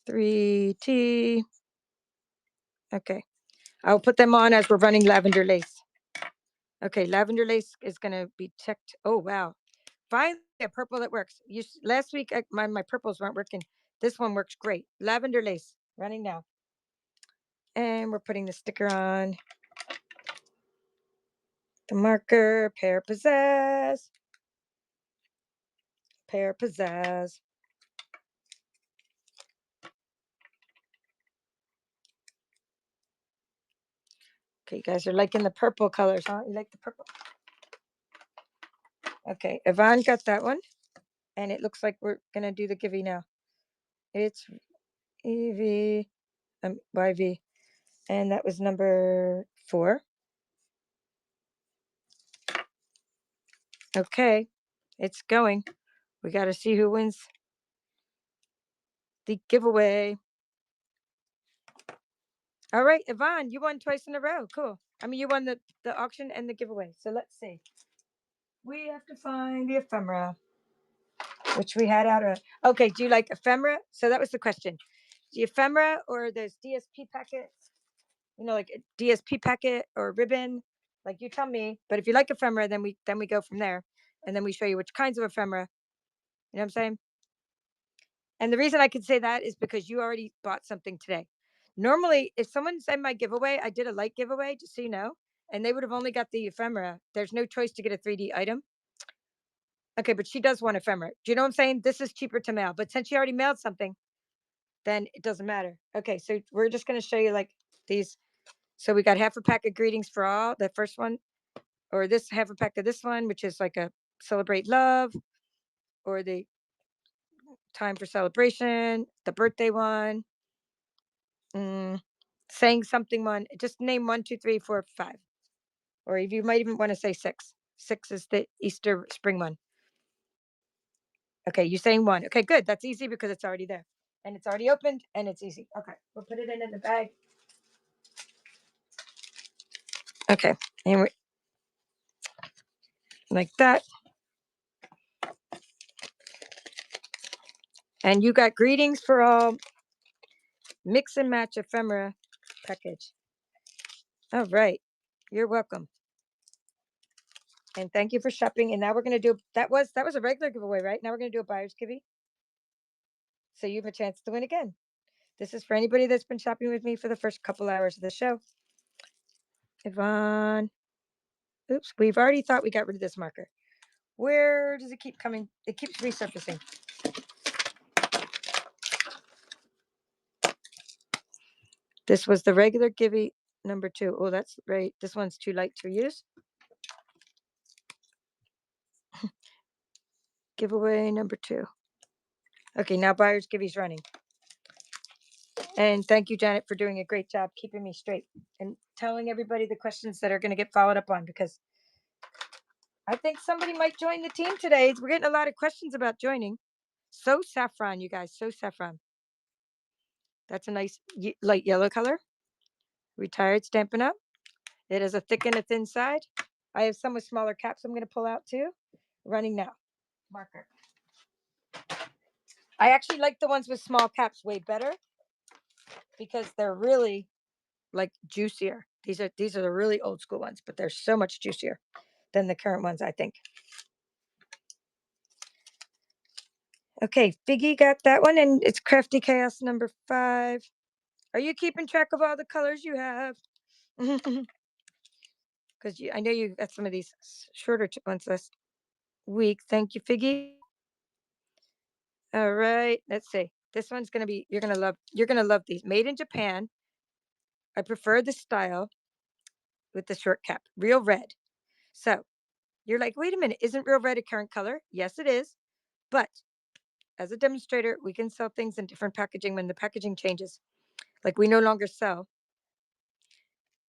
3T. Okay. I'll put them on as we're running lavender lace. Okay, lavender lace is going to be checked. Oh, wow. Finally, a purple that works. Last week, my purples weren't working. This one works great. Lavender lace, running now. And we're putting the sticker on. The marker, Pear Pizzazz. Pear Pizzazz. Okay, you guys are liking the purple colors, huh? You like the purple? Okay, Yvonne got that one. And it looks like we're going to do the Givey now. It's EV, YV. And that was number 4. Okay, it's going. We got to see who wins the giveaway. All right, Yvonne, you won twice in a row. Cool. I mean, you won the auction and the giveaway. So let's see. We have to find the ephemera, which we had out of. Okay, do you like ephemera? So that was the question. The ephemera or those DSP packets? You know, like a DSP packet or ribbon? Like you tell me. But if you like ephemera, then we go from there, and then we show you which kinds of ephemera. You know what I'm saying? And the reason I could say that is because you already bought something today. Normally, if someone said my giveaway, I did a light giveaway, just so you know, and they would have only got the ephemera. There's no choice to get a 3D item. Okay, but she does want ephemera. Do you know what I'm saying? This is cheaper to mail. But since she already mailed something, then it doesn't matter. Okay, so we're just going to show you like these. So we got half a pack of greetings for all. The first one, or this half a pack of this one, which is like a celebrate love, or the time for celebration, the birthday one, saying something one. Just name 1, 2, 3, 4, 5, or if you might even want to say 6. 6 is the Easter spring one. Okay, you're saying 1. Okay, good. That's easy because it's already there. And it's already opened and it's easy. Okay, we'll put it in the bag. Okay, and we like that. And you got greetings for all, mix and match ephemera package. All right, you're welcome. And thank you for shopping. And now we're going to do, that was a regular giveaway, right? Now we're going to do a buyer's giveaway. So you have a chance to win again. This is for anybody that's been shopping with me for the first couple hours of the show. Yvonne. Oops, we've already thought we got rid of this marker. Where does it keep coming? It keeps resurfacing. This was the regular Gibby number 2. Oh, that's right. This one's too light to use. Giveaway number 2. Okay, now buyer's Gibby's running. And thank you, Janet, for doing a great job keeping me straight and telling everybody the questions that are going to get followed up on, because I think somebody might join the team today. We're getting a lot of questions about joining. So saffron, you guys, so saffron. That's a nice light yellow color. Retired Stampin' Up. It has a thick and a thin side. I have some with smaller caps I'm going to pull out too. Running now. Marker. I actually like the ones with small caps way better because they're really like juicier. These are the really old school ones, but they're so much juicier than the current ones, I think. Okay, Figgy got that one, and it's Crafty Chaos number 5. Are you keeping track of all the colors you have? Because I know you got some of these shorter ones this week. Thank you, Figgy. All right, let's see. This one's gonna be, you're gonna love these. Made in Japan. I prefer the style with the short cap, real red. So you're like, wait a minute, isn't real red a current color? Yes, it is. But as a demonstrator, we can sell things in different packaging when the packaging changes. Like we no longer sell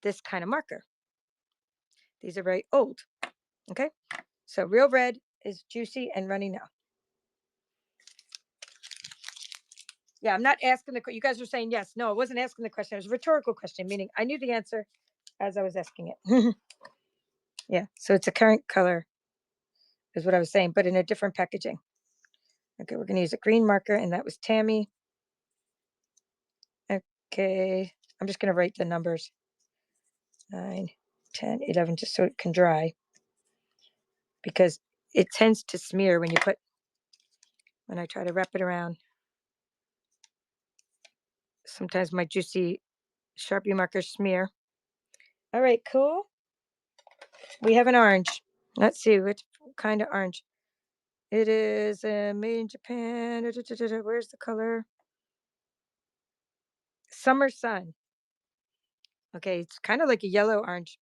this kind of marker. These are very old. Okay. So real red is juicy and runny now. Yeah, I'm not asking you guys are saying yes. No, I wasn't asking the question. It was a rhetorical question, meaning I knew the answer as I was asking it. Yeah. So it's a current color is what I was saying, but in a different packaging. Okay, we're going to use a green marker, and that was Tammy. Okay, I'm just going to write the numbers 9, 10, 11, just so it can dry, because it tends to smear when I try to wrap it around. Sometimes my juicy Sharpie markers smear. All right, cool. We have an orange. Let's see which kind of orange. It is made in Japan. Where's the color? Summer Sun. Okay, it's kind of like a yellow orange.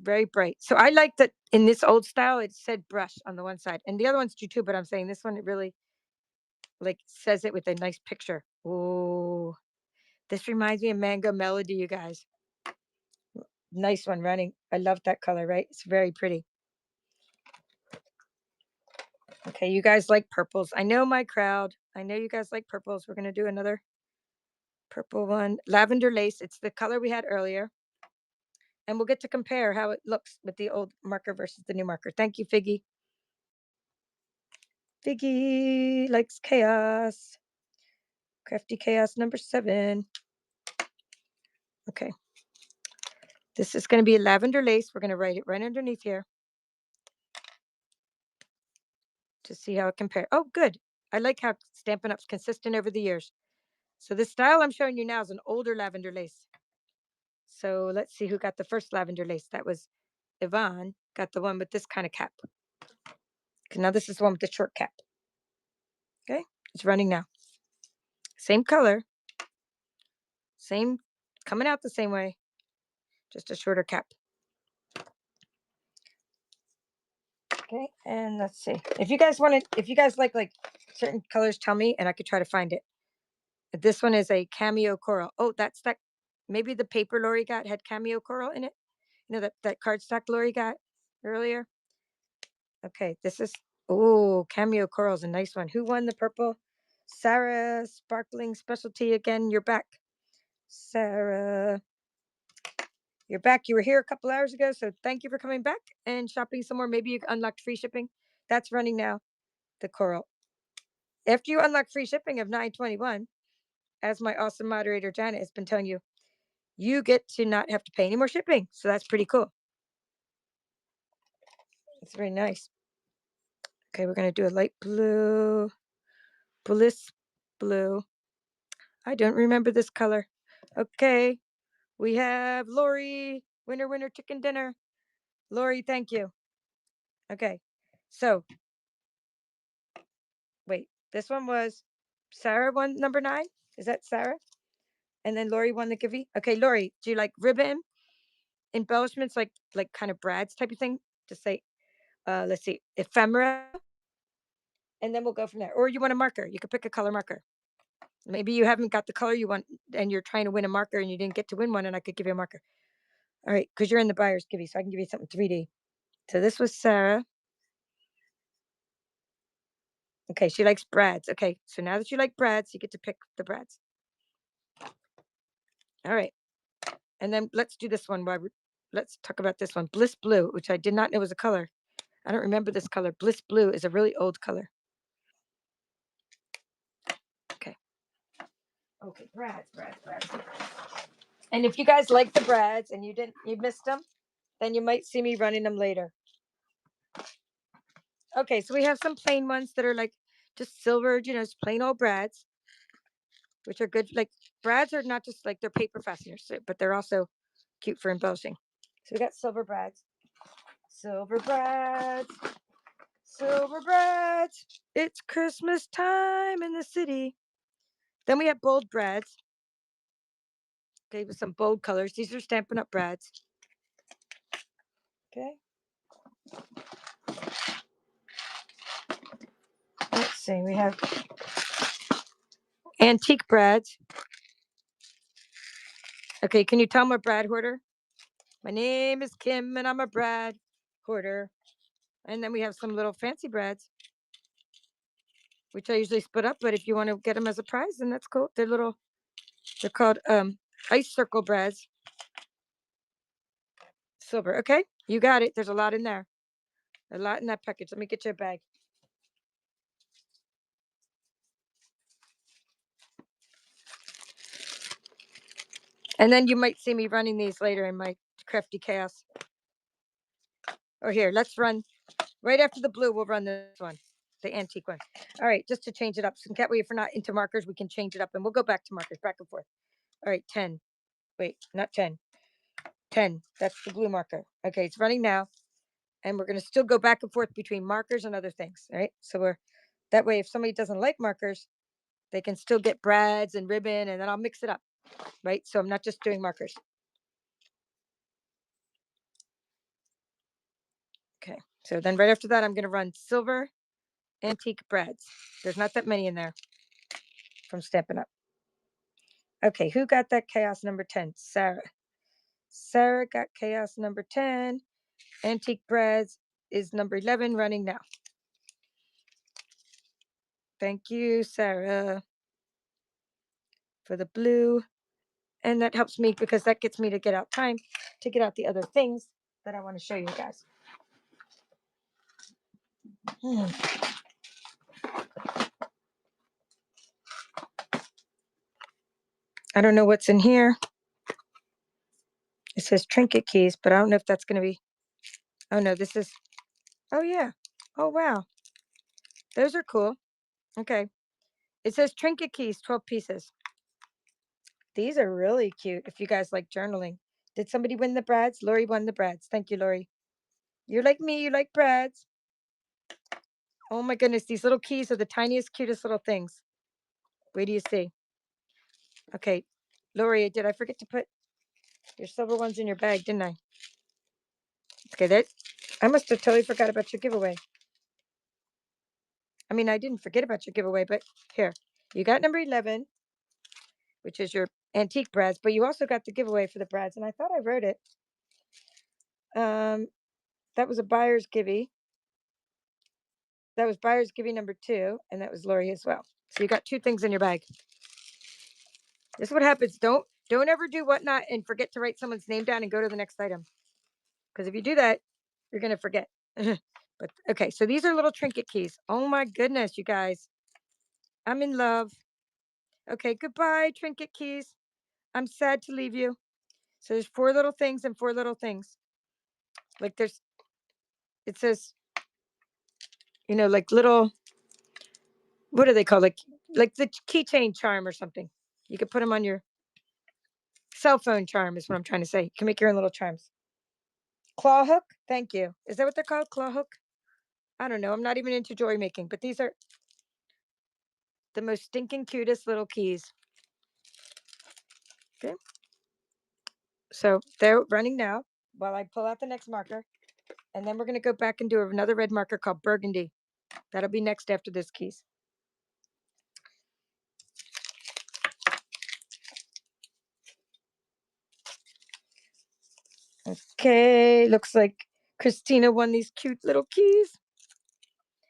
Very bright. So I like that in this old style, it said brush on the one side, and the other ones do too, but I'm saying this one, it really like says it with a nice picture. Oh, this reminds me of Mango Melody, you guys. Nice one running. I love that color, right? It's very pretty. Okay, you guys like purples. I know my crowd. I know you guys like purples. We're going to do another purple one. Lavender lace. It's the color we had earlier. And we'll get to compare how it looks with the old marker versus the new marker. Thank you, Figgy. Figgy likes chaos. Crafty Chaos number 7. Okay. This is going to be lavender lace. We're going to write it right underneath here to see how it compares. Oh, good. I like how Stampin' Up's consistent over the years. So the style I'm showing you now is an older lavender lace. So let's see who got the first lavender lace. That was Yvonne, got the one with this kind of cap. Okay, now this is the one with the short cap. Okay, it's running now. Same color. Same, coming out the same way. Just a shorter cap. Okay, and let's see. If you guys like certain colors, tell me and I could try to find it. This one is a cameo coral. Oh, that's that. Maybe the paper Lori got had cameo coral in it. You know that cardstock Lori got earlier. Okay, this is, oh, cameo coral is a nice one. Who won the purple? Sarah, sparkling specialty again. You're back, Sarah. You're back. You were here a couple hours ago, so thank you for coming back and shopping some more. Maybe you unlocked free shipping. That's running now. The coral. After you unlock free shipping of 9/21, as my awesome moderator Janet has been telling you, you get to not have to pay any more shipping. So that's pretty cool. It's very nice. Okay, we're going to do a light blue, bliss blue. I don't remember this color. Okay, we have Lori, winner, chicken dinner. Lori, thank you. Okay, so wait, this one was Sarah, number 9. Is that Sarah? And then Lori won the giveaway. Okay, Lori, do you like ribbon embellishments, like kind of brads type of thing? Just say, let's see, ephemera, and then we'll go from there. Or you want a marker? You could pick a color marker. Maybe you haven't got the color you want, and you're trying to win a marker, and you didn't get to win one, and I could give you a marker. All right, because you're in the buyer's giveaway, so I can give you something 3D. So this was Sarah. Okay, she likes brads. Okay, so now that you like brads, you get to pick the brads. All right, and then let's do this one. Let's talk about this one, Bliss Blue, which I did not know was a color. I don't remember this color. Bliss Blue is a really old color. Okay. Okay, brads. And if you guys like the brads and you missed them, then you might see me running them later. Okay, so we have some plain ones that are like just silvered, just plain old brads, which are good. Like brads are not just like they're paper fasteners, but they're also cute for embellishing. So we got silver brads. Silver brads. Silver brads. It's Christmas time in the city. Then we have bold brads. Okay, with some bold colors. These are Stampin' Up! Brads. Okay. Let's see. We have antique brads. Okay, can you tell I'm a brad hoarder? My name is Kim and I'm a brad hoarder. And then we have some little fancy brads, which I usually split up, but if you want to get them as a prize, then that's cool. They're called ice circle brads. Silver. Okay, you got it. There's a lot in there. A lot in that package. Let me get you a bag. And then you might see me running these later in my crafty chaos. Or here, let's run right after the blue. We'll run this one, the antique one. All right, just to change it up. So that way, if we're not into markers, we can change it up, and we'll go back to markers, back and forth. All right, 10. Wait, not 10. 10. That's the blue marker. Okay, it's running now, and we're going to still go back and forth between markers and other things. All right, so we're that way. If somebody doesn't like markers, they can still get brads and ribbon, and then I'll mix it up. Right, so I'm not just doing markers. Okay, so then right after that, I'm going to run silver antique brads. There's not that many in there from Stampin' Up. Okay, who got that chaos number 10? Sarah. Sarah got chaos number 10. Antique brads is number 11 running now. Thank you, Sarah, for the blue. And that helps me because that gets me to get out time to get out the other things that I want to show you guys. I don't know what's in here. It says trinket keys, but I don't know if that's going to be. Oh, no, this is. Oh, yeah. Oh, wow. Those are cool. Okay. It says trinket keys, 12 pieces. These are really cute if you guys like journaling. Did somebody win the brads? Lori won the brads. Thank you, Lori. You're like me. You like brads. Oh, my goodness. These little keys are the tiniest, cutest little things. Wait do you see? Okay. Lori, did I forget to put your silver ones in your bag, didn't I? Okay, I must have totally forgot about your giveaway. I mean, I didn't forget about your giveaway, but here. You got number 11, which is your antique brads, but you also got the giveaway for the brads, and I thought I wrote it. That was a buyer's giveaway. That was buyer's giveaway number 2, and that was Lori as well. So you got 2 things in your bag. This is what happens. Don't ever do whatnot and forget to write someone's name down and go to the next item. Because if you do that, you're gonna forget. But okay, so these are little trinket keys. Oh my goodness, you guys. I'm in love. Okay, goodbye, trinket keys. I'm sad to leave you. So there's 4 little things and 4 little things. Like it says, like little, what are they called? Like the keychain charm or something. You could put them on your cell phone charm is what I'm trying to say. You can make your own little charms. Claw hook. Thank you. Is that what they're called? Claw hook? I don't know. I'm not even into joy making, but these are the most stinking cutest little keys. Okay. So they're running now while I pull out the next marker. And then we're going to go back and do another red marker called Burgundy. That'll be next after this, Keys. Okay, looks like Christina won these cute little keys.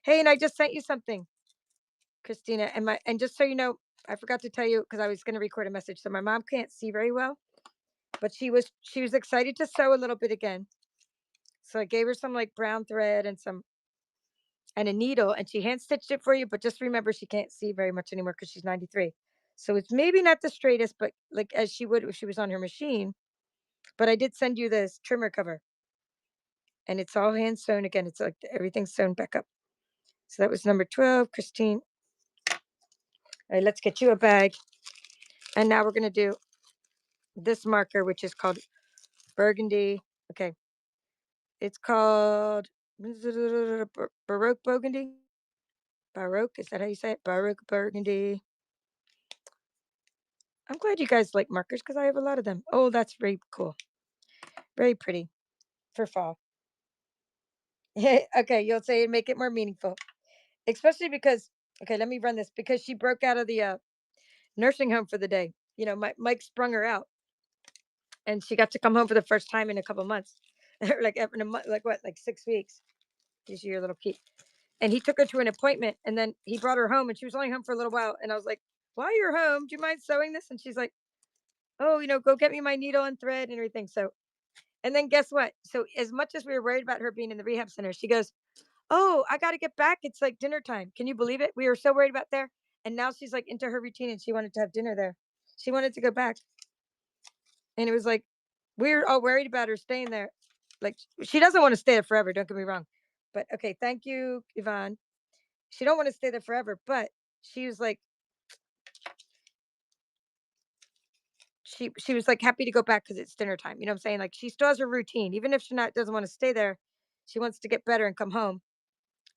Hey, and I just sent you something, Christina. And just so you know, I forgot to tell you because I was going to record a message. So my mom can't see very well, but she was excited to sew a little bit again. So I gave her some like brown thread and a needle, and she hand stitched it for you. But just remember, she can't see very much anymore because she's 93. So it's maybe not the straightest, but like as she would if she was on her machine. But I did send you this trimmer cover, and it's all hand sewn again. It's like everything's sewn back up. So that was number 12, Christine. All right, let's get you a bag. And now we're going to do this marker, which is called Burgundy. Okay. It's called Baroque Burgundy. Baroque, is that how you say it? Baroque Burgundy. I'm glad you guys like markers because I have a lot of them. Oh, that's very cool. Very pretty for fall. Okay, you'll say make it more meaningful. Especially because, okay, let me run this because she broke out of the nursing home for the day. You know, Mike sprung her out and she got to come home for the first time in a couple months. Like in a month, like what, like 6 weeks. She's your little key. And he took her to an appointment and then he brought her home and she was only home for a little while. And I was like, while you're home, do you mind sewing this? And she's like, oh, go get me my needle and thread and everything. So, and then guess what? So as much as we were worried about her being in the rehab center, she goes, oh, I got to get back. It's like dinner time. Can you believe it? We were so worried about there. And now she's like into her routine and she wanted to have dinner there. She wanted to go back. And it was like, we were all worried about her staying there. Like she doesn't want to stay there forever. Don't get me wrong. But okay. Thank you, Yvonne. She don't want to stay there forever, but she was like, she was like happy to go back because it's dinner time. You know what I'm saying? Like she still has her routine, even if she not doesn't want to stay there. She wants to get better and come home.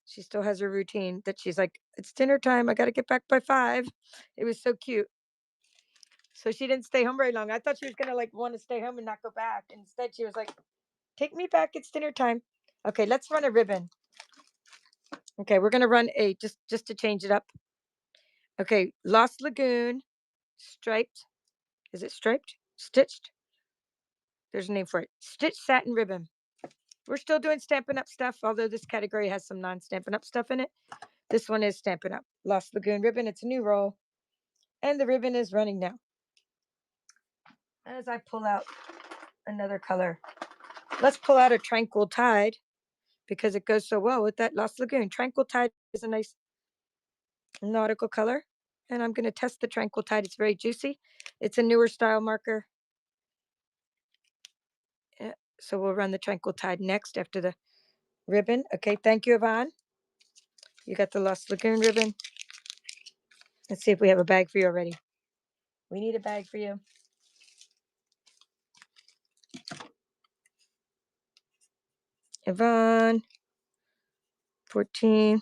She still has her routine that she's like, it's dinner time. I got to get back by 5. It was so cute. So she didn't stay home very long. I thought she was gonna like want to stay home and not go back. Instead, she was like, take me back. It's dinner time. Okay, let's run a ribbon. Okay, we're gonna run a just to change it up. Okay, Lost Lagoon, striped. Is it striped? Stitched? There's a name for it. Stitched satin ribbon. We're still doing Stampin' Up stuff, although this category has some non-Stampin' Up stuff in it. This one is Stampin' Up. Lost Lagoon ribbon. It's a new roll. And the ribbon is running now. As I pull out another color, let's pull out a Tranquil Tide because it goes so well with that Lost Lagoon. Tranquil Tide is a nice nautical color. And I'm going to test the Tranquil Tide. It's very juicy. It's a newer style marker. So we'll run the Tranquil Tide next after the ribbon. Okay, thank you, Yvonne. You got the Lost Lagoon ribbon. Let's see if we have a bag for you already. We need a bag for you. Yvonne. 14.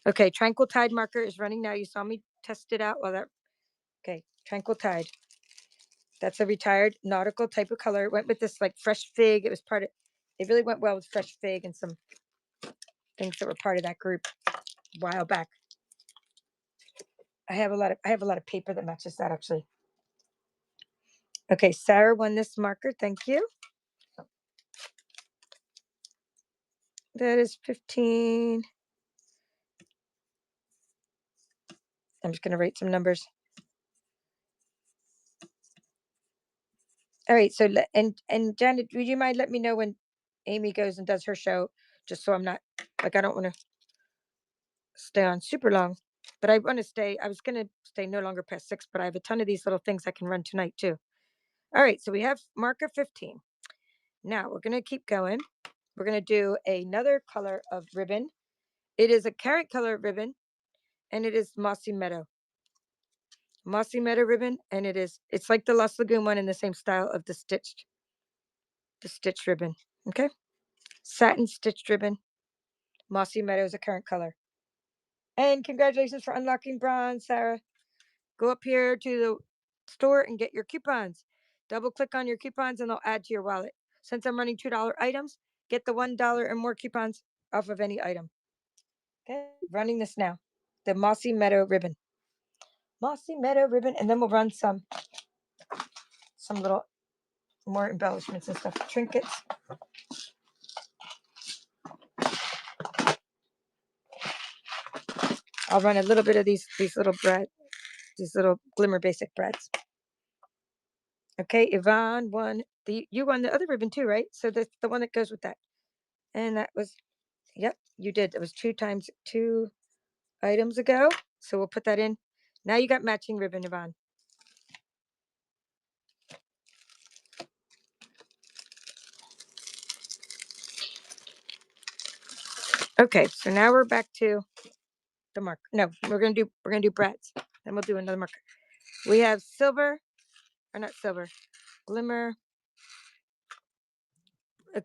Okay, Tranquil Tide marker is running now. You saw me test it out. Well, okay, Tranquil Tide. That's a retired nautical type of color. It went with this like fresh fig. It was part of, it really went well with fresh fig and some things that were part of that group a while back. I have a lot of paper that matches that actually. Okay, Sarah won this marker. Thank you. That is 15. I'm just going to write some numbers. All right. So, and Janet, would you mind letting me know when Amy goes and does her show, just so I'm not like, I don't want to stay on super long, but I want to stay. I was going to stay no longer past 6, but I have a ton of these little things I can run tonight too. All right. So we have marker 15. Now we're going to keep going. We're going to do another color of ribbon. It is a carrot color ribbon and it is Mossy Meadow. Mossy Meadow ribbon. And it's like the Lost Lagoon one in the same style of the stitched ribbon. Okay. Satin stitched ribbon. Mossy Meadow is a current color. And congratulations for unlocking bronze, Sarah. Go up here to store and get your coupons. Double click on your coupons and they'll add to your wallet. Since I'm running $2 items, get the $1 and more coupons off of any item. Okay, running this now. The Mossy Meadow ribbon. Mossy Meadow ribbon, and then we'll run some little more embellishments and stuff. Trinkets. I'll run a little bit of these little bread, these little glimmer basic breads. Okay, Yvonne won you won the other ribbon too, right? So that's the one that goes with that. And that was, yep, you did. It was 2 items ago. So we'll put that in. Now you got matching ribbon, Yvonne. Okay, so now we're back to the marker. No, we're gonna do brads. Then we'll do another marker. We have silver, or not silver, glimmer.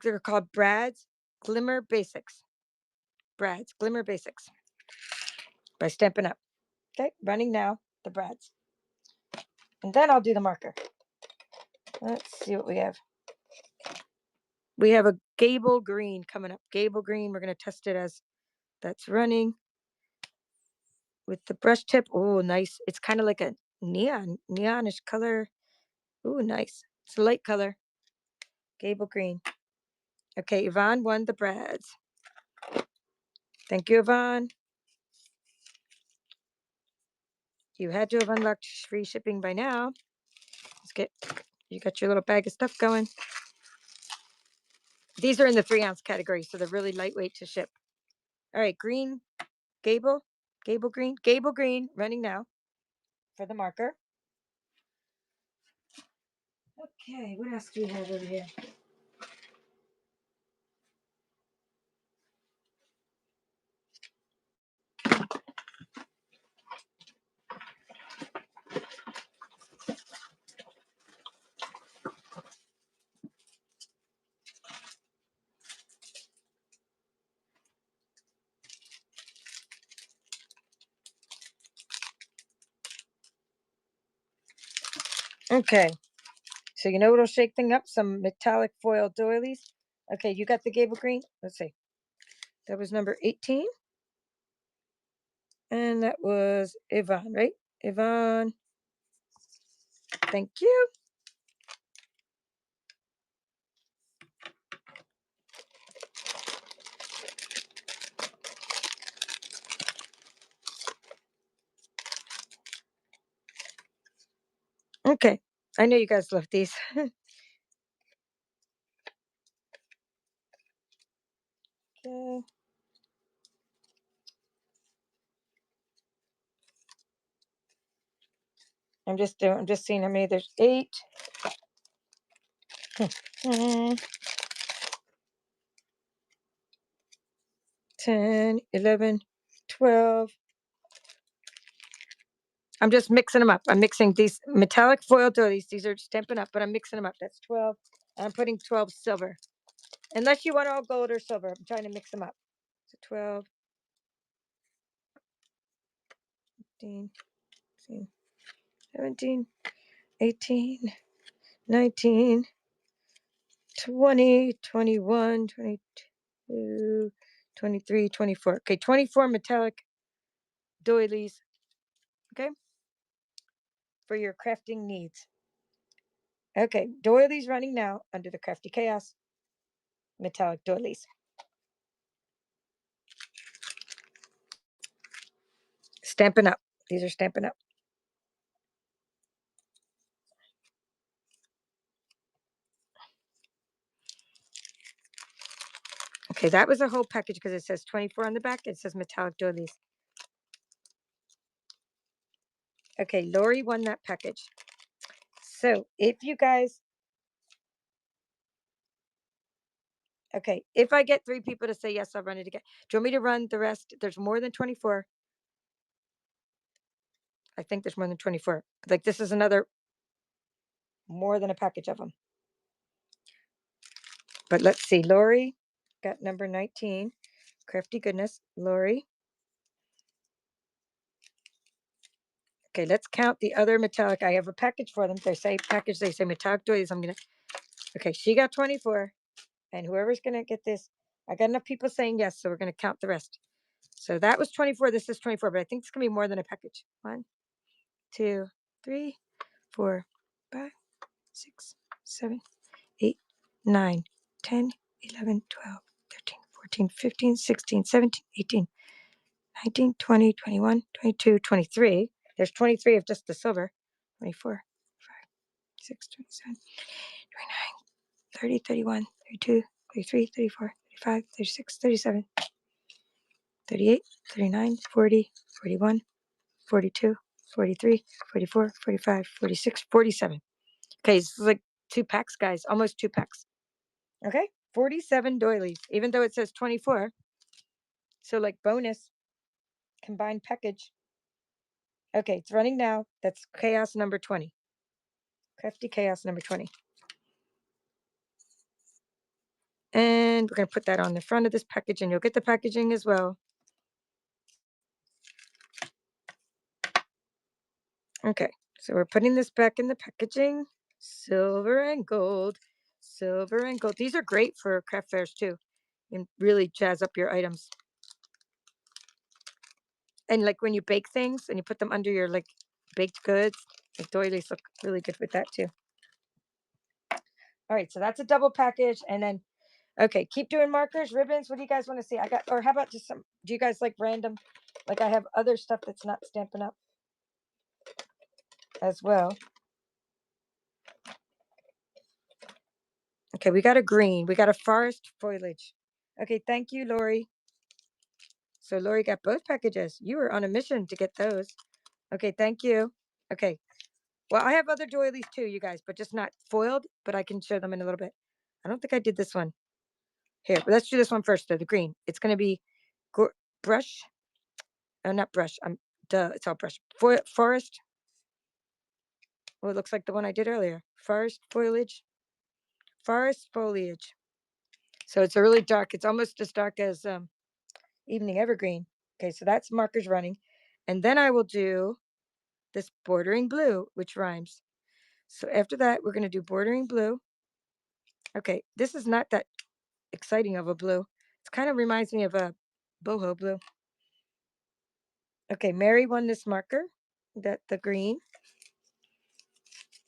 They're called brads, glimmer basics. Brads, glimmer basics. By Stampin' Up. Okay, running now the brads, and then I'll do the marker. Let's see what we have. We have a Gable Green coming up. Gable Green. We're gonna test it as that's running with the brush tip. Oh, nice. It's kind of like a neonish color. Oh, nice. It's a light color. Gable Green. Okay, Yvonne won the brads. Thank you, Yvonne. You had to have unlocked free shipping by now. You got your little bag of stuff going. These are in the 3-ounce category, so they're really lightweight to ship. All right, green, Gable Green, running now for the marker. Okay, what else do we have over here? Okay, so you know what'll shake things up? Some metallic foil doilies. Okay, you got the Gable Green. Let's see. That was number 18. And that was Yvonne, right? Yvonne. Thank you. Okay, I know you guys love these. Okay. I'm just seeing how many there's 8. 10, 11, 12. I'm just mixing them up. I'm mixing these metallic foil doilies. These are Stampin' Up, but I'm mixing them up. That's 12. And I'm putting 12 silver. Unless you want all gold or silver. I'm trying to mix them up. So 12, 15, 16, 17, 18, 19, 20, 21, 22, 23, 24. Okay, 24 metallic doilies. Okay, for your crafting needs. Okay, doilies running now under the Crafty Chaos metallic doilies. Stampin' Up. These are Stampin' Up. Okay, that was a whole package because it says 24 on the back. It says metallic doilies. Okay, Lori won that package. So if you guys, okay, if I get 3 people to say yes, I'll run it again. Do you want me to run the rest? There's more than 24. I think there's more than 24. Like this is another more than a package of them. But let's see. Lori got number 19. Crafty Goodness. Lori. Okay, let's count the other metallic. I have a package for them. They say package, they say metallic doilies. Okay, she got 24. And whoever's going to get this, I got enough people saying yes, so we're going to count the rest. So that was 24. This is 24, but I think it's going to be more than a package. 1, 2, 3, 4, 5, 6, 7, 8, 9, 10, 11, 12, 13, 14, 15, 16, 17, 18, 19, 20, 21, 22, 23. There's 23 of just the silver. 24, 5, 6, 27, 29, 30, 31, 32, 33, 34, 35, 36, 37, 38, 39, 40, 41, 42, 43, 44, 45, 46, 47. Okay, this is like 2 packs, guys. Almost 2 packs. Okay, 47 doilies, even though it says 24. So like bonus, combined package. Okay, it's running now. That's chaos number 20. Crafty chaos number 20. And we're going to put that on the front of this package, and you'll get the packaging as well. Okay, so we're putting this back in the packaging. Silver and gold. Silver and gold. These are great for craft fairs too. And really jazz up your items. And like when you bake things and you put them under your like baked goods, the doilies look really good with that too. All right, so that's a double package. And then, okay, keep doing markers, ribbons. What do you guys want to see? I got, or how about just some, do you guys like random? Like I have other stuff that's not Stampin' Up as well. Okay, we got a green. We got a forest foliage. Okay, thank you, Lori. So Lori got both packages. You were on a mission to get those. Okay, thank you. Okay. Well, I have other doilies too, you guys, but just not foiled, but I can show them in a little bit. I don't think I did this one. Here, but let's do this one first, though, the green. It's going to be brush. Oh, not brush. Duh, it's all brush. Forest. Oh, it looks like the one I did earlier. Forest foliage. Forest foliage. So it's a really dark, it's almost as dark as Evening Evergreen. Okay, so that's markers running. And then I will do this bordering blue, which rhymes. So after that, we're going to do bordering blue. Okay, this is not that exciting of a blue. It kind of reminds me of a boho blue. Okay, Mary won this marker, the green.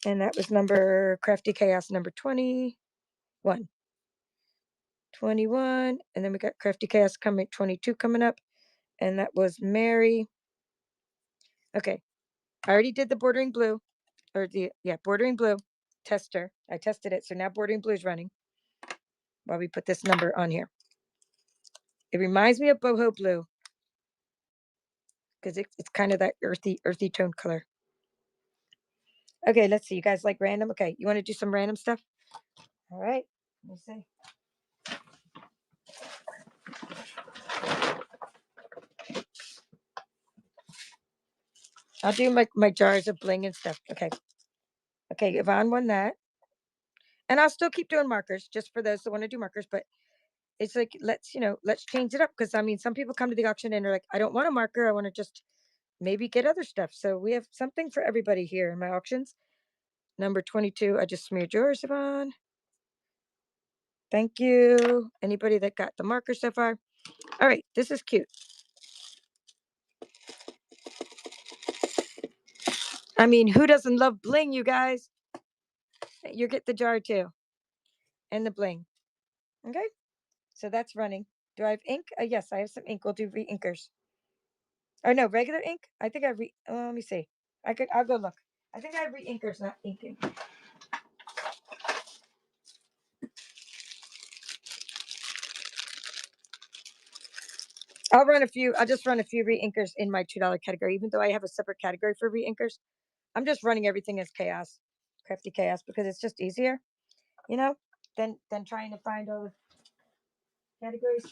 And that was number Crafty Chaos number 21. 21. And then we got Crafty Chaos coming 22 coming up. And that was Mary. Okay. I already did the bordering blue. Or bordering blue tester. I tested it. So now bordering blue is running. While we put this number on here. It reminds me of boho blue. Because it's kind of that earthy tone color. Okay, let's see. You guys like random? Okay, you want to do some random stuff? All right. Let me see. I'll do my jars of bling and stuff. Okay. Okay, Yvonne won that. And I'll still keep doing markers just for those that want to do markers. But it's like, let's change it up. Because, I mean, some people come to the auction and they're like, I don't want a marker. I want to just maybe get other stuff. So we have something for everybody here in my auctions. Number 22, I just smeared yours, Yvonne. Thank you. Anybody that got the marker so far? All right, this is cute. I mean, who doesn't love bling, you guys? You get the jar too. And the bling. Okay, so that's running. Do I have ink? Yes, I have some ink. We'll do re-inkers. Or no, regular ink? I think I let me see. I'll go look. I think I have re-inkers, not inking. I'll just run a few re-inkers in my $2 category, even though I have a separate category for re-inkers. I'm just running everything as chaos, crafty chaos, because it's just easier, than trying to find all the categories.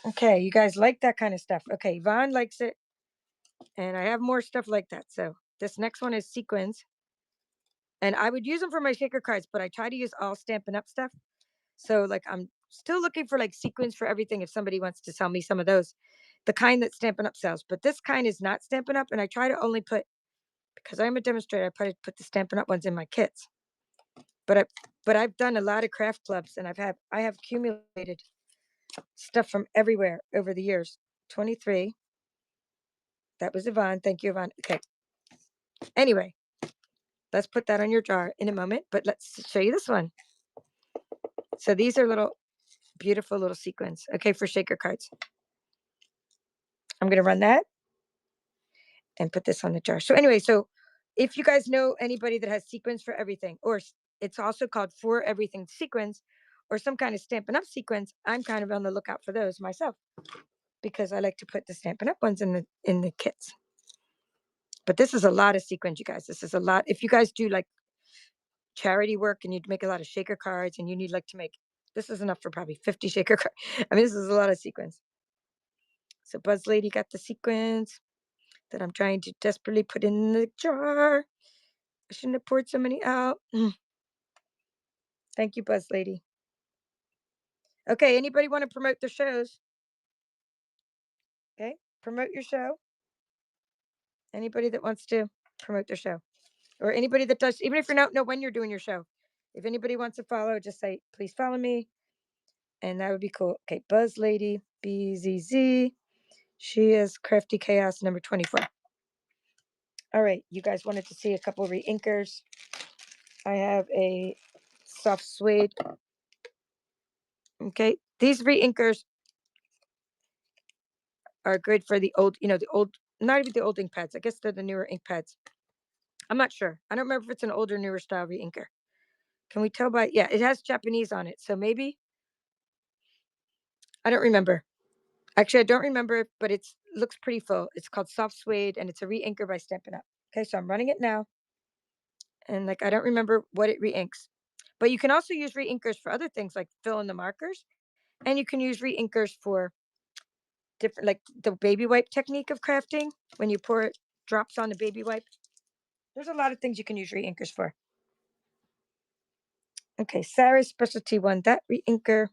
Okay, you guys like that kind of stuff. Okay, Vaughn likes it. And I have more stuff like that. So this next one is sequins. And I would use them for my shaker cards, but I try to use all Stampin' Up stuff. So like I'm still looking for like sequins for everything if somebody wants to sell me some of those. The kind that Stampin' Up sells, but this kind is not Stampin' Up, and I try to only put, because I'm a demonstrator, I put the Stampin' Up ones in my kits. But I've done a lot of craft clubs, and I have accumulated stuff from everywhere over the years. 23. That was Yvonne. Thank you, Yvonne. Okay. Anyway, let's put that on your jar in a moment, but let's show you this one. So these are little beautiful little sequins, okay, for shaker cards. I'm going to run that and put this on the jar. So anyway, so if you guys know anybody that has sequins for everything, or it's also called for everything sequins, or some kind of Stampin' Up sequins, I'm kind of on the lookout for those myself, because I like to put the Stampin' Up ones in the kits. But this is a lot of sequins, you guys. This is a lot. If you guys do like charity work and you'd make a lot of shaker cards and you need like to make, this is enough for probably 50 shaker cards. I mean, this is a lot of sequins. So Buzz Lady got the sequins that I'm trying to desperately put in the jar. I shouldn't have poured so many out. Thank you, Buzz Lady. Okay, anybody want to promote their shows? Okay, promote your show. Anybody that wants to promote their show, or anybody that does, even if you don't know when you're doing your show, if anybody wants to follow, just say, please follow me, and that would be cool. Okay, Buzz Lady, BZZ. She is Crafty Chaos number 24. All right, you guys wanted to see a couple of re-inkers. I have a soft suede. Okay, these re-inkers are good for the old, the old, not even the old ink pads. I guess they're the newer ink pads. I'm not sure. I don't remember if it's an older, newer style re-inker. Can we tell by, yeah, it has Japanese on it. So maybe, I don't remember. Actually, I don't remember it, but it looks pretty full. It's called Soft Suede, and it's a re-inker by Stampin' Up. Okay, so I'm running it now. And like, I don't remember what it re-inks. But you can also use re-inkers for other things like fill in the markers. And you can use re-inkers for different, like the baby wipe technique of crafting. When you pour it, drops on the baby wipe. There's a lot of things you can use re-inkers for. Okay, Sarah's specialty one, that re-inker.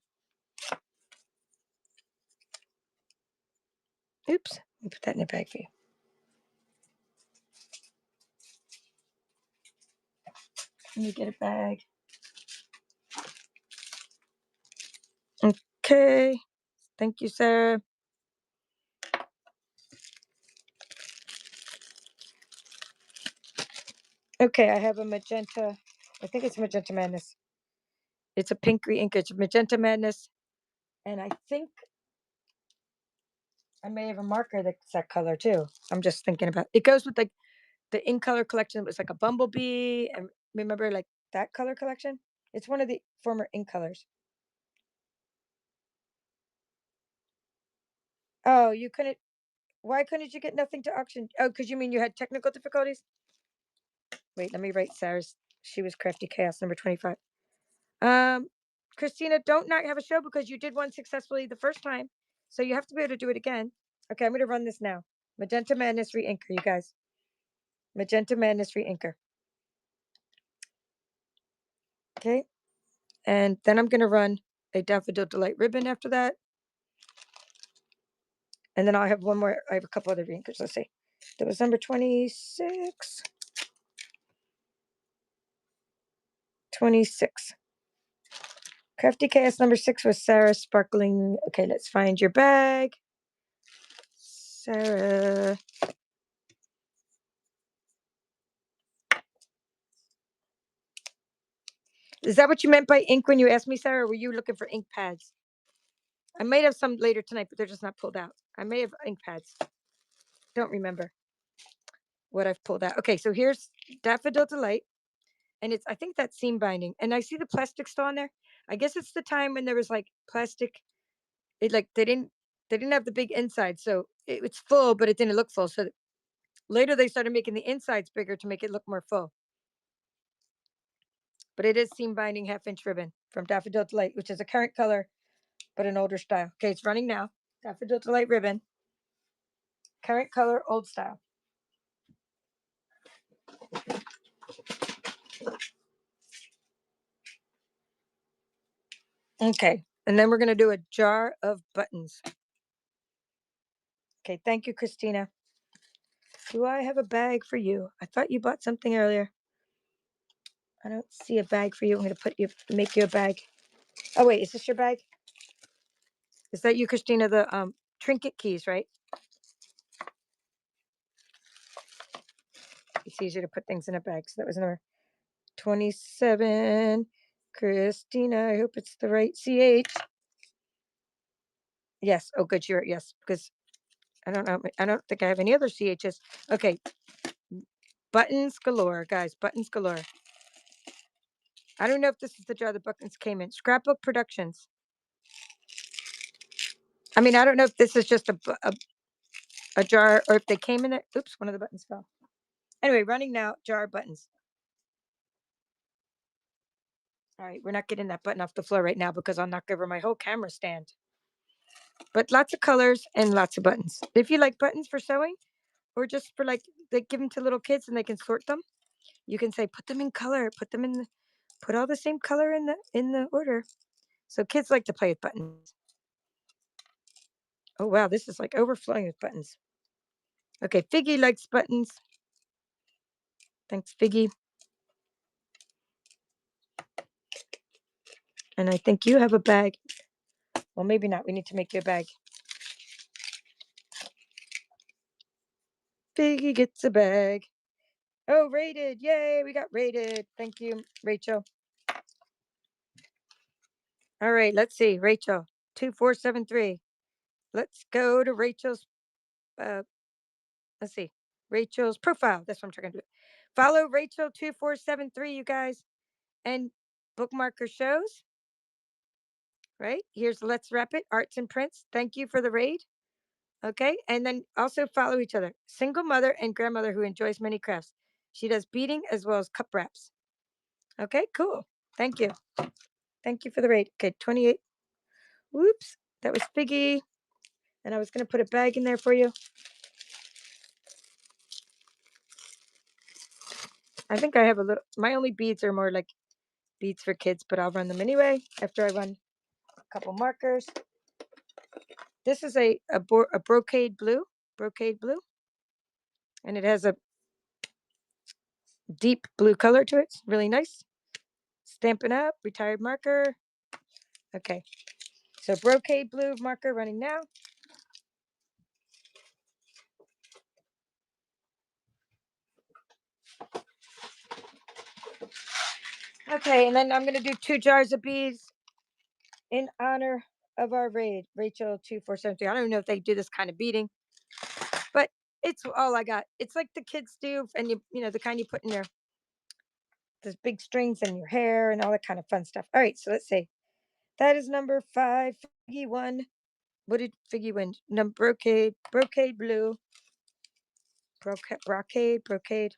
Oops, let me put that in a bag for you. Let me get a bag. Okay, thank you, Sarah. Okay, I have a magenta. I think it's Magenta Madness. It's a pink re-inker. It's Magenta Madness. And I think I may have a marker that's that color too. I'm just thinking about it. Goes with like the in color collection. It was like a bumblebee. And remember like that color collection? It's one of the former ink colors. Oh, you couldn't. Why couldn't you get nothing to auction? Oh, because you mean you had technical difficulties? Wait, let me write Sarah's. She was Crafty Chaos number 25. Christina, don't not have a show because you did one successfully the first time. So you have to be able to do it again. Okay, I'm going to run this now. Magenta Madness re-inker, you guys. Magenta Madness re-inker. Okay. And then I'm going to run a Daffodil Delight ribbon after that. And then I'll have one more. I have a couple other re-inkers. Let's see. That was number 26. 26. Crafty Chaos number 6 was Sarah Sparkling. Okay, let's find your bag. Sarah. Is that what you meant by ink when you asked me, Sarah? Or were you looking for ink pads? I might have some later tonight, but they're just not pulled out. I may have ink pads. Don't remember what I've pulled out. Okay, so here's Daffodil Delight. And I think that's seam binding. And I see the plastic still on there. I guess it's the time when there was like plastic. It like they didn't have the big inside. So it's full, but it didn't look full. So later they started making the insides bigger to make it look more full. But it is seam binding 1/2-inch ribbon from Daffodil Delight, which is a current color, but an older style. Okay, it's running now. Daffodil Delight ribbon. Current color, old style. Okay, And then we're going to do a jar of buttons. Okay, thank you, Christina. Do I have a bag for you? I thought you bought something earlier. I don't see a bag for you. I'm going to make you a bag. Oh, wait, is this your bag? Is that you, Christina? The trinket keys, right? It's easier to put things in a bag. So that was number 27. Christina, I hope it's the right CH. Yes. Oh, good. Yes, because I don't know. I don't think I have any other CHs. Okay. Buttons galore, guys. Buttons galore. I don't know if this is the jar the buttons came in. Scrapbook Productions. I mean, I don't know if this is just a jar or if they came in it. Oops, one of the buttons fell. Anyway, running now, jar buttons. All right, we're not getting that button off the floor right now because I'll knock over my whole camera stand. But lots of colors and lots of buttons. If you like buttons for sewing or just for like, they give them to little kids and they can sort them, you can say, put them in color, put all the same color in the order. So kids like to play with buttons. Oh, wow, this is like overflowing with buttons. Okay, Figgy likes buttons. Thanks, Figgy. And I think you have a bag. Well, maybe not. We need to make you a bag. Figgy gets a bag. Oh, rated. Yay, we got rated. Thank you, Rachel. All right, let's see. Rachel, 2473. Let's go to Rachel's, let's see, Rachel's profile. That's what I'm trying to do. Follow Rachel 2473, you guys, and bookmark her shows. Right? Here's Let's Wrap It, Arts and Prints. Thank you for the raid. Okay. And then also follow each other. Single mother and grandmother who enjoys many crafts. She does beading as well as cup wraps. Okay, cool. Thank you. Thank you for the raid. Okay, 28. Whoops. That was Figgy. And I was going to put a bag in there for you. I think I have a little, my only beads are more like beads for kids, but I'll run them anyway after I run a couple markers. This is a brocade blue, and it has a deep blue color to it. It's really nice. Stampin' Up, retired marker. Okay, so brocade blue marker running now. Okay, and then I'm going to do 2 jars of beads in honor of our raid, Rachel 2473. I don't know if they do this kind of beading, but it's all I got. It's like the kids do, and you know the kind you put in your those big strings in your hair and all that kind of fun stuff. All right, so let's see. That is number 5. Figgy won. What did Figgy win? Number brocade blue, brocade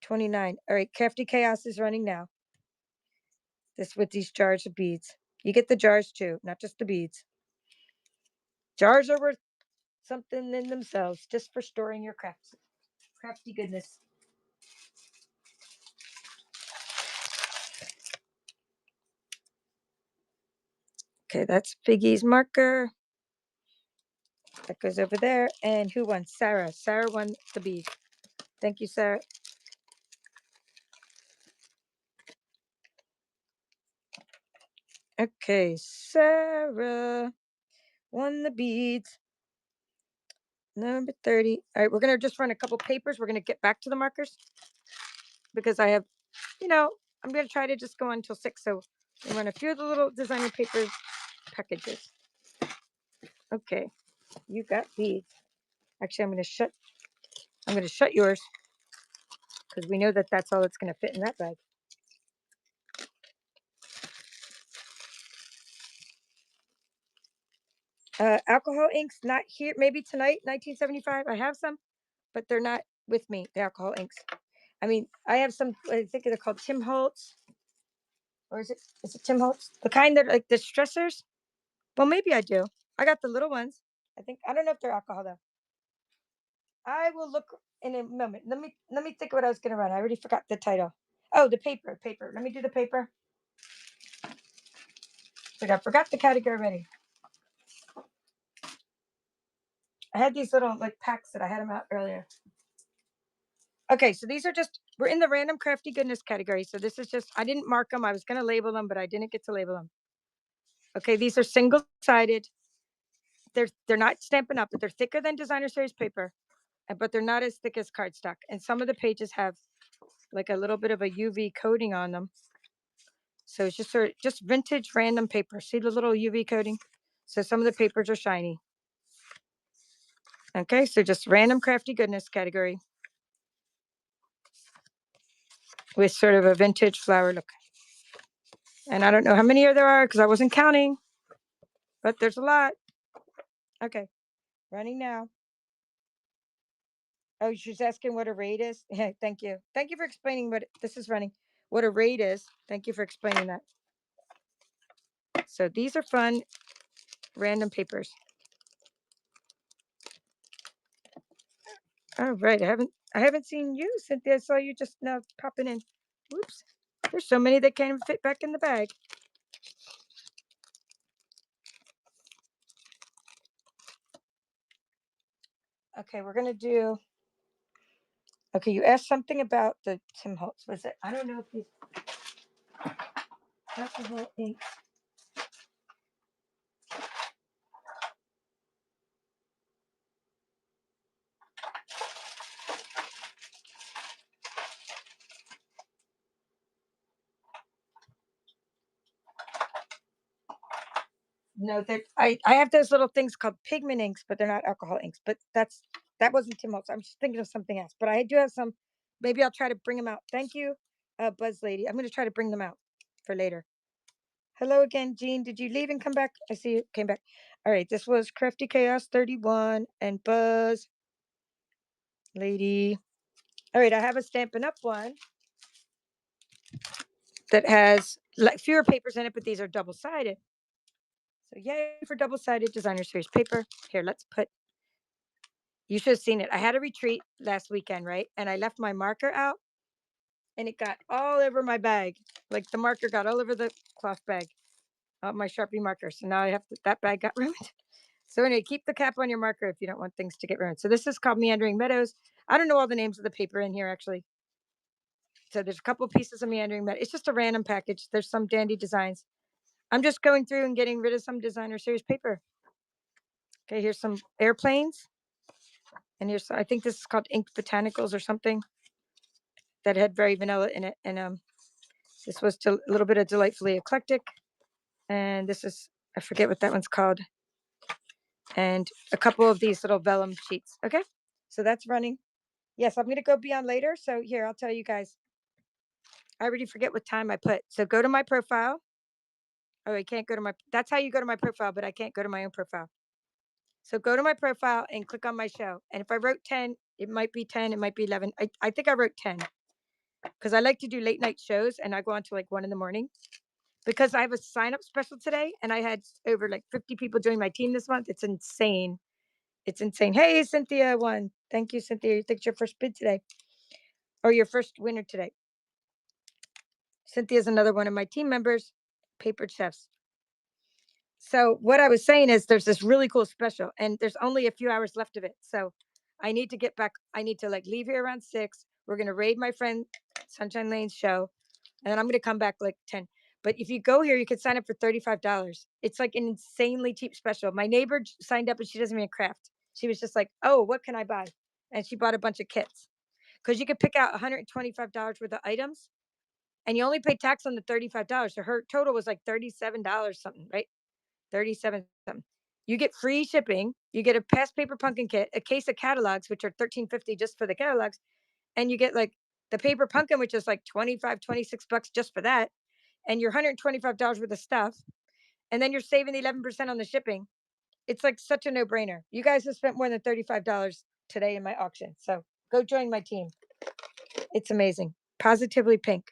29. All right, Crafty Chaos is running now. This with these jars of beads. You get the jars too, not just the beads. Jars are worth something in themselves, just for storing your crafty goodness. Okay, that's Figgy's marker. That goes over there. And who won? Sarah. Sarah won the bead. Thank you, Sarah. Okay, Sarah won the beads. Number 30. All right, we're going to just run a couple papers. We're going to get back to the markers because I have, I'm going to try to just go on until 6. So we run a few of the little designer papers packages. Okay, you got beads. Actually, I'm going to shut yours because we know that that's all that's going to fit in that bag. Alcohol inks, not here. Maybe tonight, 1975. I have some, but they're not with me. The alcohol inks. I mean, I have some. I think they're called Tim Holtz, or is it Tim Holtz? The kind that like the stressors. Well, maybe I do. I got the little ones. I don't know if they're alcohol though. I will look in a moment. Let me think what I was going to run. I already forgot the title. Oh, the paper. Let me do the paper. Like I forgot the category already. I had these little like packs that I had them out earlier. Okay, so these are just, we're in the random crafty goodness category. So this is just, I didn't mark them. I was going to label them, but I didn't get to label them. Okay, these are single sided. They're not Stampin' Up, but they're thicker than designer series paper, but they're not as thick as cardstock. And some of the pages have like a little bit of a UV coating on them. So it's just sort of just vintage random paper. See the little UV coating? So some of the papers are shiny. Okay, so just random crafty goodness category with sort of a vintage flower look. And I don't know how many there are because I wasn't counting, but there's a lot. Okay, running now. Oh, she's asking what a rate is. Yeah, thank you. Thank you for explaining what this is running. What a rate is. Thank you for explaining that. So these are fun random papers. All right, I haven't seen you, Cynthia. I saw you just now popping in. Whoops. There's so many that can't even fit back in the bag. Okay, we're gonna do. Okay, you asked something about the Tim Holtz. Was it? I don't know if these alcohol ink. No, I have those little things called pigment inks, but they're not alcohol inks. But that wasn't Tim Holtz. I'm just thinking of something else. But I do have some. Maybe I'll try to bring them out. Thank you, Buzz Lady. I'm going to try to bring them out for later. Hello again, Jean. Did you leave and come back? I see you came back. All right, this was Crafty Chaos 31 and Buzz Lady. All right, I have a Stampin' Up one that has like fewer papers in it, but these are double sided. So yay for double sided designer series paper. Here, let's put. You should have seen it. I had a retreat last weekend, right? And I left my marker out, and it got all over my bag. Like the marker got all over the cloth bag, my Sharpie marker. So now I have to, that bag got ruined. So anyway, keep the cap on your marker if you don't want things to get ruined. So this is called Meandering Meadows. I don't know all the names of the paper in here actually. So there's a couple pieces of Meandering Meadows. It's just a random package. There's some dandy designs. I'm just going through and getting rid of some designer series paper. Okay, here's some airplanes. And here's, I think this is called Ink Botanicals or something that had very vanilla in it. And this was a little bit of Delightfully Eclectic. And this is, I forget what that one's called. And a couple of these little vellum sheets. Okay, so that's running. Yes, I'm going to go be on later. So here, I'll tell you guys. I already forget what time I put. So go to my profile. Oh, I can't go to my, that's how you go to my profile, but I can't go to my own profile. So go to my profile and click on my show. And if I wrote 10, it might be 10, it might be 11. I think I wrote 10 because I like to do late night shows and I go on to like 1 in the morning because I have a sign up special today and I had over like 50 people join my team this month. It's insane. It's insane. Hey, Cynthia won. Thank you, Cynthia. I think it's your first bid today or your first winner today. Cynthia's another one of my team members, Papered Chefs. So what I was saying is there's this really cool special and there's only a few hours left of it. So I need to get back. I need to like leave here around 6. We're going to raid my friend Sunshine Lane's show. And then I'm going to come back like 10. But if you go here, you could sign up for $35. It's like an insanely cheap special. My neighbor signed up and she doesn't even craft. She was just like, oh, what can I buy? And she bought a bunch of kits because you could pick out $125 worth of items and you only pay tax on the $35. So her total was like $37 something, right? 37 something. You get free shipping. You get a past paper pumpkin kit, a case of catalogs, which are $13.50 just for the catalogs. And you get like the paper pumpkin, which is like 25, $26 just for that. And your $125 worth of stuff. And then you're saving the 11% on the shipping. It's like such a no brainer. You guys have spent more than $35 today in my auction. So go join my team. It's amazing. Positively Pink.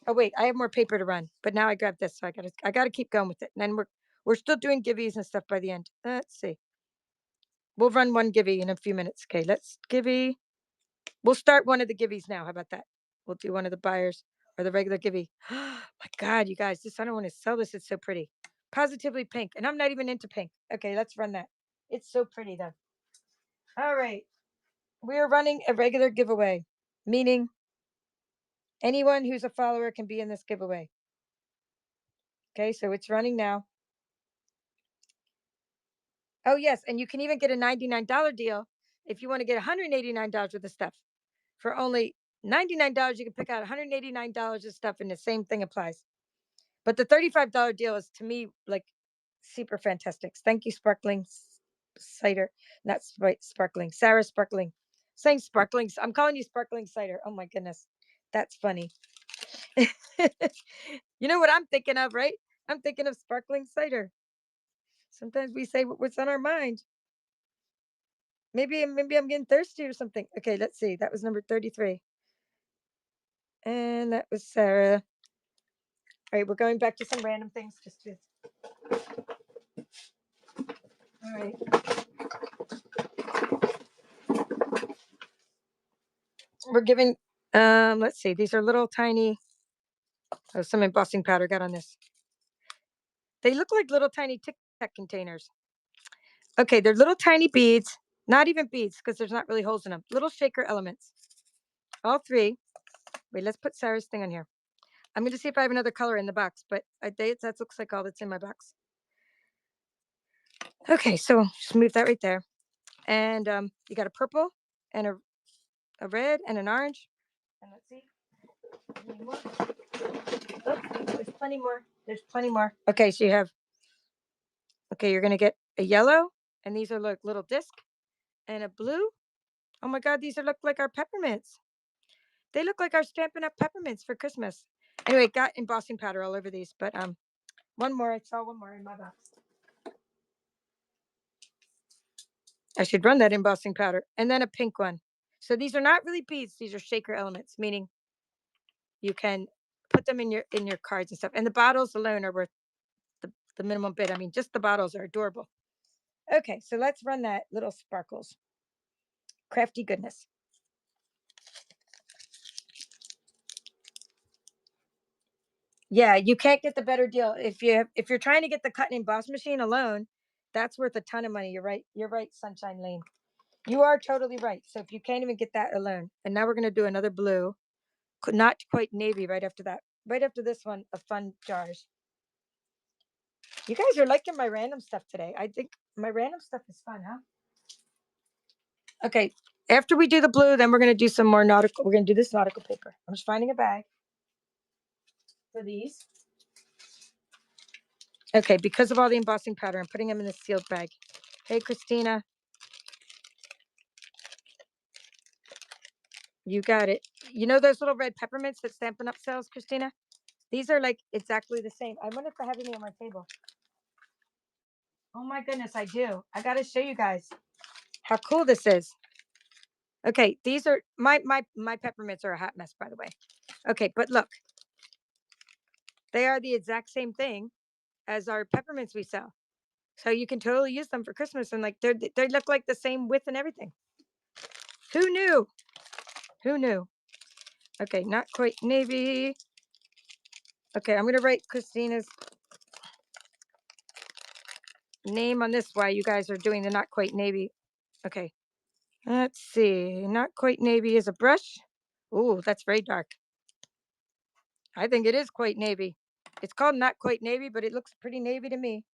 Oh wait, I have more paper to run, but now I grabbed this, so I gotta keep going with it. And then we're still doing givvies and stuff by the end. Let's see. We'll run one givvy in a few minutes. Okay, let's givvy. We'll start one of the givvies now. How about that? We'll do one of the buyers. or the regular Gibby. My God, you guys, I don't want to sell this. It's so pretty. Positively pink. And I'm not even into pink. Okay, let's run that. It's so pretty though. All right. We are running a regular giveaway, meaning anyone who's a follower can be in this giveaway. Okay, so it's running now. Oh, yes. And you can even get a $99 deal if you want to get $189 worth of stuff. For only $99, you can pick out $189 of stuff, and the same thing applies. But the $35 deal is, to me, like super fantastic. Thank you, Sparkling Cider. Not Sparkling. Sarah Sparkling. Saying Sparkling. I'm calling you Sparkling Cider. Oh, my goodness. That's funny. You know what I'm thinking of, right? I'm thinking of Sparkling Cider. Sometimes we say what's on our mind. Maybe I'm getting thirsty or something. Okay, let's see. That was number 33. And that was Sarah. All right, we're going back to some random things just to. All right. We're giving, let's see, these are little tiny, oh, some embossing powder got on this. They look like little tiny Tic Tac containers. Okay, they're little tiny beads, not even beads because there's not really holes in them. Little shaker elements. All three. Wait, let's put Sarah's thing on here. I'm going to see if I have another color in the box, but that looks like all that's in my box. Okay, so just move that right there. And you got a purple and a red and an orange. And let's see. Any more? Oh, there's plenty more. There's plenty more. Okay, so you have, okay, you're going to get a yellow, and these are like little disc, and a blue. Oh my God, these look like our peppermints. They look like our Stampin' Up! Peppermints for Christmas. Anyway, got embossing powder all over these, but one more. I saw one more in my box. I should run that embossing powder. And then a pink one. So these are not really beads. These are shaker elements, meaning you can put them in your cards and stuff. And the bottles alone are worth the minimum bid. I mean, just the bottles are adorable. Okay, so let's run that little sparkles. Crafty goodness. Yeah, you can't get the better deal if you're trying to get the cut and emboss machine alone. That's worth a ton of money. You're right. You're right, Sunshine Lane. You are totally right. So if you can't even get that alone, and now we're gonna do another blue, not quite navy. Right after that, right after this one, of fun jars. You guys are liking my random stuff today. I think my random stuff is fun, huh? Okay. After we do the blue, then we're gonna do some more nautical. We're gonna do this nautical paper. I'm just finding a bag for these. Okay, because of all the embossing powder, I'm putting them in this sealed bag. Hey, Christina. You got it. You know those little red peppermints that Stampin' Up! Sells, Christina? These are like exactly the same. I wonder if I have any on my table. Oh my goodness, I do. I got to show you guys how cool this is. Okay, these are my peppermints are a hot mess, by the way. Okay, but look, they are the exact same thing as our peppermints we sell. So you can totally use them for Christmas, and like they look like the same width and everything. Who knew? Who knew? Okay, not quite navy. Okay, I'm gonna write Christina's name on this while you guys are doing the not quite navy. Okay, let's see. Not quite navy is a brush. Ooh, that's very dark. I think it is quite navy. It's called not quite navy, but it looks pretty navy to me.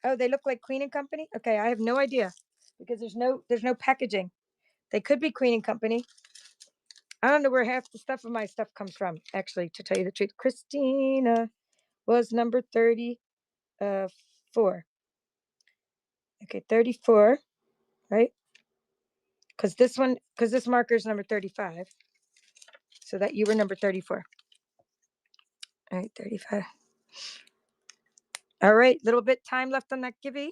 Oh, they look like Queen and Company. Okay, I have no idea because there's no packaging. They could be Queen and Company. I don't know where half the stuff of my stuff comes from, actually, to tell you the truth. Christina was number 34. Okay, 34, right? Because this marker is number 35. So that you were number 34. All right, 35. All right, little bit time left on that Gibby.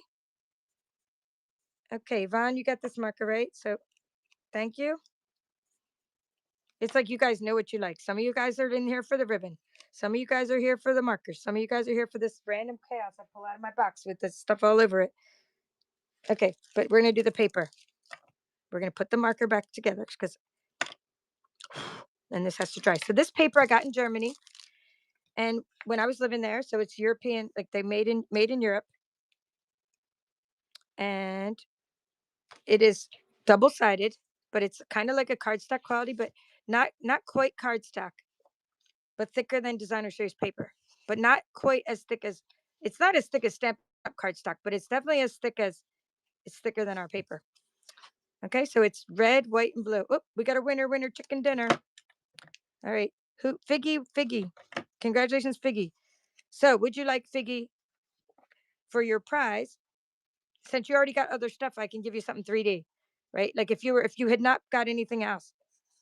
Okay, Vaughn, you got this marker right. So thank you. It's like you guys know what you like. Some of you guys are in here for the ribbon. Some of you guys are here for the markers. Some of you guys are here for this random chaos I pull out of my box with this stuff all over it. Okay, but we're going to do the paper. We're going to put the marker back together because and this has to dry. So this paper I got in Germany, and when I was living there, so it's European, like they made in Europe, and it is double-sided, but it's kind of like a cardstock quality, but not quite cardstock, but thicker than designer series paper, but not quite as thick as, it's not as thick as Stampin' Up cardstock, but it's definitely as thick as, it's thicker than our paper. Okay, so it's red, white, and blue. Oh, we got a winner chicken dinner. All right, who? Figgy, congratulations, Figgy. So would you like Figgy for your prize? Since you already got other stuff, I can give you something 3D, right? Like if you had not got anything else,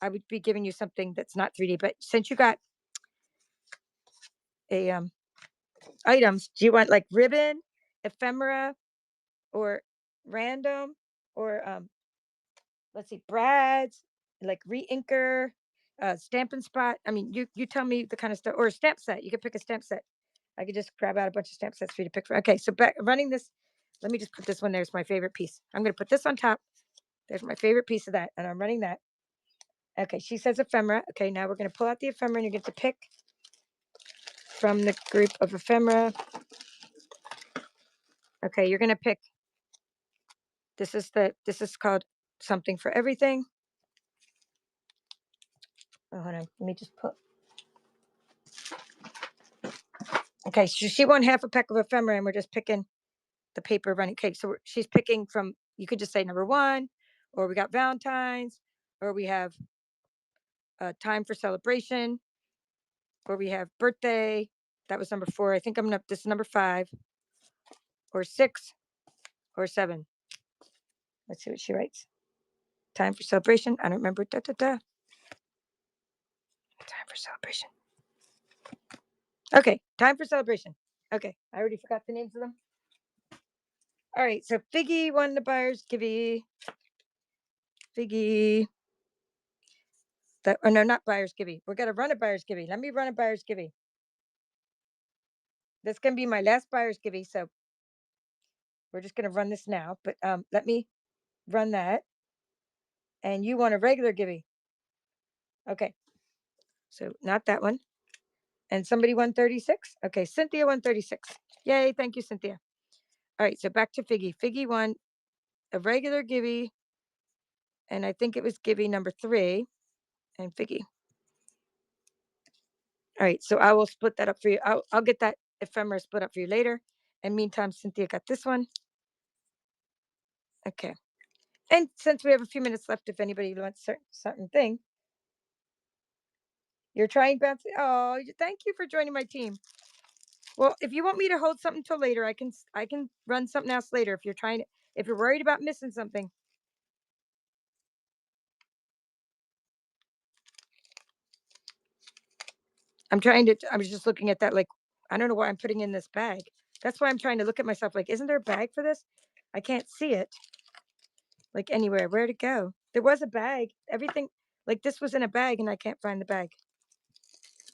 I would be giving you something that's not 3D. But since you got a items, do you want like ribbon, ephemera, or random, or let's see, brads, like re-inker, Stampin' Spot? I mean, you tell me the kind of stuff, or a stamp set. You could pick a stamp set. I could just grab out a bunch of stamp sets for you to pick from. Okay, so running this, let me just put this one. There's my favorite piece. I'm going to put this on top. There's my favorite piece of that, and I'm running that. Okay, she says ephemera. Okay, now we're going to pull out the ephemera, and you get to pick from the group of ephemera. Okay, you're going to pick. This is called something for everything. Oh, hold on. Let me just put. Okay, so she won half a pack of ephemera, and we're just picking the paper running. Okay, so she's picking from. You could just say number 1, or we got Valentine's, or we have time for celebration, or we have birthday. That was number 4. I think I'm up. This is number 5, or 6, or 7. Let's see what she writes. Time for celebration. I don't remember. Time for celebration. Okay, time for celebration. Okay, I already forgot the names of them. All right, so Figgy won the buyer's givey. Figgy. No, not buyer's givey. We're gonna run a buyer's givey. Let me run a buyer's givey. This can be my last buyer's givey, so we're just gonna run this now. But let me run that. And you want a regular givey. Okay, so not that one. And somebody won 36. Okay, Cynthia won 36. Yay, thank you, Cynthia. All right, so back to Figgy. Figgy won a regular givey, and I think it was givey number 3, and Figgy. All right, so I will split that up for you. I'll get that ephemera split up for you later. And meantime, Cynthia got this one. Okay. And since we have a few minutes left, if anybody wants certain thing, you're trying bouncy. Oh, thank you for joining my team. Well, if you want me to hold something till later, I can run something else later. If you're worried about missing something. I was just looking at that, like, I don't know why I'm putting in this bag. That's why I'm trying to look at myself like, isn't there a bag for this? I can't see it. Like anywhere. Where'd it go? There was a bag. Everything, like this was in a bag, and I can't find the bag.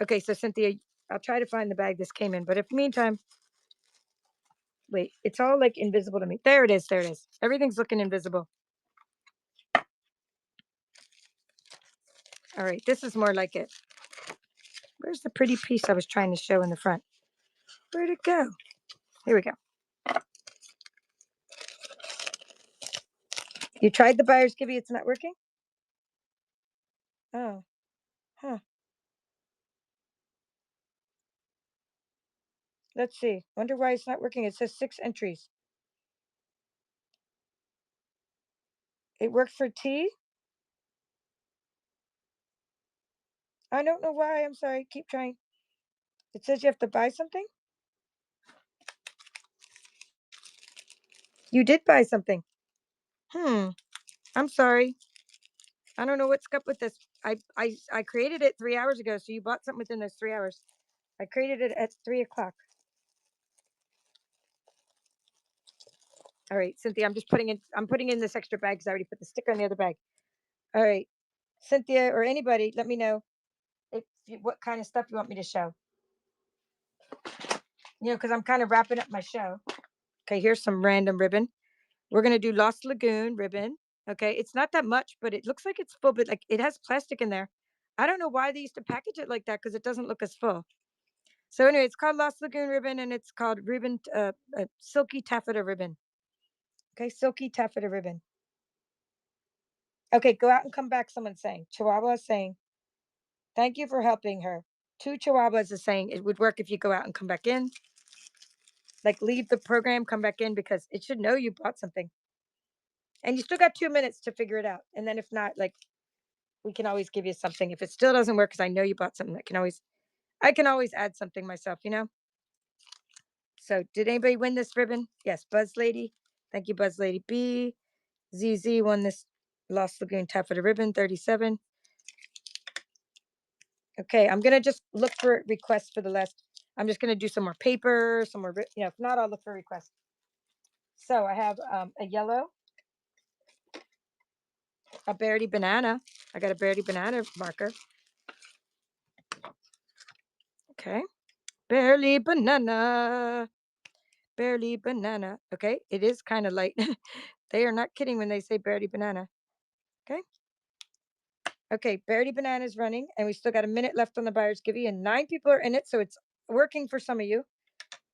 Okay, so Cynthia, I'll try to find the bag this came in. But if meantime, wait, it's all like invisible to me. There it is. There it is. Everything's looking invisible. All right, this is more like it. Where's the pretty piece I was trying to show in the front? Where'd it go? Here we go. You tried the buyer's givey, it's not working? Oh, huh. Let's see. Wonder why it's not working. It says 6 entries. It worked for T? I don't know why. I'm sorry. Keep trying. It says you have to buy something? You did buy something. I'm sorry. I don't know what's up with this. I created it 3 hours ago, so you bought something within those 3 hours. I created it at 3 o'clock. All right, Cynthia, I'm putting in this extra bag because I already put the sticker on the other bag. All right, Cynthia or anybody, let me know what kind of stuff you want me to show. Because I'm kind of wrapping up my show. Okay, here's some random ribbon. We're going to do Lost Lagoon ribbon. Okay, it's not that much, but it looks like it's full, but like it has plastic in there. I don't know why they used to package it like that because it doesn't look as full. So anyway, it's called Lost Lagoon ribbon, and it's called ribbon, silky taffeta ribbon. Okay, silky taffeta ribbon. Okay, go out and come back. Someone's saying Chihuahua is saying thank you for helping her. Two Chihuahuas is saying it would work if you go out and come back in. Like leave the program, come back in because it should know you bought something. And you still got 2 minutes to figure it out. And then if not, like we can always give you something. If it still doesn't work, because I know you bought something, I can always add something myself, you know? So did anybody win this ribbon? Yes, Buzz Lady. Thank you, Buzz Lady B. ZZ won this Lost Lagoon Taffeta ribbon, 37. Okay, I'm gonna just look for requests for the last. I'm just gonna do some more paper, some more, if not, I'll look for requests. So I have a yellow, a Berry Banana. I got a Berry Banana marker. Okay, Berry Banana. Barely banana. Okay, it is kind of light. They are not kidding when they say Barely banana. Okay. Okay, Barely banana is running, and we still got a minute left on the buyer's givey, and 9 people are in it, so it's working for some of you.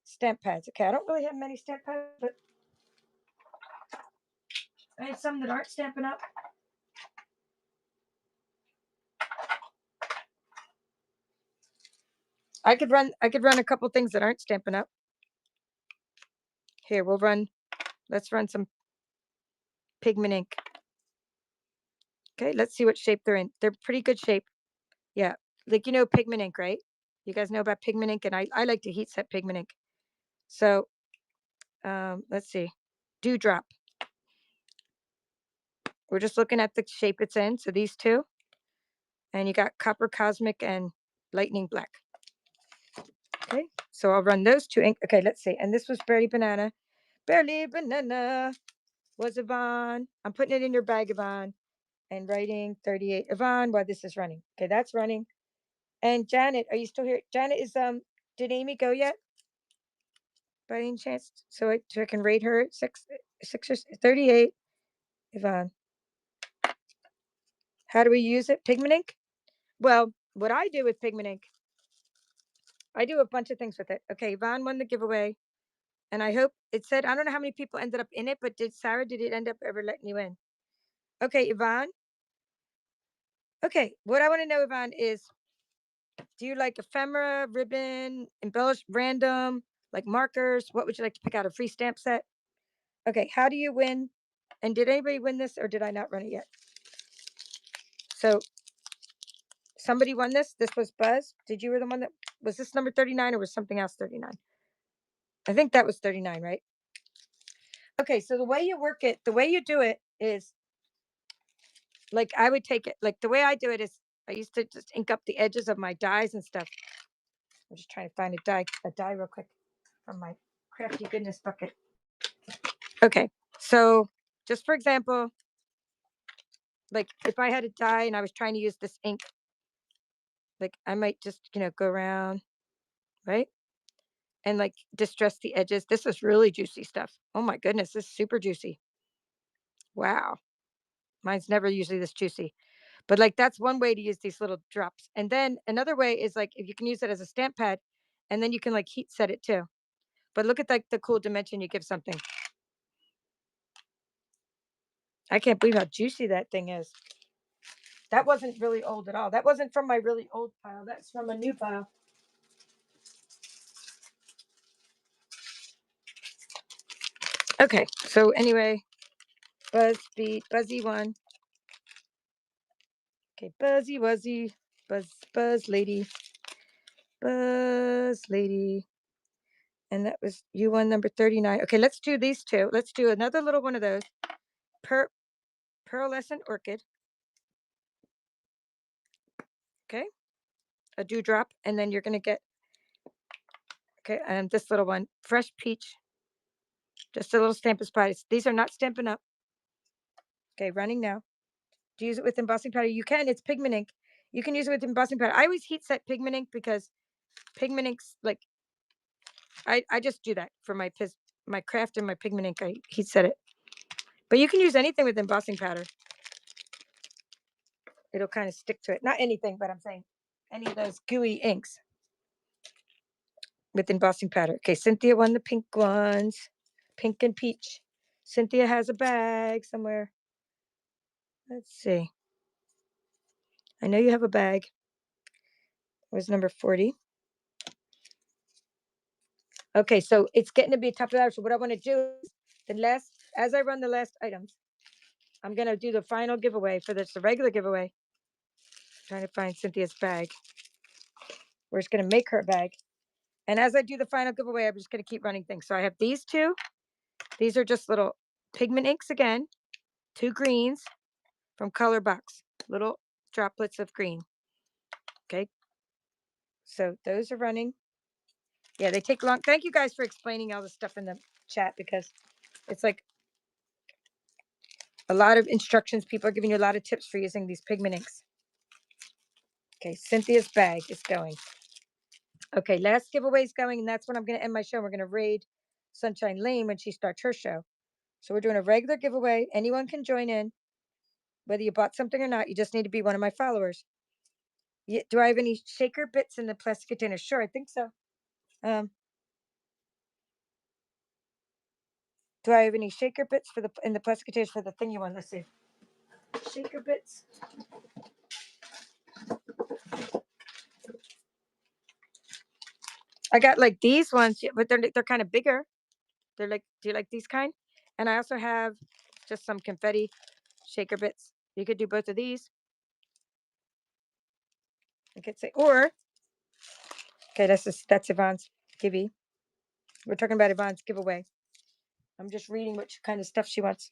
Stamp pads. Okay, I don't really have many stamp pads, but I have some that aren't stamping up. I could run a couple things that aren't stamping up. Here, let's run some pigment ink. Okay, let's see what shape they're in. They're pretty good shape. Yeah, like pigment ink, right? You guys know about pigment ink, and I like to heat set pigment ink. So let's see, dewdrop. We're just looking at the shape it's in. So these two, and you got copper cosmic and lightning black. Okay, so I'll run those two ink. Okay, let's see. And this was Barely Banana. Barely Banana was Yvonne. I'm putting it in your bag, Yvonne, and writing 38 Yvonne while this is running. Okay, that's running. And Janet, are you still here? Janet is did Amy go yet? By any chance? So I can rate her 6 or 38 Yvonne. How do we use it? Pigment ink? Well, what I do with pigment ink, I do a bunch of things with it. Okay, Yvonne won the giveaway. And I hope it said, I don't know how many people ended up in it, but did it end up ever letting you in? Okay, Yvonne. Okay, what I want to know, Yvonne, is do you like ephemera, ribbon, embellish, random, like markers? What would you like to pick out? A free stamp set? Okay, how do you win? And did anybody win this or did I not run it yet? So somebody won this. This was Buzz. Did you were the one that was this number 39 or was something else 39? I think that was 39, right? Okay, so the way you work it, the way you do it is like I would take it, like the way I do it is I used to just ink up the edges of my dies and stuff. I'm just trying to find a die real quick from my crafty goodness bucket. Okay, so just for example, like if I had a die and I was trying to use this ink, like I might just, go around, right? And like distress the edges. This is really juicy stuff. Oh my goodness, this is super juicy. Wow. Mine's never usually this juicy. But like that's one way to use these little drops. And then another way is like if you can use it as a stamp pad and then you can like heat set it too. But look at like the cool dimension you give something. I can't believe how juicy that thing is. That wasn't really old at all. That wasn't from my really old pile. That's from a new pile. Okay, so anyway, Buzzy one. Okay, Buzzy Wuzzy, Buzz Lady, Buzz Lady. And that was you won number 39. Okay, let's do these two. Let's do another little one of those. Pearlescent Orchid. Okay, a dewdrop, and then you're going to get, okay, and this little one, Fresh Peach. Just a little Stampin' Spot. These are not Stampin' Up. Okay, running now. To use it with embossing powder, you can. It's pigment ink. You can use it with embossing powder. I always heat set pigment ink because pigment inks, like, I just do that for my craft and my pigment ink. I heat set it. But you can use anything with embossing powder. It'll kind of stick to it. Not anything, but I'm saying any of those gooey inks with embossing powder. Okay, Cynthia won the pink ones. Pink and peach. Cynthia has a bag somewhere. Let's see. I know you have a bag. It was number 40. Okay, so it's getting to be a top of the hour. So what I want to do is as I run the last items, I'm going to do the final giveaway for this, the regular giveaway. I'm trying to find Cynthia's bag. We're just going to make her a bag. And as I do the final giveaway, I'm just going to keep running things. So I have these two. These are just little pigment inks again. 2 greens from Color Box. Little droplets of green. Okay. So those are running. Yeah, they take long. Thank you guys for explaining all the stuff in the chat, because it's like a lot of instructions. People are giving you a lot of tips for using these pigment inks. Okay, Cynthia's bag is going. Okay, last giveaway is going, and that's when I'm going to end my show. We're going to raid Sunshine Lane when she starts her show. So we're doing a regular giveaway. Anyone can join in, whether you bought something or not. You just need to be one of my followers. Do I have any shaker bits in the plastic container? Sure, I think so. Do I have any shaker bits in the plastic containers for the thing you want? Let's see. Shaker bits. I got like these ones, but they're kind of bigger. They're like, do you like these kind? And I also have just some confetti shaker bits. You could do both of these. I could say, or okay, that's Yvonne's givey. We're talking about Yvonne's giveaway. I'm just reading what kind of stuff she wants.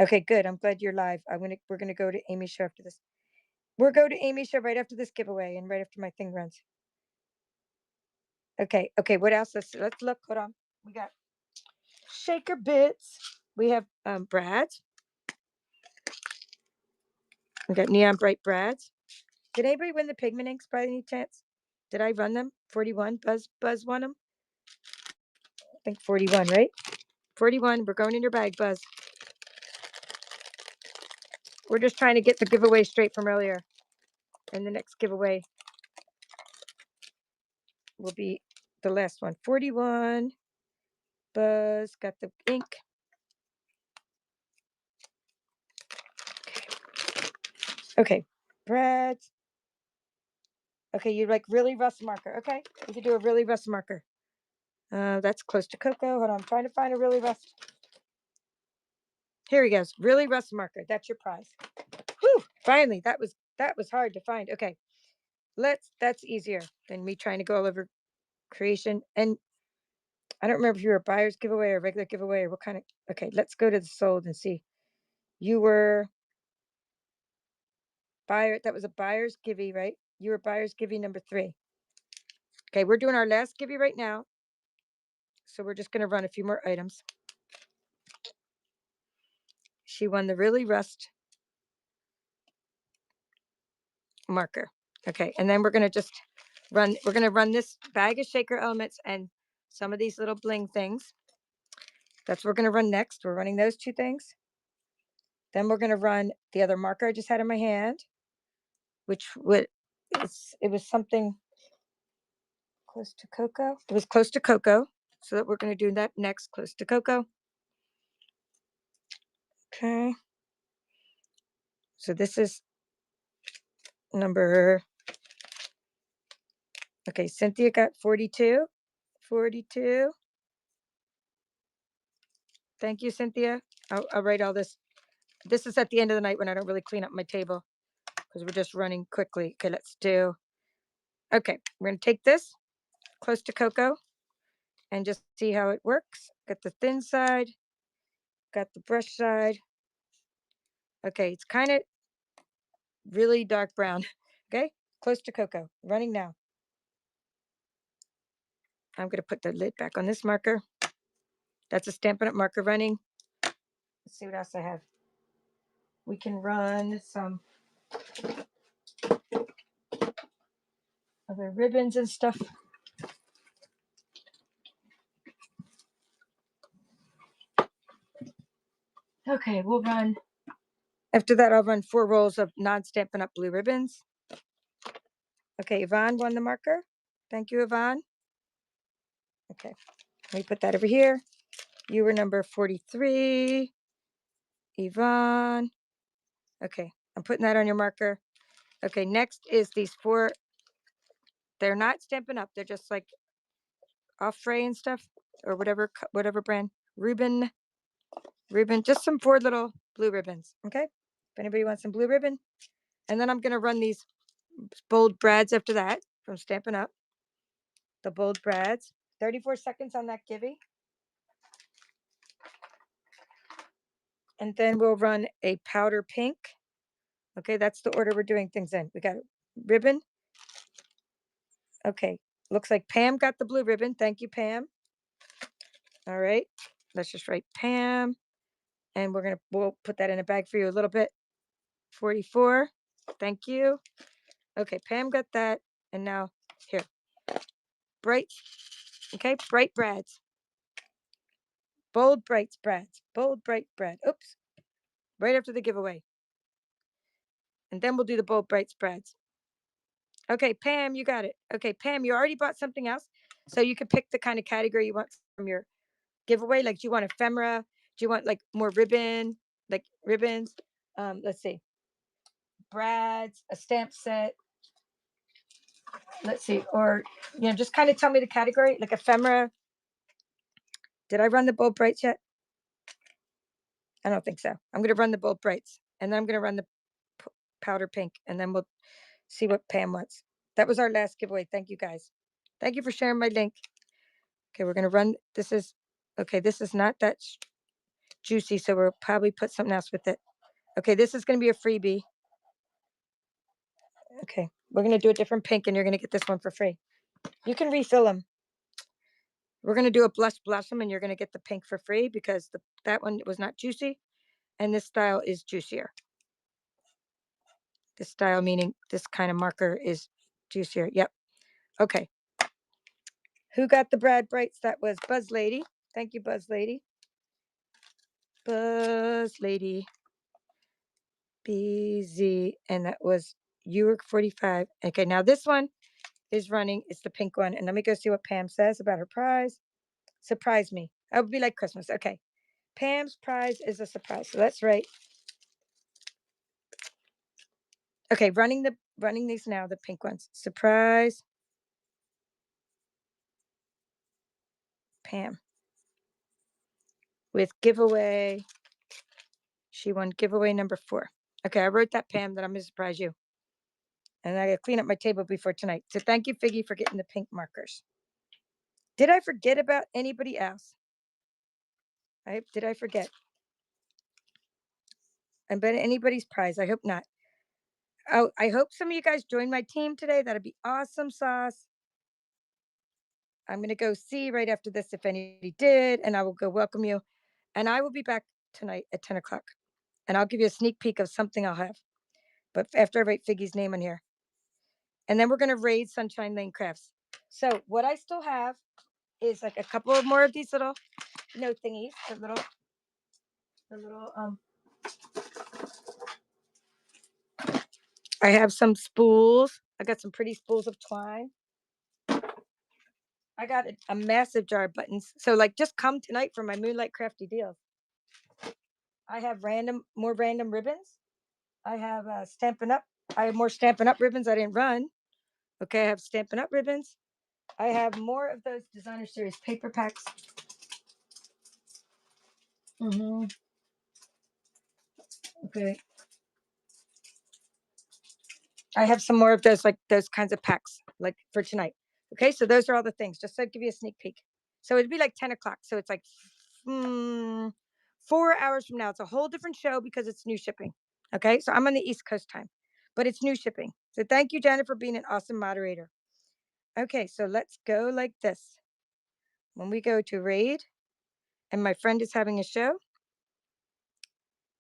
Okay, good. I'm glad you're live. We're gonna go to Amy's show after this. We'll go to Amy's show right after this giveaway and right after my thing runs. Okay, what else? Let's look. Hold on. We got shaker bits. We have Brad's. We got neon bright Brad's. Did anybody win the pigment inks by any chance? Did I run them? 41. Buzz won them. I think 41, right? 41. We're going in your bag, Buzz. We're just trying to get the giveaway straight from earlier. And the next giveaway will be the last one. 41. Buzz got the ink. Okay. Brad's. Okay, you like really rust marker. Okay, we could do a really rust marker. That's close to cocoa. Hold on, I'm trying to find a really rust. Here he goes. Really rust marker. That's your prize. Whew, finally, that was hard to find. Okay, that's easier than me trying to go all over creation. And I don't remember if you were a buyer's giveaway or a regular giveaway or what kind of. Okay, let's go to the sold and see. You were buyer. That was a buyer's givey, right? You were buyer's givey number 3. Okay, we're doing our last givey right now. So we're just going to run a few more items. She won the really rust marker. Okay, and then we're going to just run this bag of shaker elements and some of these little bling things. That's what we're going to run next. We're running those 2 things. Then we're going to run the other marker I just had in my hand, which it was something close to cocoa. It was close to cocoa. So that we're going to do that next, close to cocoa. Okay. So this is number. Okay, Cynthia got 42. 42. Thank you, Cynthia. I'll write all this. This is at the end of the night when I don't really clean up my table because we're just running quickly. Okay, let's do. Okay, we're going to take this close to cocoa and just see how it works. Got the thin side, got the brush side. Okay, it's kind of really dark brown. Okay, close to cocoa, running now. I'm going to put the lid back on this marker. That's a Stampin' Up marker running. Let's see what else I have. We can run some other ribbons and stuff. Okay, we'll run After that, I'll run 4 rolls of non-Stampin' Up! Blue ribbons. Okay, Yvonne won the marker. Thank you, Yvonne. Okay, let me put that over here. You were number 43. Yvonne. Okay, I'm putting that on your marker. Okay, next is these 4. They're not Stampin' Up! They're just like off fray and stuff, or whatever brand. Ribbon, just some 4 little blue ribbons. Okay, if anybody wants some blue ribbon. And then I'm going to run these bold brads after that from Stampin' Up. The bold brads. 34 seconds on that Givy. And then we'll run a powder pink. Okay, that's the order we're doing things in. We got ribbon. Okay, looks like Pam got the blue ribbon. Thank you, Pam. All right, let's just write Pam. And we'll put that in a bag for you a little bit. 44. Thank you. Okay, Pam got that. And now here. Bright. Okay, bright brads. Bold bright brads. Bold bright brad. Oops. Right after the giveaway. And then we'll do the bold bright brads. Okay, Pam, you got it. Okay, Pam, you already bought something else. So you can pick the kind of category you want from your giveaway. Like, do you want ephemera? Do you want like more ribbon? Like ribbons? Let's see. Brads, a stamp set. Let's see. Or, just kind of tell me the category. Like ephemera. Did I run the bold brights yet? I don't think so. I'm going to run the bold brights. And then I'm going to run the powder pink. And then we'll see what Pam wants. That was our last giveaway. Thank you, guys. Thank you for sharing my link. Okay, we're going to run. This is not that juicy, so we'll probably put something else with it. Okay, this is going to be a freebie. Okay, we're going to do a different pink, and you're going to get this one for free. You can refill them. We're going to do a blush blossom, and you're going to get the pink for free because that one was not juicy, and this style is juicier. This style meaning this kind of marker is juicier. Yep. Okay. Who got the Brad Brights? That was Buzz Lady. Thank you, Buzz Lady. Buzz Lady. BZ. And that was you were 45. Okay, now this one is running. It's the pink one. And let me go see what Pam says about her prize. Surprise me. That would be like Christmas. Okay. Pam's prize is a surprise. So that's right. Okay, running these now, the pink ones. Surprise. Pam. With giveaway. She won giveaway number 4. Okay, I wrote that, Pam, that I'm going to surprise you. And I got to clean up my table before tonight. So thank you, Figgy, for getting the pink markers. Did I forget about anybody else? Did I forget? I bet anybody's prize. I hope not. Oh, I hope some of you guys join my team today. That'd be awesome sauce. I'm going to go see right after this if anybody did, and I will go welcome you. And I will be back tonight at 10 o'clock. And I'll give you a sneak peek of something I'll have. But after I write Figgy's name on here. And then we're going to raid Sunshine Lane Crafts. So what I still have is like a couple more of these little note thingies. The little I have some spools. I got some pretty spools of twine. I got a massive jar of buttons. So like just come tonight for my Moonlight Crafty deals. I have more random ribbons. I have Stampin' Up. I have more Stampin' Up ribbons I didn't run. Okay, I have Stampin' Up ribbons. I have more of those designer series paper packs. Okay. I have some more of those kinds of packs like for tonight. Okay, so those are all the things. Just to give you a sneak peek. So it'd be like 10 o'clock. So it's like 4 hours from now. It's a whole different show because it's new shipping. Okay, so I'm on the East Coast time, but it's new shipping. So thank you, Janet, for being an awesome moderator. Okay, so let's go like this. When we go to raid, and my friend is having a show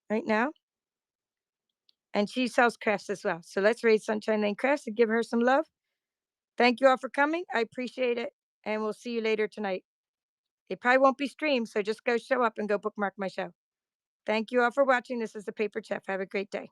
right now, and she sells crafts as well. So let's raid Sunshine Lane Crafts and give her some love. Thank you all for coming. I appreciate it. And we'll see you later tonight. It probably won't be streamed, so just go show up and go bookmark my show. Thank you all for watching. This is the Paper Chef. Have a great day.